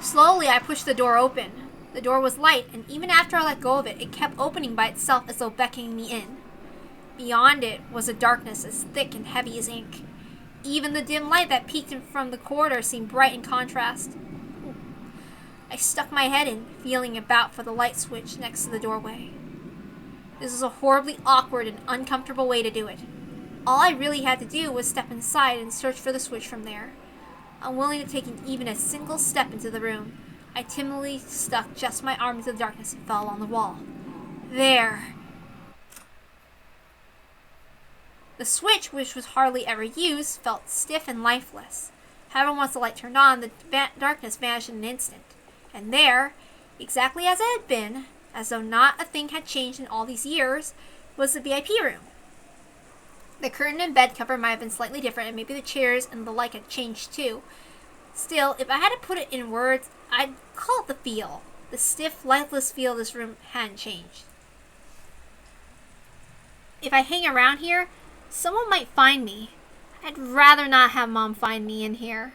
Slowly, I pushed the door open. The door was light, and even after I let go of it, it kept opening by itself as though beckoning me in. Beyond it was a darkness as thick and heavy as ink. Even the dim light that peeked in from the corridor seemed bright in contrast. I stuck my head in, feeling about for the light switch next to the doorway. This was a horribly awkward and uncomfortable way to do it. All I really had to do was step inside and search for the switch from there. Unwilling to take even a single step into the room, I timidly stuck just my arm into the darkness and fell along the wall. There! The switch, which was hardly ever used, felt stiff and lifeless. However, once the light turned on, the darkness vanished in an instant. And there, exactly as it had been, as though not a thing had changed in all these years, was the VIP room. The curtain and bed cover might have been slightly different, and maybe the chairs and the like had changed too. Still, if I had to put it in words, I'd call it the feel. The stiff, lifeless feel of this room hadn't changed. If I hang around here, someone might find me. I'd rather not have Mom find me in here.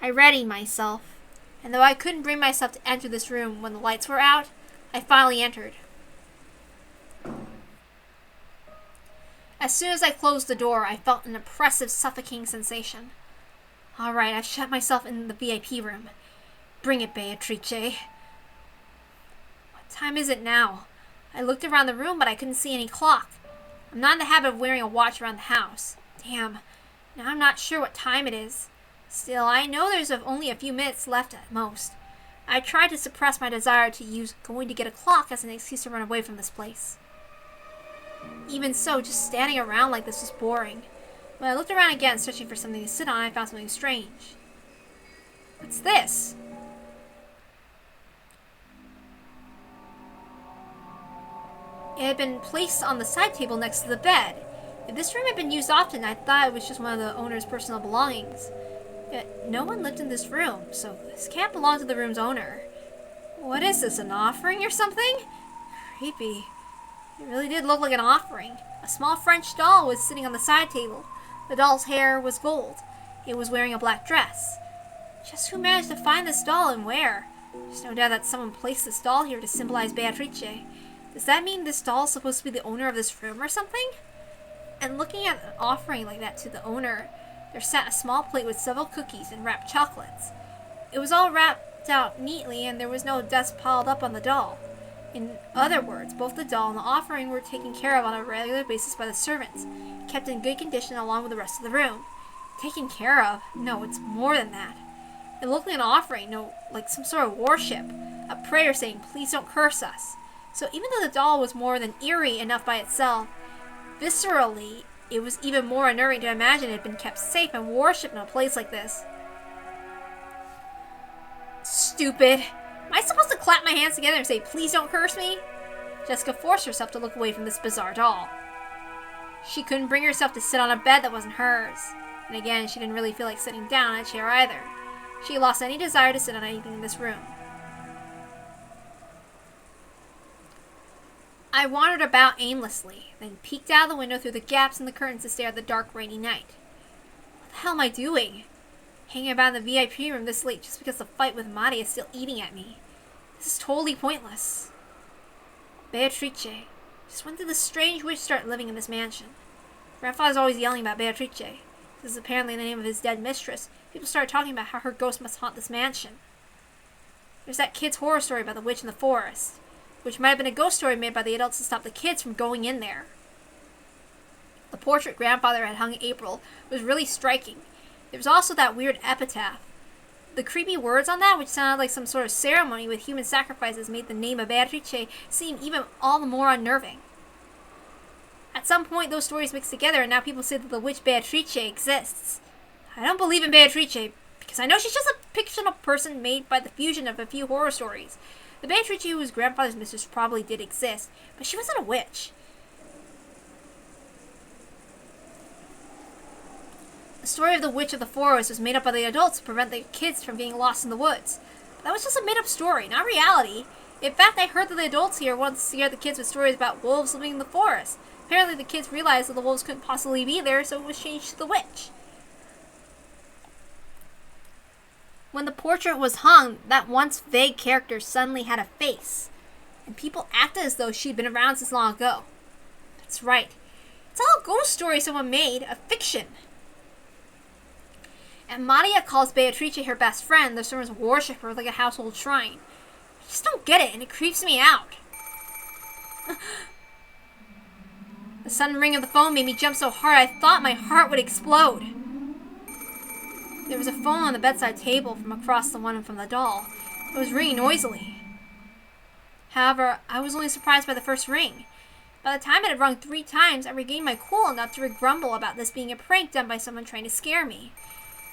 I readied myself, and though I couldn't bring myself to enter this room when the lights were out, I finally entered. As soon as I closed the door, I felt an oppressive, suffocating sensation. All right, I've shut myself in the VIP room. Bring it, Beatrice. What time is it now? I looked around the room, but I couldn't see any clock. I'm not in the habit of wearing a watch around the house. Damn, now I'm not sure what time it is. Still, I know there's only a few minutes left at most. I tried to suppress my desire to use going to get a clock as an excuse to run away from this place. Even so, just standing around like this was boring. When I looked around again, searching for something to sit on, I found something strange. What's this? It had been placed on the side table next to the bed. If this room had been used often, I thought it was just one of the owner's personal belongings. Yet no one lived in this room, so this can't belong to the room's owner. What is this, an offering or something? Creepy. It really did look like an offering. A small French doll was sitting on the side table. The doll's hair was gold. It was wearing a black dress. Just who managed to find this doll and where? There's no doubt that someone placed this doll here to symbolize Beatrice. Does that mean this doll is supposed to be the owner of this room or something? And looking at an offering like that to the owner, there sat a small plate with several cookies and wrapped chocolates. It was all wrapped out neatly and there was no dust piled up on the doll. In other words, both the doll and the offering were taken care of on a regular basis by the servants, kept in good condition along with the rest of the room. Taken care of? No, it's more than that. It looked like an offering, no, like some sort of worship, a prayer saying, "Please don't curse us." So even though the doll was more than eerie enough by itself, viscerally, it was even more unnerving to imagine it had been kept safe and worshipped in a place like this. Stupid. Am I supposed to clap my hands together and say, "Please don't curse me"? Jessica forced herself to look away from this bizarre doll. She couldn't bring herself to sit on a bed that wasn't hers. And again, she didn't really feel like sitting down on a chair either. She lost any desire to sit on anything in this room. I wandered about aimlessly, then peeked out of the window through the gaps in the curtains to stare at the dark, rainy night. What the hell am I doing? Hanging about in the VIP room this late just because the fight with Mari is still eating at me. This is totally pointless. Beatrice. Just when did this strange witch start living in this mansion? Grandfather's always yelling about Beatrice. This is apparently the name of his dead mistress. People started talking about how her ghost must haunt this mansion. There's that kid's horror story about the witch in the forest, which might have been a ghost story made by the adults to stop the kids from going in there. The portrait grandfather had hung in April was really striking. There was also that weird epitaph. The creepy words on that, which sounded like some sort of ceremony with human sacrifices, made the name of Beatrice seem even all the more unnerving. At some point, those stories mixed together, and now people say that the witch Beatrice exists. I don't believe in Beatrice, because I know she's just a fictional person made by the fusion of a few horror stories. The Beatrice who was grandfather's mistress probably did exist, but she wasn't a witch. The story of the witch of the forest was made up by the adults to prevent the kids from getting lost in the woods. But that was just a made-up story, not reality. In fact, I heard that the adults here once scared the kids with stories about wolves living in the forest. Apparently the kids realized that the wolves couldn't possibly be there, so it was changed to the witch. When the portrait was hung, that once vague character suddenly had a face, and people acted as though she'd been around since long ago. That's right. It's all a ghost story someone made, a fiction. And Maria calls Beatrice her best friend. The servants worship her like a household shrine. I just don't get it, and it creeps me out. The sudden ring of the phone made me jump so hard I thought my heart would explode. There was a phone on the bedside table from across the one from the doll. It was ringing noisily. However, I was only surprised by the first ring. By the time it had rung 3 times, I regained my cool enough to grumble about this being a prank done by someone trying to scare me.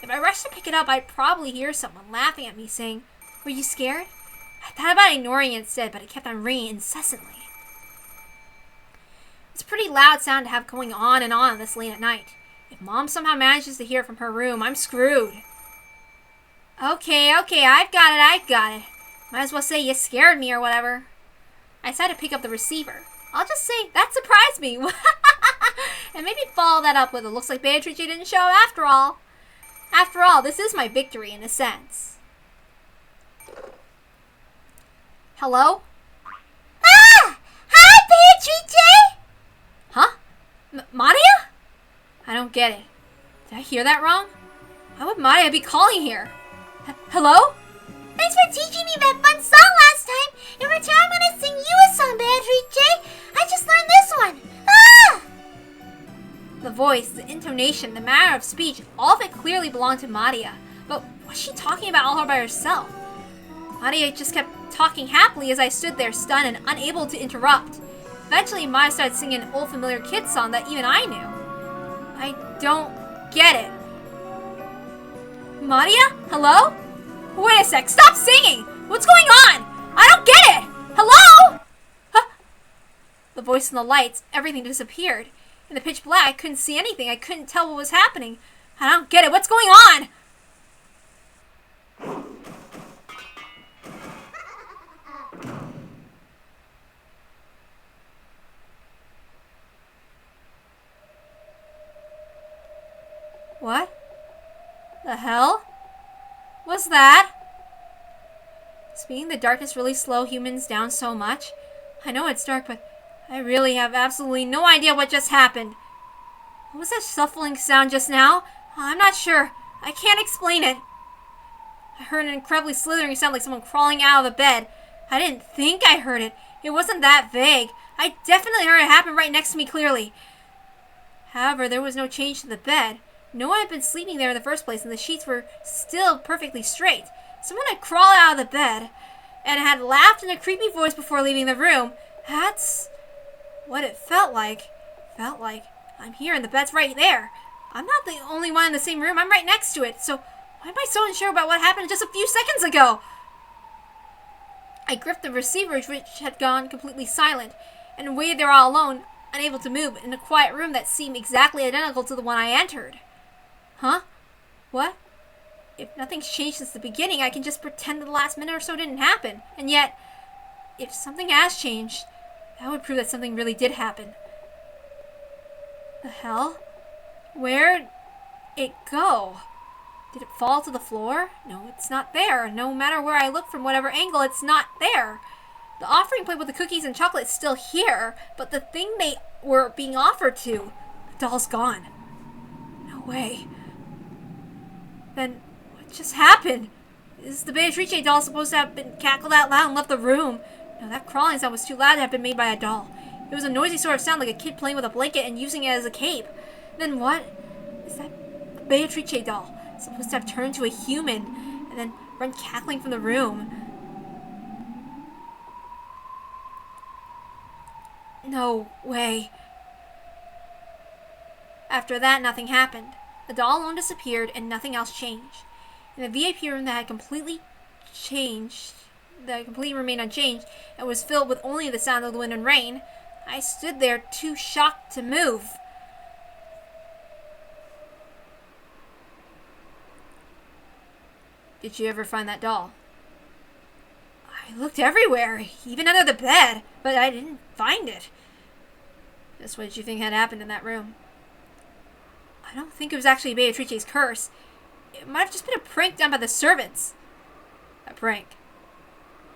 If I rushed to pick it up, I'd probably hear someone laughing at me saying, "Were you scared?" I thought about ignoring it instead, but it kept on ringing incessantly. It's a pretty loud sound to have going on this late at night. If Mom somehow manages to hear it from her room, I'm screwed. Okay, I've got it. Might as well say you scared me or whatever. I decided to pick up the receiver. I'll just say, that surprised me. And maybe follow that up with, it looks like Beatrice didn't show up after all. After all, this is my victory in a sense. Hello? Ah! Hi, Beatrice! Huh? Maria? I don't get it. Did I hear that wrong? Why would Maria be calling here? Hello? Thanks for teaching me that fun song last time. In return, I'm gonna sing you a song, Beatrice. I just learned this one. Ah! The voice, the intonation, the manner of speech, all of it clearly belonged to Maria. But what's she talking about all by herself? Maria just kept talking happily as I stood there stunned and unable to interrupt. Eventually, Maria started singing an old familiar kid song that even I knew. I don't get it. Maria? Hello? Wait a sec, stop singing! What's going on? I don't get it! Hello? Huh? The voice and the lights, everything disappeared. In the pitch black, I couldn't see anything. I couldn't tell what was happening. I don't get it. What's going on? hell? What's that? Speaking the darkness really slow humans down so much? I know it's dark, but I really have absolutely no idea what just happened. What was that shuffling sound just now? I'm not sure. I can't explain it. I heard an incredibly slithering sound like someone crawling out of the bed. I didn't think I heard it. It wasn't that vague. I definitely heard it happen right next to me clearly. However, there was no change to the bed. No one had been sleeping there in the first place, and the sheets were still perfectly straight. Someone had crawled out of the bed and had laughed in a creepy voice before leaving the room. That's what it felt like. Felt like I'm here and the bed's right there. I'm not the only one in the same room. I'm right next to it. So why am I so unsure about what happened just a few seconds ago? I gripped the receiver, which had gone completely silent, and waited there all alone, unable to move, in a quiet room that seemed exactly identical to the one I entered. Huh? What? If nothing's changed since the beginning, I can just pretend that the last minute or so didn't happen. And yet, if something has changed, that would prove that something really did happen. The hell? Where'd it go? Did it fall to the floor? No, it's not there. No matter where I look from whatever angle, it's not there. The offering plate with the cookies and chocolate is still here, but the thing they were being offered to, the doll's gone. No way. Then what just happened? Is the Beatrice doll supposed to have been cackled out loud and left the room? No, that crawling sound was too loud to have been made by a doll. It was a noisy sort of sound like a kid playing with a blanket and using it as a cape. Then what? Is that Beatrice doll supposed to have turned into a human and then run cackling from the room? No way. After that, nothing happened. The doll alone disappeared and nothing else changed. In the VIP room that completely remained unchanged and was filled with only the sound of the wind and rain, I stood there too shocked to move. Did you ever find that doll? I looked everywhere, even under the bed, but I didn't find it. Just what did you think had happened in that room? I don't think it was actually Beatrice's curse. It might have just been a prank done by the servants. A prank.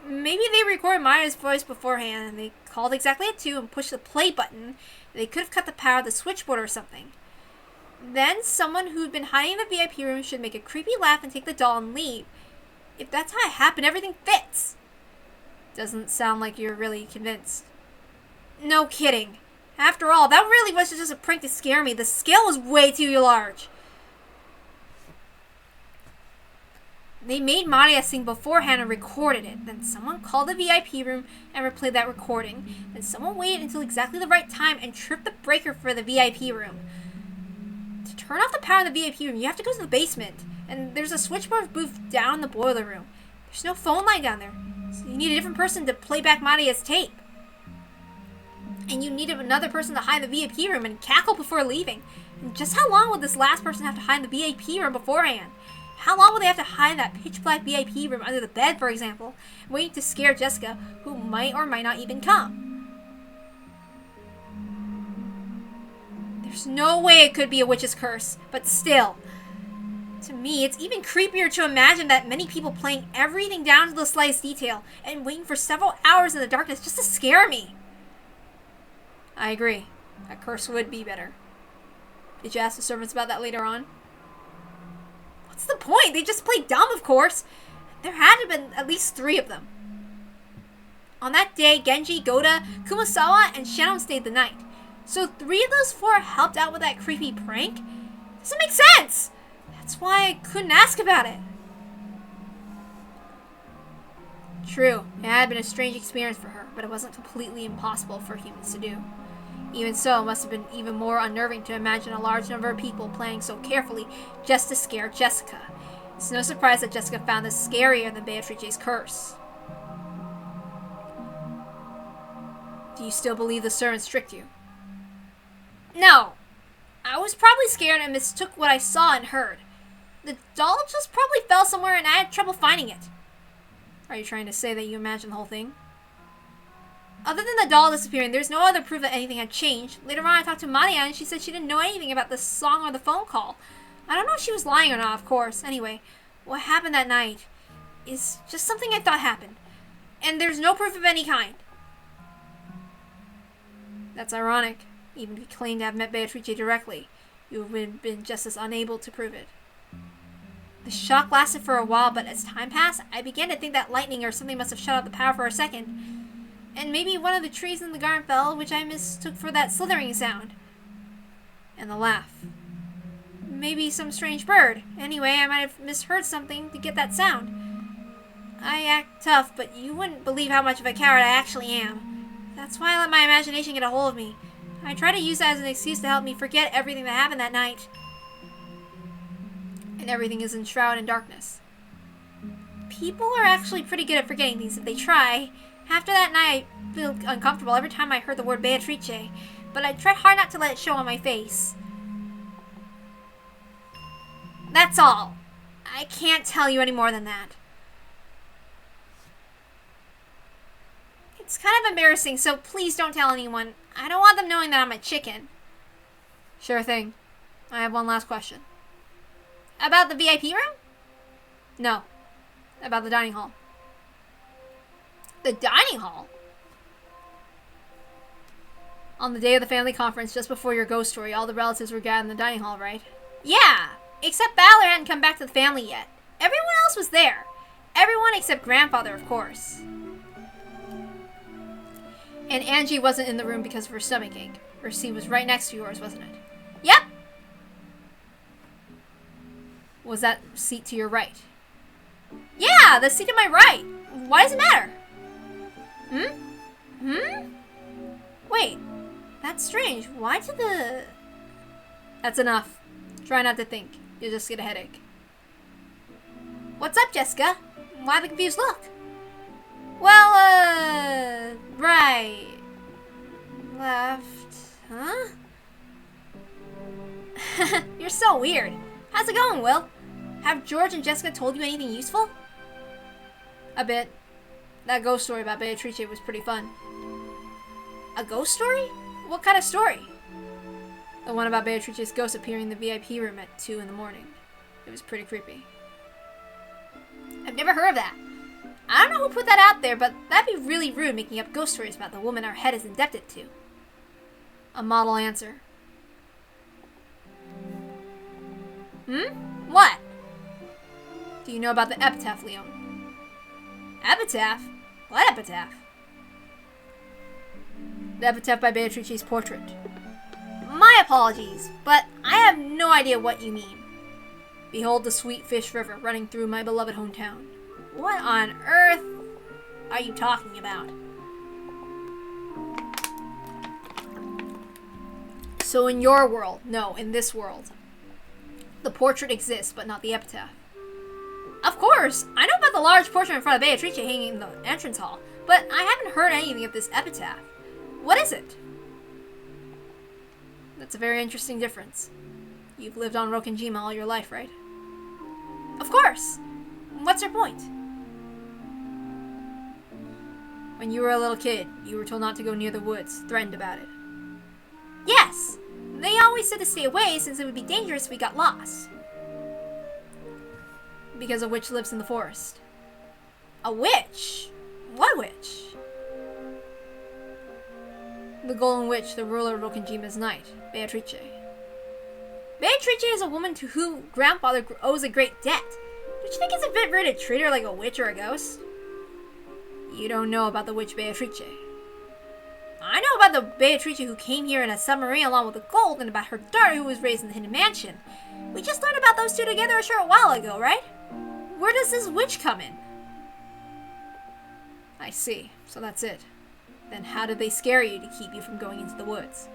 Maybe they recorded Maya's voice beforehand and they called exactly at 2 and pushed the play button. They could have cut the power of the switchboard or something. Then someone who'd been hiding in the VIP room should make a creepy laugh and take the doll and leave. If that's how it happened, everything fits. Doesn't sound like you're really convinced. No kidding. After all, that really was just a prank to scare me. The scale was way too large. They made Maria sing beforehand and recorded it. Then someone called the VIP room and replayed that recording. Then someone waited until exactly the right time and tripped the breaker for the VIP room. To turn off the power in the VIP room, you have to go to the basement. And there's a switchboard booth down in the boiler room. There's no phone line down there. So you need a different person to play back Maria's tape. And you need another person to hide in the VIP room and cackle before leaving. And just how long would this last person have to hide in the VIP room beforehand? How long would they have to hide in that pitch black VIP room under the bed, for example, waiting to scare Jessica, who might or might not even come? There's no way it could be a witch's curse, but still. To me, it's even creepier to imagine that many people playing everything down to the slightest detail and waiting for several hours in the darkness just to scare me. I agree. A curse would be better. Did you ask the servants about that later on? What's the point? They just played dumb, of course. There had to have been at least 3 of them. On that day, Genji, Goda, Kumasawa, and Shannon stayed the night. So 3 of those 4 helped out with that creepy prank? Doesn't make sense! That's why I couldn't ask about it. True, it had been a strange experience for her, but it wasn't completely impossible for humans to do. Even so, it must have been even more unnerving to imagine a large number of people playing so carefully just to scare Jessica. It's no surprise that Jessica found this scarier than Beatrice's curse. Do you still believe the servants tricked you? No. I was probably scared and mistook what I saw and heard. The doll just probably fell somewhere and I had trouble finding it. Are you trying to say that you imagined the whole thing? Other than the doll disappearing, there's no other proof that anything had changed. Later on, I talked to Maria and she said she didn't know anything about the song or the phone call. I don't know if she was lying or not, of course. Anyway, what happened that night is just something I thought happened. And there's no proof of any kind. That's ironic. Even if you claim to have met Beatrice directly, you have been just as unable to prove it. The shock lasted for a while, but as time passed, I began to think that lightning or something must have shut off the power for a second. And maybe one of the trees in the garden fell, which I mistook for that slithering sound. And the laugh. Maybe some strange bird. Anyway, I might have misheard something to get that sound. I act tough, but you wouldn't believe how much of a coward I actually am. That's why I let my imagination get a hold of me. I try to use that as an excuse to help me forget everything that happened that night. And everything is enshrouded in darkness. People are actually pretty good at forgetting things if they try. After that night, I feel uncomfortable every time I heard the word Beatrice, but I tried hard not to let it show on my face. That's all. I can't tell you any more than that. It's kind of embarrassing, so please don't tell anyone. I don't want them knowing that I'm a chicken. Sure thing. I have one last question. About the VIP room? No. About the dining hall. The dining hall? On the day of the family conference, just before your ghost story, all the relatives were gathered in the dining hall, right? Yeah, except Ballard hadn't come back to the family yet. Everyone else was there. Everyone except grandfather, of course. And Angie wasn't in the room because of her stomach ache. Her seat was right next to yours, wasn't it? Yep. Was that seat to your right? Yeah, the seat to my right. Why does it matter? Wait, that's strange. Why did the... That's enough. Try not to think. You'll just get a headache. What's up, Jessica? Why the confused look? Well, right. Left. Huh? You're so weird. How's it going, Will? Have George and Jessica told you anything useful? A bit. That ghost story about Beatrice was pretty fun. A ghost story? What kind of story? The one about Beatrice's ghost appearing in the VIP room at 2 in the morning. It was pretty creepy. I've never heard of that. I don't know who put that out there, but that'd be really rude making up ghost stories about the woman our head is indebted to. A model answer. What? Do you know about the epitaph, Leon? Epitaph? What epitaph? The epitaph by Beatrice's portrait. My apologies, but I have no idea what you mean. Behold the sweet fish river running through my beloved hometown. What on earth are you talking about? So in your world, no, in this world, the portrait exists, but not the epitaph. Of course, I know about the large portrait in front of Beatrice hanging in the entrance hall, but I haven't heard anything of this epitaph. What is it? That's a very interesting difference. You've lived on Rokenjima all your life, right? Of course. What's your point? When you were a little kid, you were told not to go near the woods, threatened about it. Yes! They always said to stay away since it would be dangerous if we got lost. Because a witch lives in the forest. A witch? What witch? The Golden Witch, the ruler of Rokenjima's night, Beatrice. Beatrice is a woman to whom grandfather owes a great debt. Don't you think it's a bit rude to treat her like a witch or a ghost? You don't know about the witch Beatrice. I know about the Beatrice who came here in a submarine along with the gold, and about her daughter who was raised in the Hidden Mansion. We just learned about those two together a short while ago, right? Where does this witch come in? I see. So that's it. Then how did they scare you to keep you from going into the woods?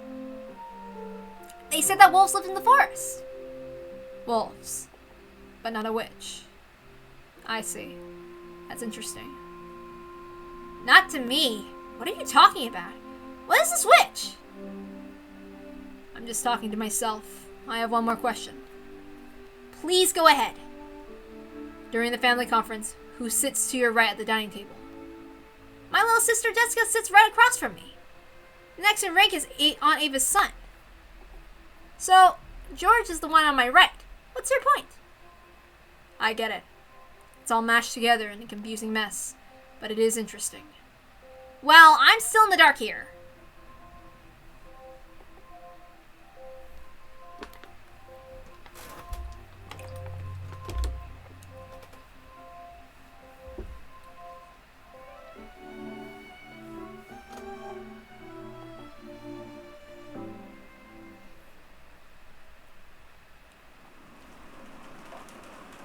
They said that wolves lived in the forest. Wolves. But not a witch. I see. That's interesting. Not to me. What are you talking about? What is this witch? I'm just talking to myself. I have one more question. Please go ahead. During the family conference, who sits to your right at the dining table? My little sister Jessica sits right across from me. The next in rank is Aunt Ava's son. So, George is the one on my right. What's your point? I get it. It's all mashed together in a confusing mess, but it is interesting. Well, I'm still in the dark here.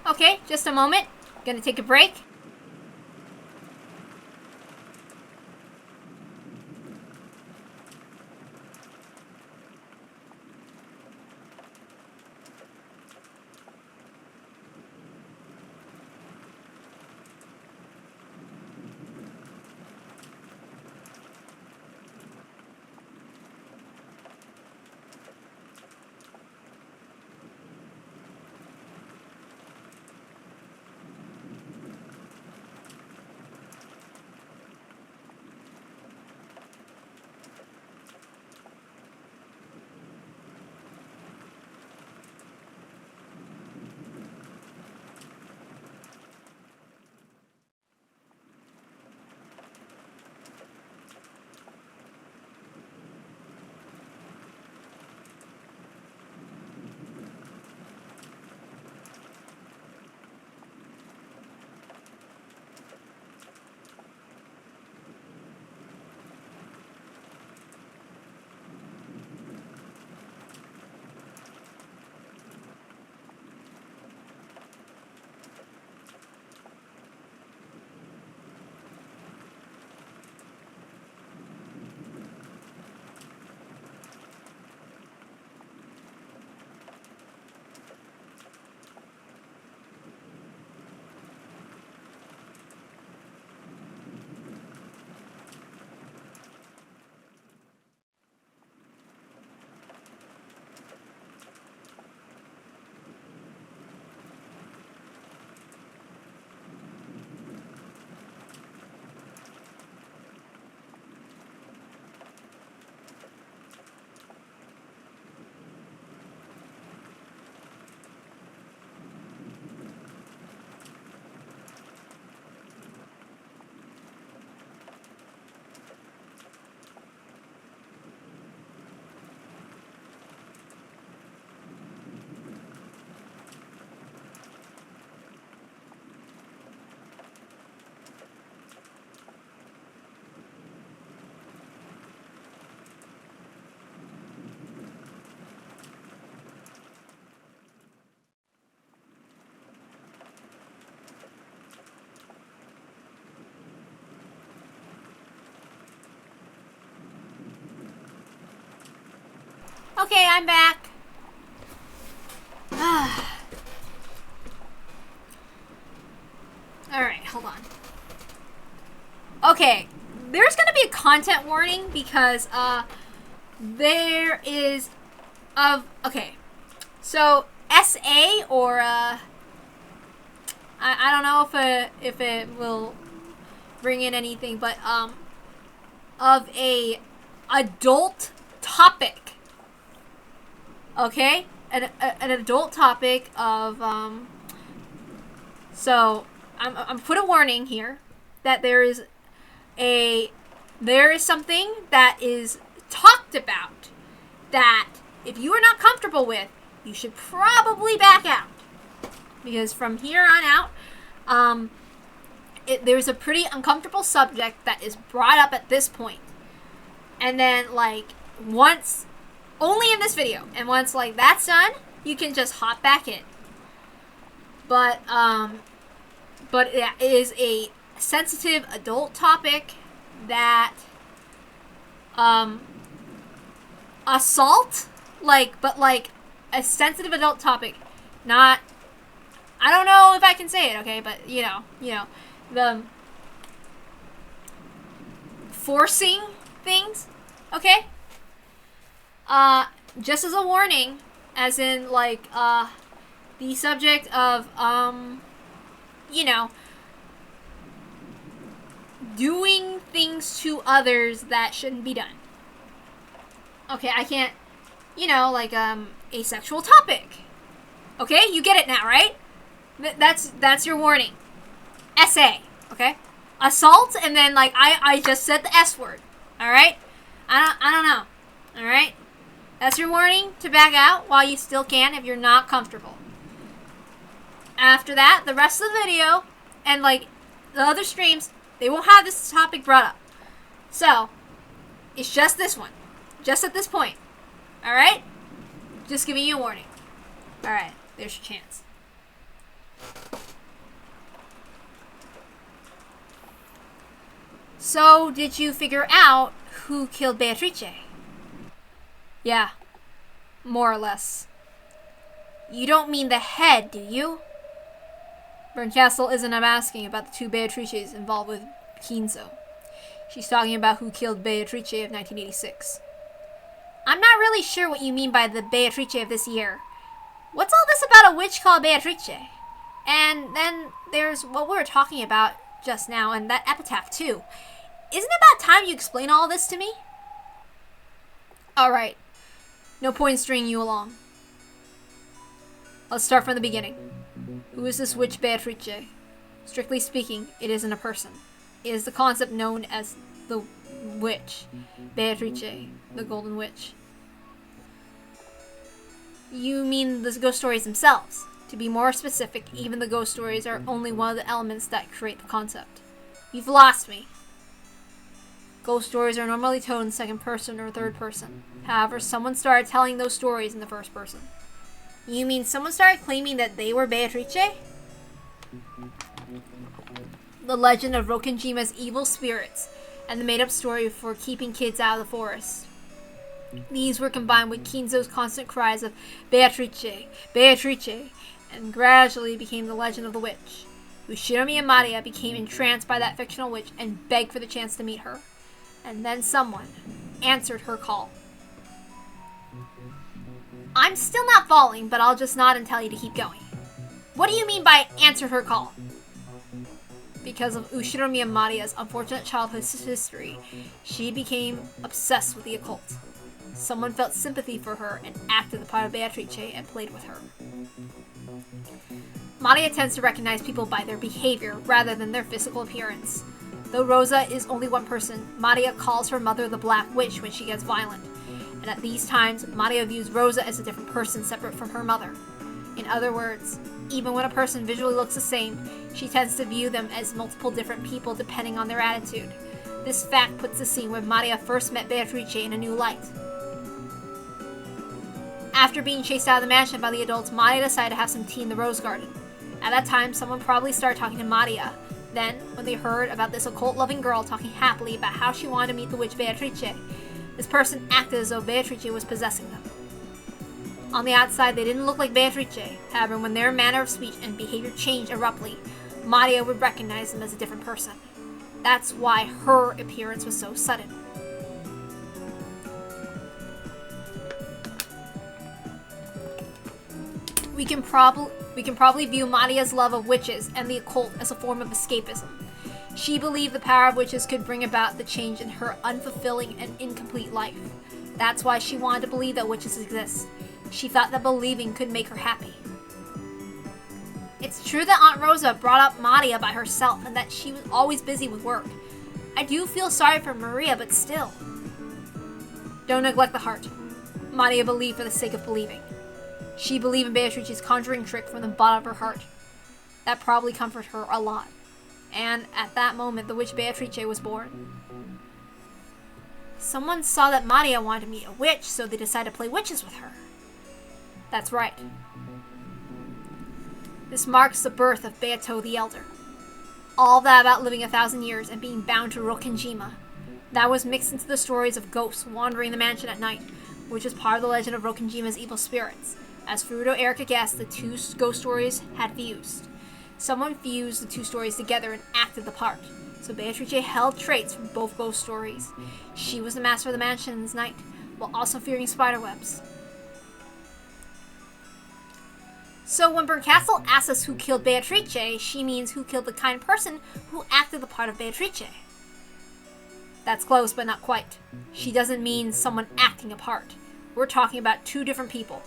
Okay, just a moment. Gonna take a break. Okay, I'm back. Alright, hold on. Okay, there's gonna be a content warning because, there is okay. So, SA or, I don't know if it will bring in anything, but, of a adult topic. Okay? An adult topic of, so, I'm put a warning here that there is something that is talked about that if you are not comfortable with, you should probably back out. Because from here on out, there's a pretty uncomfortable subject that is brought up at this point. And then, like, once, only in this video, and once, like, that's done, you can just hop back in. But it is a sensitive adult topic that, assault, but a sensitive adult topic, not, I don't know if I can say it, okay, but, you know, the forcing things, okay? Just as a warning, as in, the subject of, you know, doing things to others that shouldn't be done. Okay, I can't, you know, a sexual topic. Okay, you get it now, right? That's your warning. SA, okay? Assault, and then like I just said the S word. All right? I don't know. All right? That's your warning to back out while you still can if you're not comfortable. After that, the rest of the video and like the other streams, they won't have this topic brought up. So, it's just this one. Just at this point. All right? Just giving you a warning. All right, there's your chance. So, did you figure out who killed Beatrice? Yeah, more or less. You don't mean the head, do you? Berncastle isn't asking about the two Beatrices involved with Kinzo. She's talking about who killed Beatrice of 1986. I'm not really sure what you mean by the Beatrice of this year. What's all this about a witch called Beatrice? And then there's what we were talking about just now, and that epitaph too. Isn't it about time you explain all this to me? Alright. No point in stringing you along. Let's start from the beginning. Who is this witch Beatrice? Strictly speaking, it isn't a person. It is the concept known as the witch. Beatrice, the Golden Witch. You mean the ghost stories themselves? To be more specific, even the ghost stories are only one of the elements that create the concept. You've lost me. Ghost stories are normally told in second person or third person. However, someone started telling those stories in the first person. You mean someone started claiming that they were Beatrice? The legend of Rokenjima's evil spirits and the made-up story for keeping kids out of the forest. These were combined with Kinzo's constant cries of Beatrice, Beatrice, and gradually became the legend of the witch. Ushiromi and Maria became entranced by that fictional witch and begged for the chance to meet her. And then someone answered her call. I'm still not following, but I'll just nod and tell you to keep going. What do you mean by answered her call? Because of Ushiromi and Maria's unfortunate childhood history, she became obsessed with the occult. Someone felt sympathy for her and acted the part of Beatrice and played with her. Maria tends to recognize people by their behavior rather than their physical appearance. Though Rosa is only one person, Maria calls her mother the Black Witch when she gets violent. And at these times, Maria views Rosa as a different person separate from her mother. In other words, even when a person visually looks the same, she tends to view them as multiple different people depending on their attitude. This fact puts the scene where Maria first met Beatrice in a new light. After being chased out of the mansion by the adults, Maria decided to have some tea in the rose garden. At that time, someone probably started talking to Maria. Then, when they heard about this occult-loving girl talking happily about how she wanted to meet the witch Beatrice, this person acted as though Beatrice was possessing them. On the outside, they didn't look like Beatrice. However, when their manner of speech and behavior changed abruptly, Maria would recognize them as a different person. That's why her appearance was so sudden. We can probably view Maria's love of witches and the occult as a form of escapism. She believed the power of witches could bring about the change in her unfulfilling and incomplete life. That's why she wanted to believe that witches exist. She thought that believing could make her happy. It's true that Aunt Rosa brought up Maria by herself and that she was always busy with work. I do feel sorry for Maria, but still. Don't neglect the heart. Maria believed for the sake of believing. She believed in Beatrice's conjuring trick from the bottom of her heart. That probably comforted her a lot. And at that moment, the witch Beatrice was born. Someone saw that Maria wanted to meet a witch, so they decided to play witches with her. That's right. This marks the birth of Beato the Elder. All that about living 1,000 years and being bound to Rokenjima. That was mixed into the stories of ghosts wandering the mansion at night, which is part of the legend of Rokenjima's evil spirits. As Furuto Erica guessed, the two ghost stories had fused. Someone fused the two stories together and acted the part. So Beatrice held traits from both ghost stories. She was the master of the mansion's night, while also fearing spiderwebs. So when Berncastle asks us who killed Beatrice, she means who killed the kind person who acted the part of Beatrice. That's close, but not quite. She doesn't mean someone acting a part. We're talking about two different people.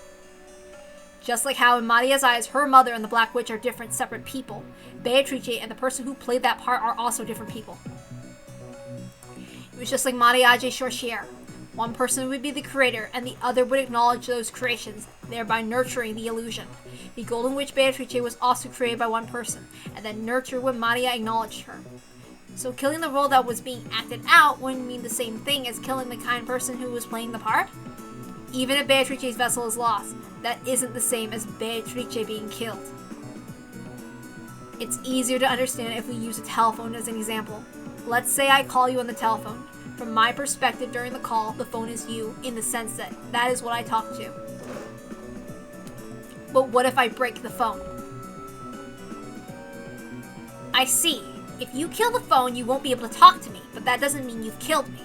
Just like how in Maria's eyes, her mother and the Black Witch are different, separate people, Beatrice and the person who played that part are also different people. It was just like Mariage Sorcière. One person would be the creator, and the other would acknowledge those creations, thereby nurturing the illusion. The Golden Witch Beatrice was also created by one person, and then nurtured when Maria acknowledged her. So killing the role that was being acted out wouldn't mean the same thing as killing the kind person who was playing the part. Even if Beatrice's vessel is lost, that isn't the same as Beatrice being killed. It's easier to understand if we use a telephone as an example. Let's say I call you on the telephone. From my perspective during the call, the phone is you, in the sense that that is what I talk to. But what if I break the phone? I see. If you kill the phone, you won't be able to talk to me, but that doesn't mean you've killed me.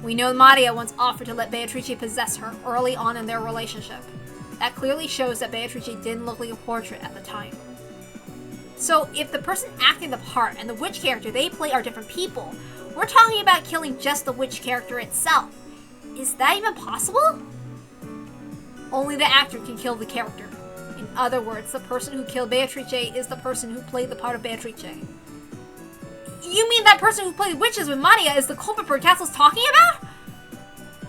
We know Maria once offered to let Beatrice possess her early on in their relationship. That clearly shows that Beatrice didn't look like a portrait at the time. So if the person acting the part and the witch character they play are different people, we're talking about killing just the witch character itself. Is that even possible? Only the actor can kill the character. In other words, the person who killed Beatrice is the person who played the part of Beatrice. You mean that person who played witches with Maria is the culprit Castle's talking about?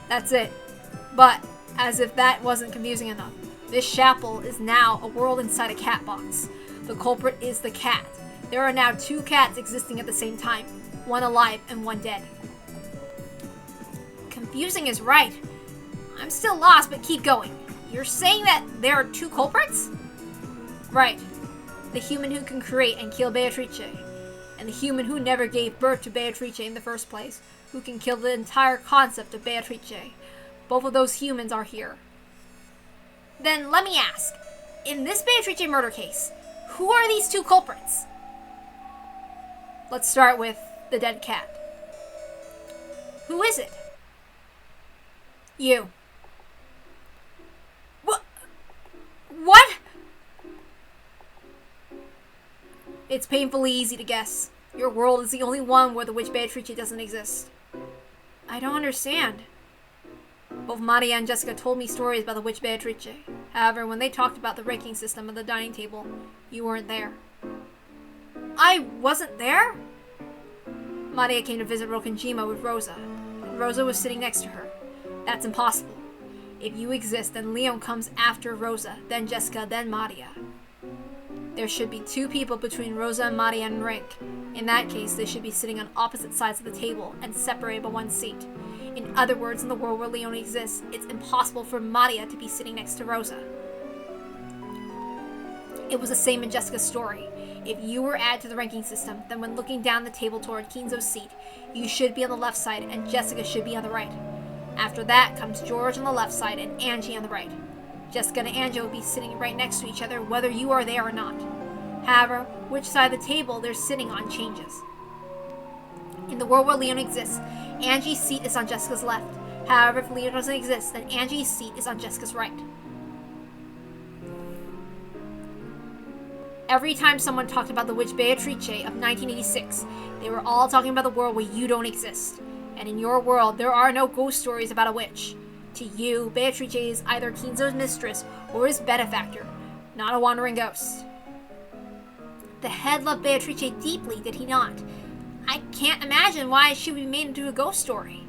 That's it. But, as if that wasn't confusing enough, this chapel is now a world inside a cat box. The culprit is the cat. There are now 2 cats existing at the same time, one alive and one dead. Confusing is right. I'm still lost, but keep going. You're saying that there are 2 culprits? Right. The human who can create and kill Beatrice, and the human who never gave birth to Beatrice in the first place, who can kill the entire concept of Beatrice. Both of those humans are here. Then let me ask, in this Beatrice murder case, who are these 2 culprits? Let's start with the dead cat. Who is it? You. What? It's painfully easy to guess. Your world is the only one where the witch Beatrice doesn't exist. I don't understand. Both Maria and Jessica told me stories about the witch Beatrice. However, when they talked about the ranking system at the dining table, you weren't there. I wasn't there? Maria came to visit Rokkenjima with Rosa, and Rosa was sitting next to her. That's impossible. If you exist, then Leon comes after Rosa, then Jessica, then Maria. There should be 2 people between Rosa and Maria and Rank. In that case, they should be sitting on opposite sides of the table and separated by 1 seat. In other words, in the world where Leon exists, it's impossible for Maria to be sitting next to Rosa. It was the same in Jessica's story. If you were added to the ranking system, then when looking down the table toward Kinzo's seat, you should be on the left side and Jessica should be on the right. After that comes George on the left side and Angie on the right. Jessica and Angie will be sitting right next to each other whether you are there or not. However, which side of the table they're sitting on changes. In the world where Leon exists, Angie's seat is on Jessica's left. However, if Leon doesn't exist, then Angie's seat is on Jessica's right. Every time someone talked about the witch Beatrice of 1986, they were all talking about the world where you don't exist. And in your world, there are no ghost stories about a witch. To you, Beatrice is either Kinzo's mistress or his benefactor, not a wandering ghost. The head loved Beatrice deeply, did he not? I can't imagine why she would be made into a ghost story.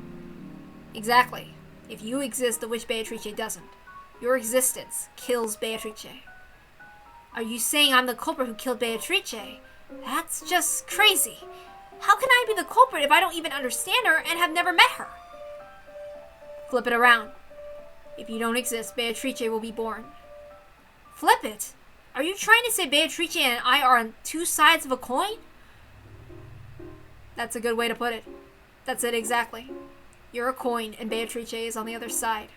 Exactly. If you exist, the witch Beatrice doesn't. Your existence kills Beatrice. Are you saying I'm the culprit who killed Beatrice? That's just crazy. How can I be the culprit if I don't even understand her and have never met her? Flip it around. If you don't exist, Beatrice will be born. Flip it? Are you trying to say Beatrice and I are on 2 sides of a coin? That's a good way to put it. That's it exactly. You're a coin and Beatrice is on the other side.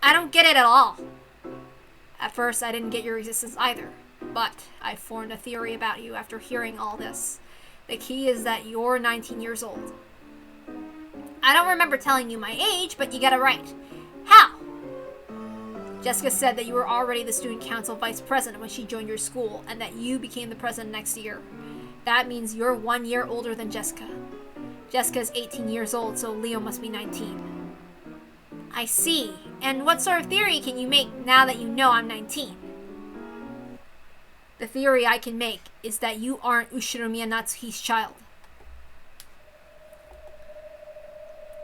I don't get it at all. At first, I didn't get your existence either, but I formed a theory about you after hearing all this. The key is that you're 19 years old. I don't remember telling you my age, but you got it right. How? Jessica said that you were already the student council vice president when she joined your school, and that you became the president next year. That means you're 1 year older than Jessica. Jessica's 18 years old, so Leo must be 19. I see. And what sort of theory can you make now that you know I'm 19? The theory I can make is that you aren't Ushiromiya Natsuhi's child.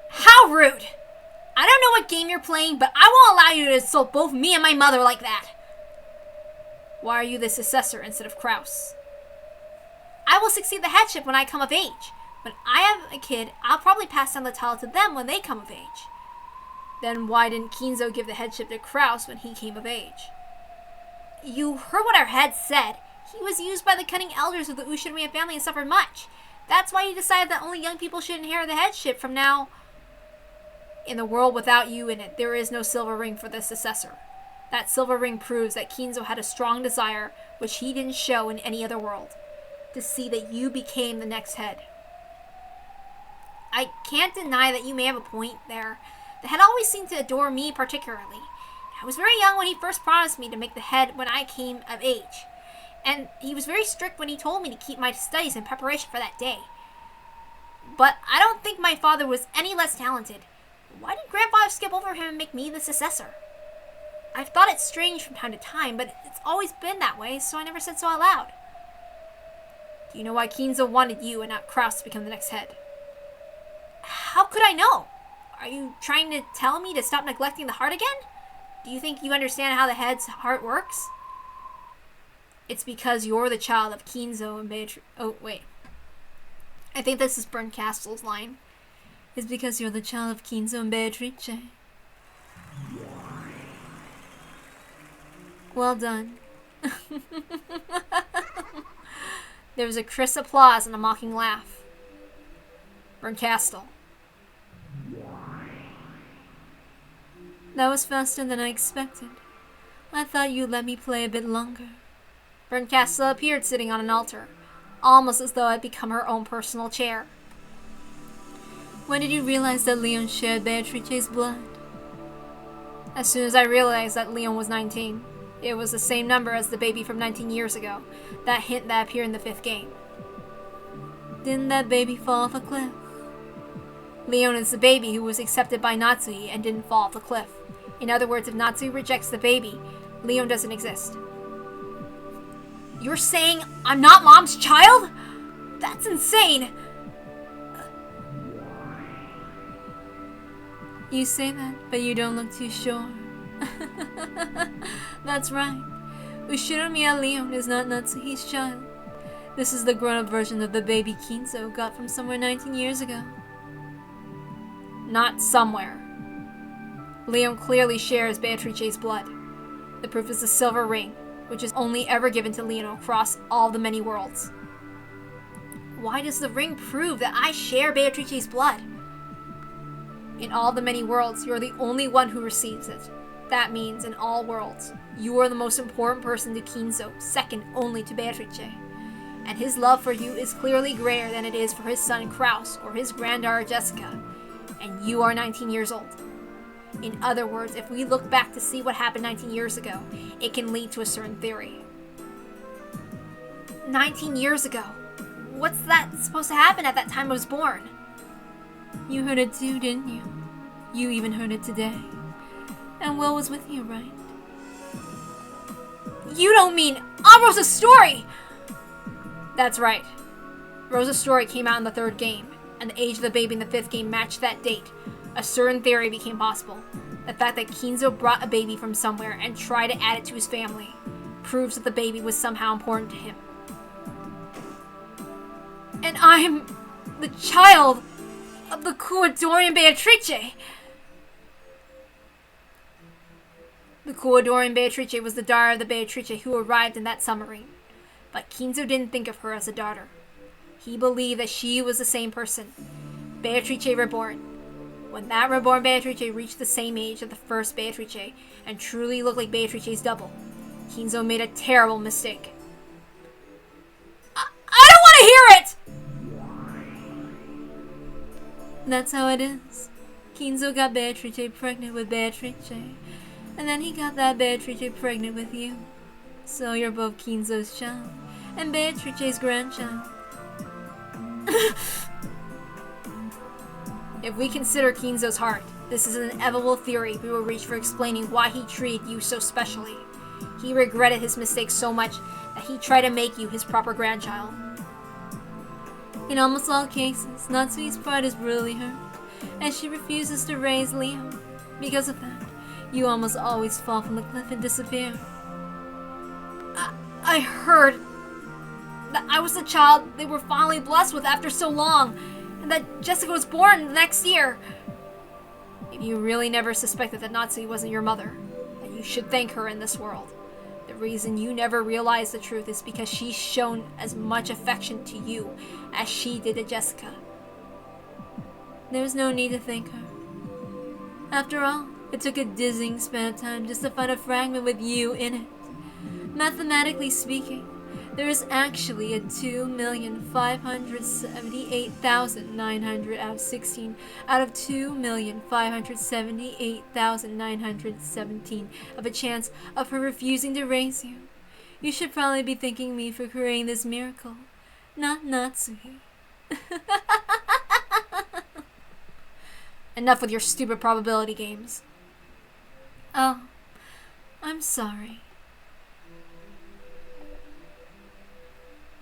How rude! I don't know what game you're playing, but I won't allow you to insult both me and my mother like that. Why are you the successor instead of Kraus? I will succeed the headship when I come of age. When I have a kid, I'll probably pass down the title to them when they come of age. Then why didn't Kinzo give the headship to Kraus when he came of age? You heard what our head said. He was used by the cunning elders of the Ushiromiya family and suffered much. That's why he decided that only young people should inherit the headship from now. In the world without you in it, there is no silver ring for the successor. That silver ring proves that Kinzo had a strong desire, which he didn't show in any other world, to see that you became the next head. I can't deny that you may have a point there. The head always seemed to adore me particularly. I was very young when he first promised me to make the head when I came of age. And he was very strict when he told me to keep my studies in preparation for that day. But I don't think my father was any less talented. Why did grandfather skip over him and make me the successor? I've thought it strange from time to time, but it's always been that way, so I never said so out loud. Do you know why Kinzo wanted you and not Kraus to become the next head? How could I know? Are you trying to tell me to stop neglecting the heart again? Do you think you understand how the head's heart works? It's because you're the child of Kinzo and Beatrice. Oh, wait. I think this is Berncastle's line. It's because you're the child of Kinzo and Beatrice. Well done. There was a crisp applause and a mocking laugh. Berncastle. That was faster than I expected. I thought you'd let me play a bit longer. Berncastle appeared sitting on an altar, almost as though it had become her own personal chair. When did you realize that Leon shared Beatrice's blood? As soon as I realized that Leon was 19. It was the same number as the baby from 19 years ago, that hint that appeared in the 5th game. Didn't that baby fall off a cliff? Leon is the baby who was accepted by Natsuhi and didn't fall off the cliff. In other words, if Natsuhi rejects the baby, Leon doesn't exist. You're saying I'm not Mom's child? That's insane! You say that, but you don't look too sure. That's right. Ushiromiya Leon is not Natsuhi's child. This is the grown-up version of the baby Kinzo got from somewhere 19 years ago. Not somewhere. Leon clearly shares Beatrice's blood. The proof is the silver ring, which is only ever given to Leon across all the many worlds. Why does the ring prove that I share Beatrice's blood? In all the many worlds, you are the only one who receives it. That means in all worlds, you are the most important person to Kinzo, second only to Beatrice. And his love for you is clearly greater than it is for his son Kraus or his granddaughter Jessica. And you are 19 years old. In other words, if we look back to see what happened 19 years ago, it can lead to a certain theory. 19 years ago? What's that supposed to happen at that time I was born? You heard it too, didn't you? You even heard it today. And Will was with you, right? You don't mean Aunt Rosa's story! That's right. Rosa's story came out in the 3rd game, and the age of the baby in the 5th game matched that date. A certain theory became possible. The fact that Kinzo brought a baby from somewhere and tried to add it to his family proves that the baby was somehow important to him. And I'm the child of the Kuwadorian Beatrice! The Kuwadorian Beatrice was the daughter of the Beatrice who arrived in that submarine. But Kinzo didn't think of her as a daughter. He believed that she was the same person. Beatrice reborn. When that reborn Beatrice reached the same age of the first Beatrice and truly looked like Beatrice's double, Kinzo made a terrible mistake. I don't want to hear it! That's how it is. Kinzo got Beatrice pregnant with Beatrice. And then he got that Beatrice pregnant with you. So you're both Kinzo's child and Beatrice's grandchild. If we consider Kinzo's heart, This is an inevitable theory we will reach for explaining why he treated you so specially. He regretted his mistake so much that he tried to make you his proper grandchild. In almost all cases, Natsui's pride is brutally hurt, and she refuses to raise Leo. Because of that, you almost always fall from the cliff and disappear. I heard that I was the child they were finally blessed with after so long, and that Jessica was born the next year. If you really never suspected that Natsui wasn't your mother, then you should thank her in this world. The reason you never realized the truth is because she's shown as much affection to you as she did to Jessica. There's no need to thank her. After all, it took a dizzying span of time just to find a fragment with you in it. Mathematically speaking, there is actually a 2,578,900 out of 16 out of 2,578,917 of a chance of her refusing to raise you. You should probably be thanking me for creating this miracle, not Natsui. Enough with your stupid probability games. Oh, I'm sorry.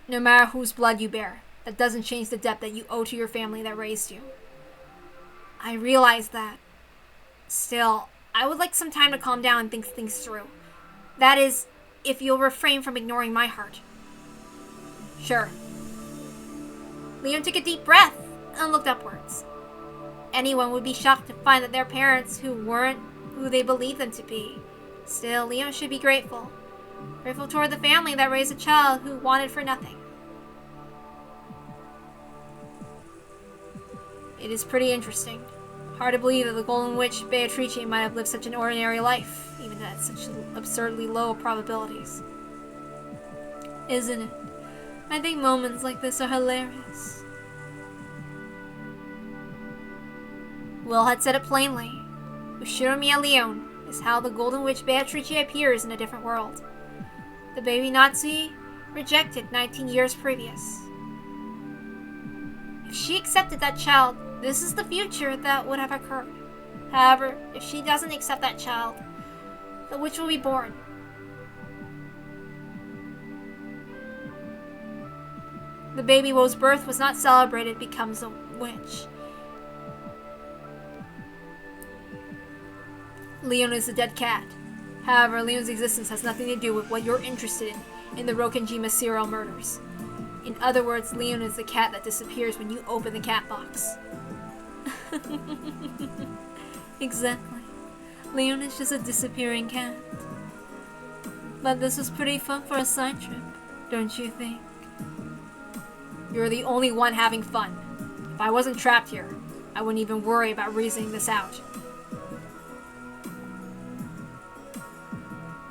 No matter whose blood you bear, that doesn't change the debt that you owe to your family that raised you. I realize that. Still, I would like some time to calm down and think things through. That is, if you'll refrain from ignoring my heart. Sure. Leon took a deep breath and looked upwards. Anyone would be shocked to find that their parents who weren't who they believed them to be. Still, Leon should be grateful. Grateful toward the family that raised a child who wanted for nothing. It is pretty interesting. Hard to believe that the Golden Witch Beatrice might have lived such an ordinary life, even at such absurdly low probabilities. Isn't it? I think moments like this are hilarious. Will had said it plainly. Ushiromiya Leon is how the Golden Witch Beatrice appears in a different world. The baby Natsui rejected 19 years previous. If she accepted that child, this is the future that would have occurred. However, if she doesn't accept that child, the witch will be born. The baby whose birth was not celebrated becomes a witch. Leon is a dead cat. However, Leon's existence has nothing to do with what you're interested in the Rokenjima serial murders. In other words, Leon is the cat that disappears when you open the cat box. Exactly. Leon is just a disappearing cat. But this was pretty fun for a side trip, don't you think? You're the only one having fun. If I wasn't trapped here, I wouldn't even worry about reasoning this out.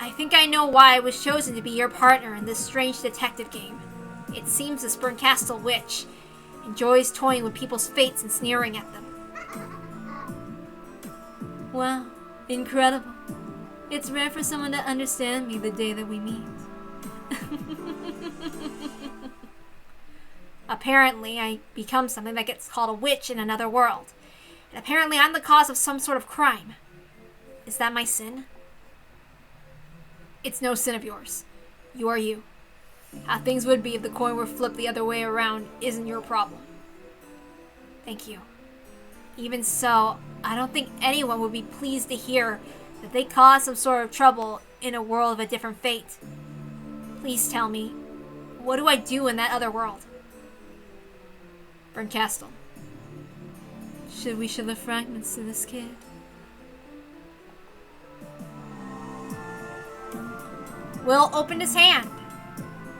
I think I know why I was chosen to be your partner in this strange detective game. It seems this Burncastle witch enjoys toying with people's fates and sneering at them. Wow, incredible. It's rare for someone to understand me the day that we meet. Apparently, I become something that gets called a witch in another world. And apparently I'm the cause of some sort of crime. Is that my sin? It's no sin of yours. You are you. How things would be if the coin were flipped the other way around isn't your problem. Thank you. Even so, I don't think anyone would be pleased to hear that they caused some sort of trouble in a world of a different fate. Please tell me, what do I do in that other world? Burncastle. Should we show the fragments to this kid? Will opened his hand,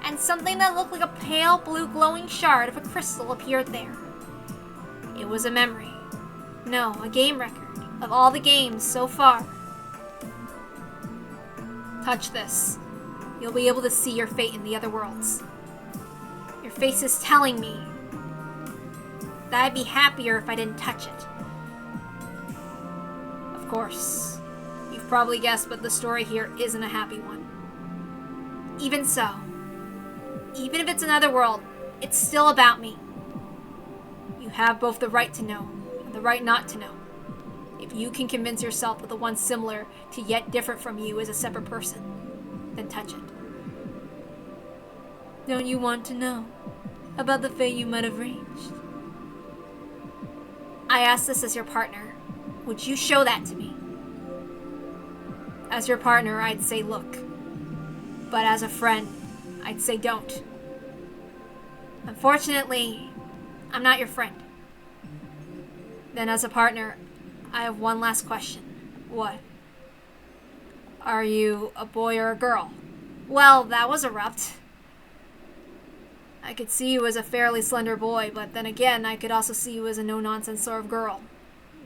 and something that looked like a pale blue glowing shard of a crystal appeared there. It was a memory. No, a game record of all the games so far. Touch this. You'll be able to see your fate in the other worlds. Your face is telling me that I'd be happier if I didn't touch it. Of course, you've probably guessed, but the story here isn't a happy one. Even so, even if it's another world, it's still about me. You have both the right to know and the right not to know. If you can convince yourself that the one similar to yet different from you is a separate person, then touch it. Don't you want to know about the fate you might have reached? I ask this as your partner. Would you show that to me? As your partner, I'd say look. But as a friend, I'd say don't. Unfortunately, I'm not your friend. Then as a partner, I have one last question. What? Are you a boy or a girl? Well, that was abrupt. I could see you as a fairly slender boy, but then again, I could also see you as a no-nonsense sort of girl.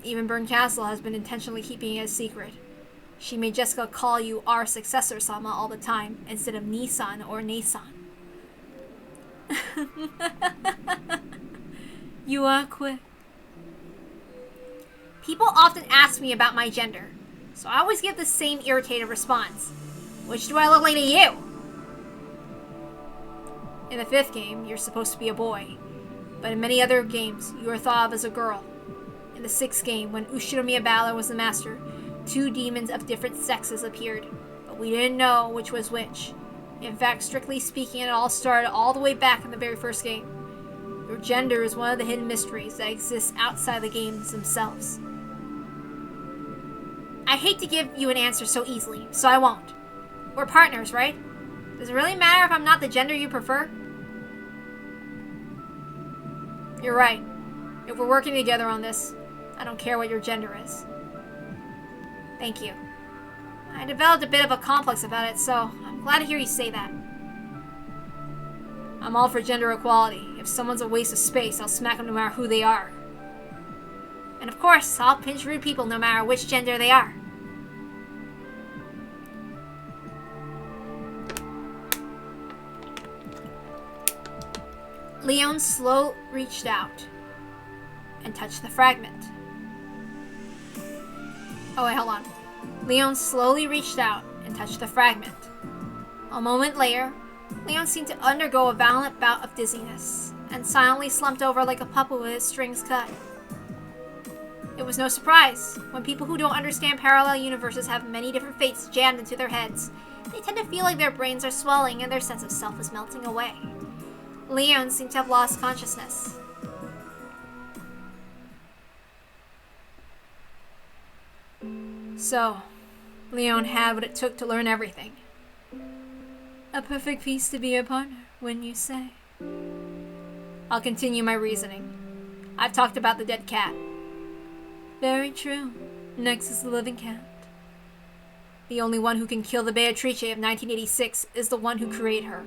Even Burn Castle has been intentionally keeping it a secret. She made Jessica call you our successor, Sama, all the time, instead of Nissan or Nason. You are quick. People often ask me about my gender, so I always give the same irritated response. Which do I look like to you? In the 5th game, you're supposed to be a boy, but in many other games, you are thought of as a girl. In the 6th game, when Ushinomiya Balor was the master, 2 demons of different sexes appeared, but we didn't know which was which. In fact, strictly speaking, it all started all the way back in the very first game. Your gender is one of the hidden mysteries that exists outside the games themselves. I hate to give you an answer so easily, so I won't. We're partners, right? Does it really matter if I'm not the gender you prefer? You're right. If we're working together on this, I don't care what your gender is. Thank you. I developed a bit of a complex about it, so I'm glad to hear you say that. I'm all for gender equality. If someone's a waste of space, I'll smack them no matter who they are. And of course, I'll pinch rude people no matter which gender they are. Leon slowly reached out and touched the fragment. Oh wait, hold on. Leon slowly reached out and touched the fragment. A moment later, Leon seemed to undergo a violent bout of dizziness and silently slumped over like a puppet with his strings cut. It was no surprise. When people who don't understand parallel universes have many different fates jammed into their heads, they tend to feel like their brains are swelling and their sense of self is melting away. Leon seemed to have lost consciousness. So, Leon had what it took to learn everything. A perfect piece to be a partner, wouldn't you say? I'll continue my reasoning. I've talked about the dead cat. Very true. Next is the living cat. The only one who can kill the Beatrice of 1986 is the one who created her.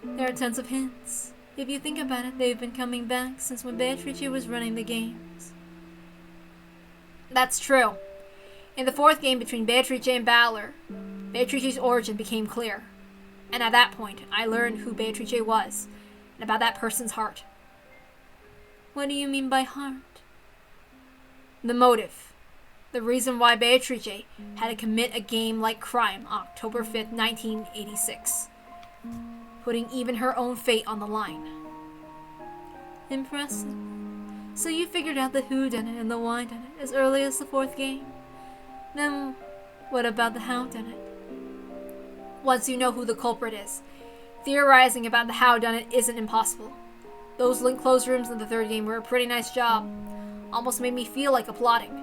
There are tons of hints. If you think about it, they've been coming back since when Beatrice was running the games. That's true. In the 4th game between Beatrice and Balor, Beatrice's origin became clear. And at that point, I learned who Beatrice was, and about that person's heart. What do you mean by heart? The motive. The reason why Beatrice had to commit a game-like crime on October 5th, 1986. Putting even her own fate on the line. Impressive. So you figured out the whodunit and the whydunit as early as the 4th game? Then what about the howdunit? Once you know who the culprit is, theorizing about the howdunit isn't impossible. Those link closed rooms in the 3rd game were a pretty nice job. Almost made me feel like applauding.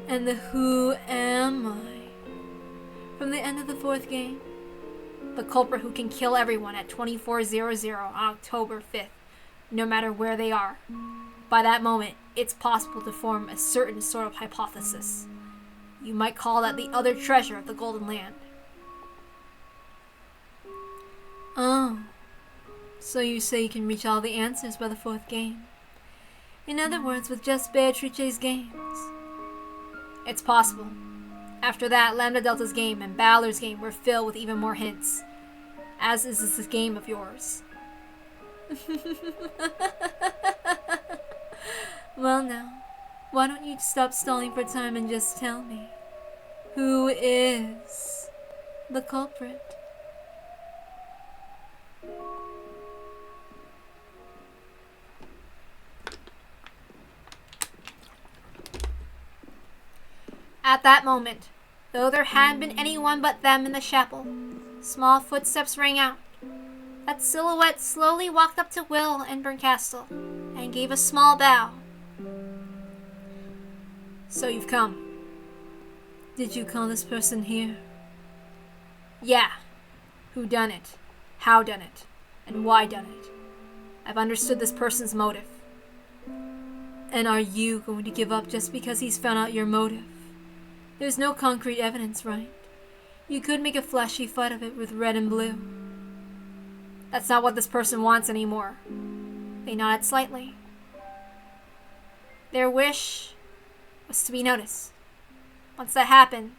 And the who am I? From the end of the 4th game? The culprit who can kill everyone at 24:00 on October 5th, no matter where they are. By that moment, it's possible to form a certain sort of hypothesis. You might call that the other treasure of the Golden Land. Oh, so you say you can reach all the answers by the 4th game. In other words, with just Beatrice's games. It's possible. After that, Lambda Delta's game and Balor's game were filled with even more hints. As is this game of yours. Well now, why don't you stop stalling for time and just tell me, who is the culprit? At that moment, though there hadn't been anyone but them in the chapel, small footsteps rang out. That silhouette slowly walked up to Will and Berncastle and gave a small bow. So you've come. Did you call this person here? Yeah. Who done it? How done it? And why done it? I've understood this person's motive. And are you going to give up just because he's found out your motive? There's no concrete evidence, right? You could make a flashy fight of it with red and blue. That's not what this person wants anymore. They nodded slightly. Their wish was to be noticed. Once that happened,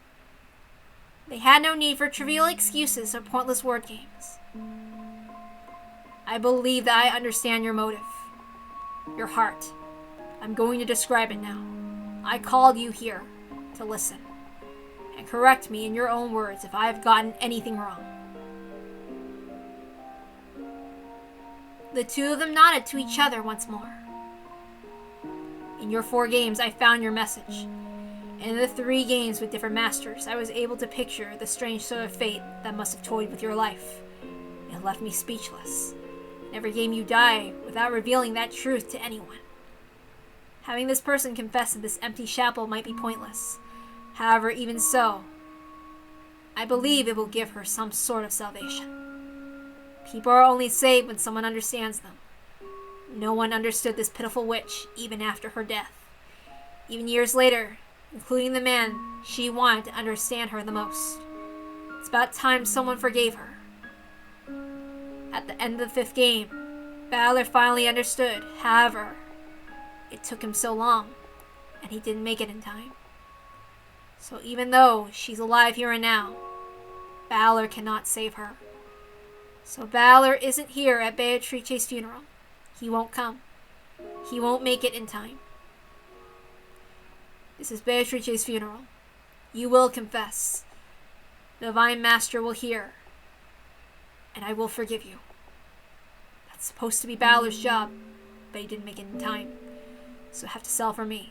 they had no need for trivial excuses or pointless word games. I believe that I understand your motive. Your heart. I'm going to describe it now. I called you here to listen. And correct me in your own words if I have gotten anything wrong. The two of them nodded to each other once more. In your 4 games, I found your message. And in the 3 games with different masters, I was able to picture the strange sort of fate that must have toyed with your life. It left me speechless. In every game you die without revealing that truth to anyone. Having this person confess in this empty chapel might be pointless. However, even so, I believe it will give her some sort of salvation. People are only saved when someone understands them. No one understood this pitiful witch, even after her death. Even years later, including the man she wanted to understand her the most. It's about time someone forgave her. At the end of the 5th game, Balor finally understood. However, it took him so long, and he didn't make it in time. So even though she's alive here and now, Balor cannot save her. So Balor isn't here at Beatrice's funeral. He won't come. He won't make it in time. This is Beatrice's funeral. You will confess. The Divine Master will hear. And I will forgive you. That's supposed to be Balor's job, but he didn't make it in time. So I have to sell for me.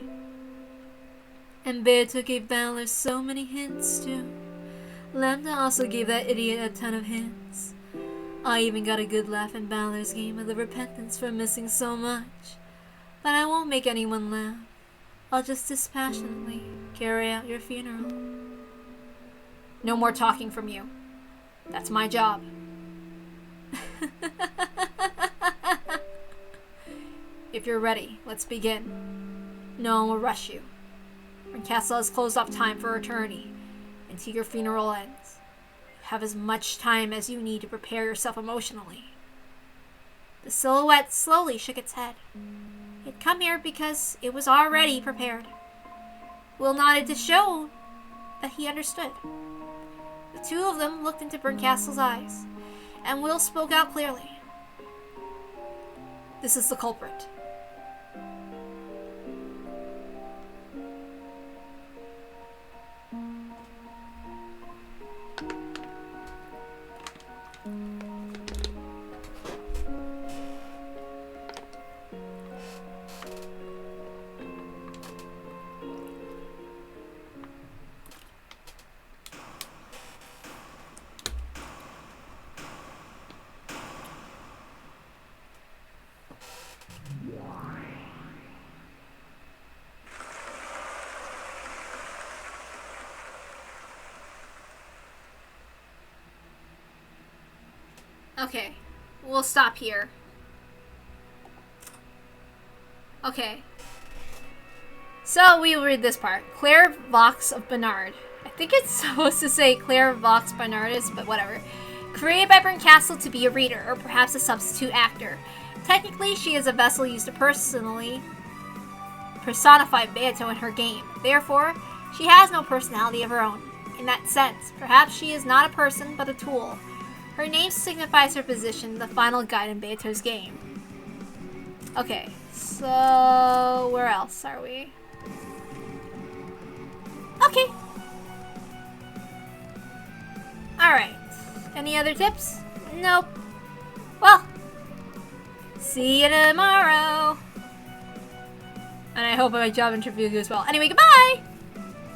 And Beata gave Balor so many hints too. Lambda also gave that idiot a ton of hints. I even got a good laugh in Balor's game of the repentance for missing so much. But I won't make anyone laugh. I'll just dispassionately carry out your funeral. No more talking from you. That's my job. If you're ready, let's begin. No one will rush you. When Castle has closed off time for eternity, until your funeral ends, you have as much time as you need to prepare yourself emotionally. The silhouette slowly shook its head. It come here because it was already prepared. Will nodded to show that he understood. The two of them looked into Berncastle's eyes, and Will spoke out clearly. This is the culprit. Okay, we'll stop here. Okay. So we will read this part. Claire Vox of Bernard. I think it's supposed to say Claire Vox Bernardis, but whatever. Created by Berncastle to be a reader, or perhaps a substitute actor. Technically, she is a vessel used to personally personify Beato in her game. Therefore, she has no personality of her own. In that sense, perhaps she is not a person, but a tool. Her name signifies her position, the final guide in Beato's game. Okay, so where else are we? Okay. Alright. Any other tips? Nope. Well, see you tomorrow. And I hope my job interview goes well. Anyway, goodbye!